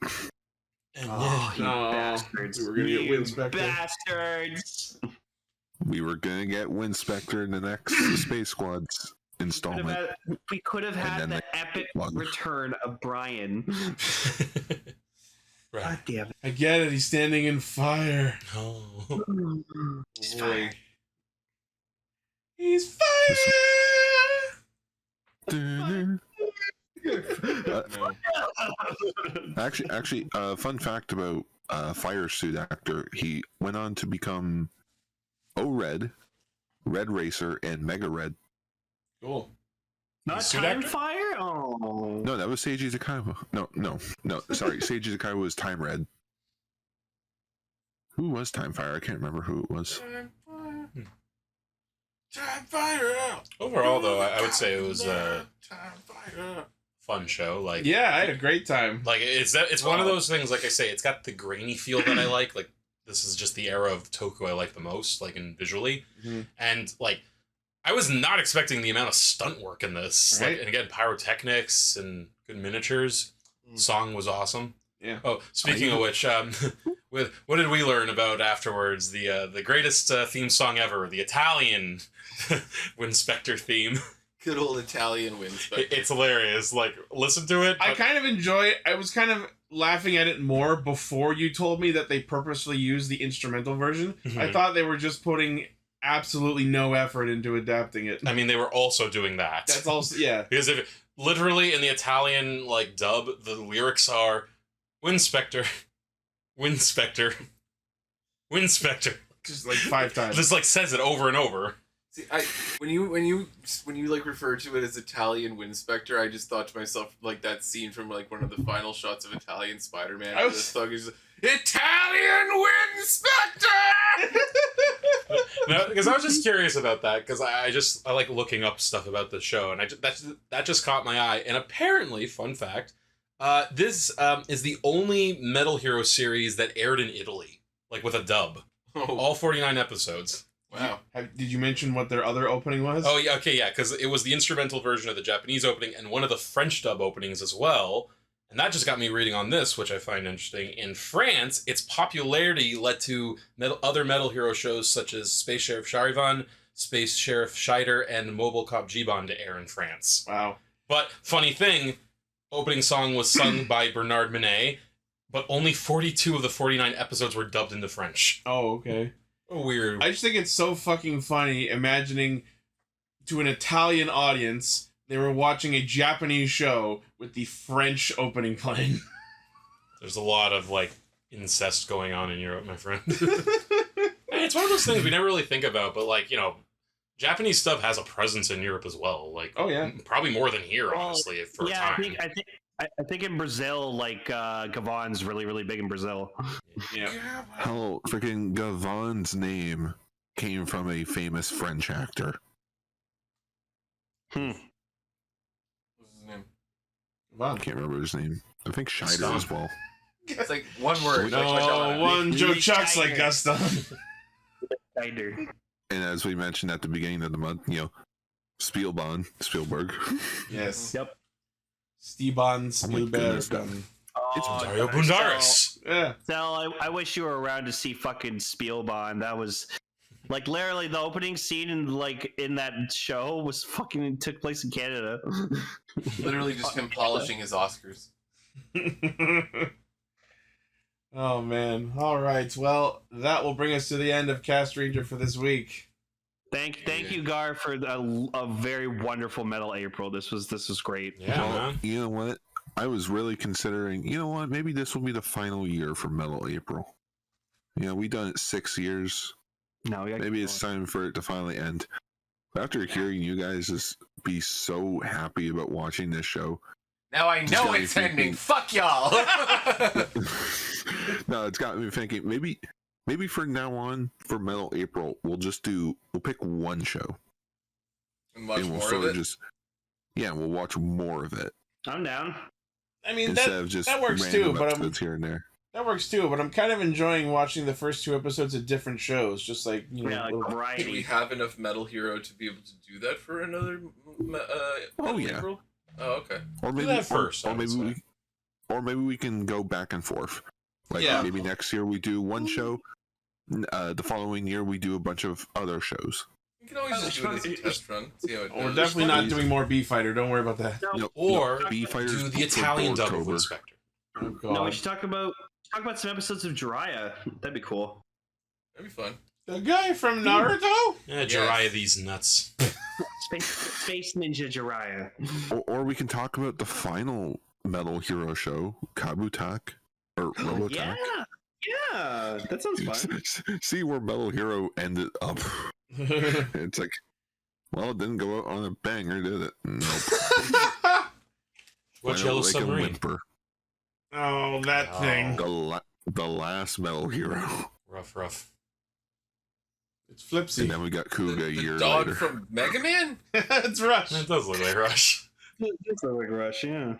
Speaker 3: Oh, you
Speaker 1: No,
Speaker 3: bastards.
Speaker 1: we were gonna get
Speaker 3: You
Speaker 1: Winspector.
Speaker 3: bastards.
Speaker 4: We were gonna get Winspector in the next Space Squad's installment.
Speaker 3: We could have
Speaker 4: And
Speaker 3: had
Speaker 4: then
Speaker 3: the
Speaker 4: they-
Speaker 3: epic
Speaker 4: Well,
Speaker 3: return of Brian.
Speaker 2: Right.
Speaker 3: God damn it.
Speaker 1: I get it. He's standing in fire.
Speaker 2: Oh.
Speaker 3: He's
Speaker 8: Boy.
Speaker 3: fine.
Speaker 1: He's fire.
Speaker 8: No.
Speaker 4: Actually, fun fact about Fire Suit actor: he went on to become O-Red, Red Racer, and Mega Red.
Speaker 1: Cool.
Speaker 3: Not
Speaker 2: Suit
Speaker 3: Time
Speaker 2: actor?
Speaker 3: Fire? Oh.
Speaker 4: No, that was Seiji Takaiwa. No. Sorry, Seiji Takaiwa was Time Red. Who was Time Fire? I can't remember who it was.
Speaker 8: Time fire out.
Speaker 2: Overall, though, I would say it was a
Speaker 8: Time fire.
Speaker 2: fun show. Like,
Speaker 1: Yeah, I had a great time.
Speaker 2: like it's one of those things. Like I say, it's got the grainy feel that I like. Like this is just the era of Toku I like the most, like in visually,
Speaker 1: Mhm.
Speaker 2: and like I was not expecting the amount of stunt work in this.
Speaker 1: Right.
Speaker 2: Like, and again, pyrotechnics and good miniatures. Song was awesome.
Speaker 1: Yeah.
Speaker 2: Oh, speaking of which, with what did we learn about afterwards? The greatest theme song ever, the Italian Winspector theme.
Speaker 8: Good old Italian Winspector.
Speaker 2: It's hilarious. Like, listen to it.
Speaker 1: I
Speaker 2: but-
Speaker 1: kind of enjoy it. I was kind of laughing at it more before you told me that they purposely used the instrumental version. I
Speaker 2: Mhm.
Speaker 1: thought they were just putting absolutely no effort into adapting it.
Speaker 2: I mean, they were also doing that.
Speaker 1: That's also, yeah.
Speaker 2: Because if literally in the Italian like dub, the lyrics are Winspector, Winspector, Winspector.
Speaker 1: Just like 5 times.
Speaker 2: Just like says it over and over.
Speaker 8: See, when you like refer to it as Italian Winspector, I just thought to myself like that scene from like one of the final shots of Italian Spider-Man.
Speaker 1: I
Speaker 8: Where
Speaker 1: was-
Speaker 8: this thug is Italian Winspector.
Speaker 2: Because I was just curious about that because I like looking up stuff about the show and that just caught my eye. And apparently, fun fact, this is the only Metal Hero series that aired in Italy, like with a dub.
Speaker 8: Oh,
Speaker 2: All 49 episodes.
Speaker 8: wow.
Speaker 1: Did you mention what their other opening was?
Speaker 2: Oh yeah, okay, yeah, because it was the instrumental version of the Japanese opening and one of the French dub openings as well. And that just got me reading on this, which I find interesting. In France, its popularity led to other Metal Hero shows such as Space Sheriff Charivan, Space Sheriff Scheider, and Mobile Cop Jiban to air in France.
Speaker 1: Wow.
Speaker 2: But, funny thing, opening song was sung by Bernard Minet, but only 42 of the 49 episodes were dubbed into French.
Speaker 1: Oh, okay.
Speaker 2: Weird.
Speaker 1: I just think it's so fucking funny imagining to an Italian audience they were watching a Japanese show with the French opening playing.
Speaker 2: There's a lot of, like, incest going on in Europe, my friend. It's one of those things we never really think about, but, like, you know, Japanese stuff has a presence in Europe as well. Like,
Speaker 1: oh yeah,
Speaker 2: probably more than here, honestly, for a time.
Speaker 3: I think in Brazil, like, Gavon's really big in Brazil.
Speaker 1: Yeah.
Speaker 4: Hell, freaking Gavon's name came from a famous French actor.
Speaker 8: What's his name?
Speaker 1: Wow.
Speaker 4: I can't remember his name. I think Scheider as well.
Speaker 8: It's like one word.
Speaker 1: No, one Joe Chuck's like Gaston.
Speaker 3: Scheider.
Speaker 4: And as we mentioned at the beginning of the month, you know, Spielberg.
Speaker 1: Yes.
Speaker 3: Yep.
Speaker 1: Steban
Speaker 4: goodness,
Speaker 1: Spielberg.
Speaker 4: It's
Speaker 2: Dario Bundaris.
Speaker 1: Yeah.
Speaker 3: Sal, I wish you were around to see fucking Spielbahn. That was like literally the opening scene in that show was fucking took place in Canada.
Speaker 8: Literally just him polishing his Oscars.
Speaker 1: Oh man. All right. Well, that will bring us to the end of Castranger for this week.
Speaker 3: Thank you, Gar, for a very wonderful Metal April. This was great.
Speaker 2: Yeah,
Speaker 4: Well,
Speaker 2: man.
Speaker 4: you know what? I was really considering, you know what? Maybe this will be the final year for Metal April. You know, we've done it 6 years.
Speaker 3: No,
Speaker 4: Maybe it's time for it to finally end. After hearing you guys just be so happy about watching this show.
Speaker 8: Now I know
Speaker 4: got me
Speaker 8: it's
Speaker 4: thinking-
Speaker 8: ending. Fuck y'all.
Speaker 4: No, it's got me thinking maybe from now on for Metal April we'll pick one show
Speaker 8: And watch
Speaker 4: and we'll
Speaker 8: more
Speaker 4: sort
Speaker 8: of
Speaker 4: of
Speaker 8: it.
Speaker 4: just we'll watch more of it
Speaker 3: I'm down.
Speaker 1: I mean,
Speaker 4: instead of just
Speaker 1: that works
Speaker 4: random
Speaker 1: too, but
Speaker 4: episodes here and there.
Speaker 1: that works too. But I'm kind of enjoying watching the first 2 episodes of different shows, just like
Speaker 3: Yeah, like
Speaker 1: little-
Speaker 8: Do we
Speaker 3: variety.
Speaker 8: have enough Metal Hero to be able to do that for another?
Speaker 4: yeah.
Speaker 8: April? Oh, okay.
Speaker 4: Or maybe
Speaker 2: that first, I
Speaker 4: or
Speaker 2: would
Speaker 4: maybe
Speaker 2: say.
Speaker 4: maybe we can go back and forth. Like
Speaker 1: Yeah.
Speaker 4: maybe next year we do one show. The following year we do a bunch of other shows.
Speaker 8: You can always just do it as a test run. See how it
Speaker 1: We're
Speaker 8: goes.
Speaker 1: definitely not doing more B-Fighter. Don't worry about that.
Speaker 4: You know,
Speaker 2: Or
Speaker 4: B-Fighters
Speaker 2: do the
Speaker 4: for
Speaker 2: Italian dub of
Speaker 4: October.
Speaker 2: Winspector.
Speaker 1: Oh, God.
Speaker 3: No, we should talk about some episodes of Jiraiya. That'd be cool.
Speaker 8: That'd be fun.
Speaker 1: The guy from Naruto?
Speaker 2: Yeah,
Speaker 8: Yes.
Speaker 2: Jiraiya these nuts.
Speaker 3: Space Ninja Jiraiya.
Speaker 4: Or we can talk about the final Metal Hero show, Kabutak or Robotak.
Speaker 3: Yeah, that sounds fun.
Speaker 4: See where Metal Hero ended up. It's like, well, it didn't go out on a banger, did it? Nope.
Speaker 2: Watch
Speaker 4: Final
Speaker 2: Yellow
Speaker 4: like a
Speaker 2: Submarine.
Speaker 4: whimper.
Speaker 1: Oh, that
Speaker 2: Oh.
Speaker 1: thing.
Speaker 4: The last Metal Hero.
Speaker 2: Rough.
Speaker 1: It's Flipsy.
Speaker 4: And then we got Kuga a
Speaker 8: The
Speaker 4: year
Speaker 8: dog
Speaker 4: later.
Speaker 8: from Mega Man?
Speaker 1: It's Rush.
Speaker 2: That does look like Rush.
Speaker 3: It's like Rush, yeah.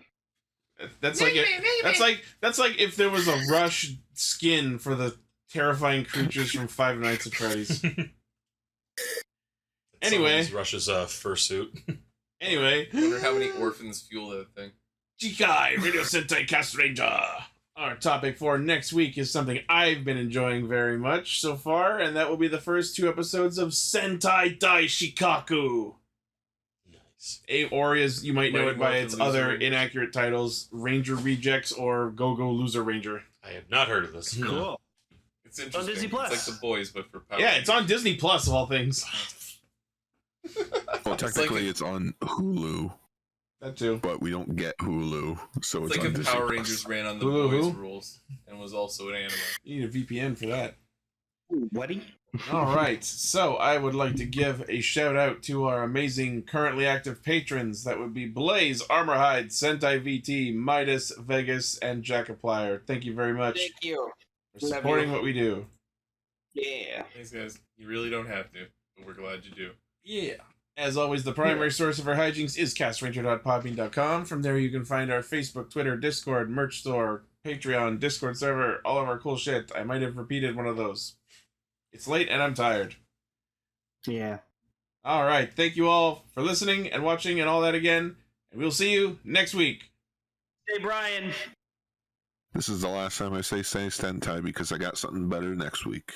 Speaker 1: That's like that's like if there was a Rush skin for the terrifying creatures from Five Nights at Freddy's. Anyway.
Speaker 2: Someone's Rush's fursuit.
Speaker 1: Anyway,
Speaker 8: I wonder how many orphans fuel that thing.
Speaker 1: Jikai Radio Sentai Castranger. Our topic for next week is something I've been enjoying very much so far, and that will be the first 2 episodes of Sentai Dai Shikaku.
Speaker 2: Nice.
Speaker 1: Or as you might know
Speaker 8: Mighty
Speaker 1: it by
Speaker 8: Morphin
Speaker 1: its
Speaker 8: Loser
Speaker 1: other
Speaker 8: Rangers.
Speaker 1: inaccurate titles, Ranger Rejects or Go-Go Loser Ranger.
Speaker 2: I have not heard of this. No.
Speaker 3: Cool.
Speaker 8: It's interesting.
Speaker 3: Disney Plus.
Speaker 8: It's like The Boys, but for power.
Speaker 1: Yeah, it's on Disney Plus of all things.
Speaker 4: Well,
Speaker 8: It's like
Speaker 4: technically it's on Hulu,
Speaker 1: That too.
Speaker 4: but we don't get Hulu, so
Speaker 8: It's
Speaker 4: it's
Speaker 8: like
Speaker 4: on
Speaker 8: if
Speaker 4: Disney
Speaker 8: Power
Speaker 4: Plus.
Speaker 8: Rangers ran on The
Speaker 1: Hulu
Speaker 8: Boys
Speaker 1: who?
Speaker 8: rules and was also an anime.
Speaker 1: You need a VPN for that.
Speaker 3: Whatty?
Speaker 1: All right, so I would like to give a shout out to our amazing currently active patrons. That would be Blaze, Armorhide, Sentai VT, Midas, Vegas, and Jackaplier. Thank you very much
Speaker 3: Thank you.
Speaker 1: for supporting what we do.
Speaker 3: Yeah.
Speaker 8: Thanks, guys. You really don't have to, but we're glad you do.
Speaker 1: Yeah. As always, the primary source of our hijinks is castranger.podbean.com. From there, you can find our Facebook, Twitter, Discord, merch store, Patreon, Discord server, all of our cool shit. I might have repeated one of those. It's late and I'm tired.
Speaker 3: Yeah.
Speaker 1: All right. Thank you all for listening and watching and all that again. And we'll see you next week.
Speaker 3: Say Brian.
Speaker 4: This is the last time I say Sentai because I got something better next week.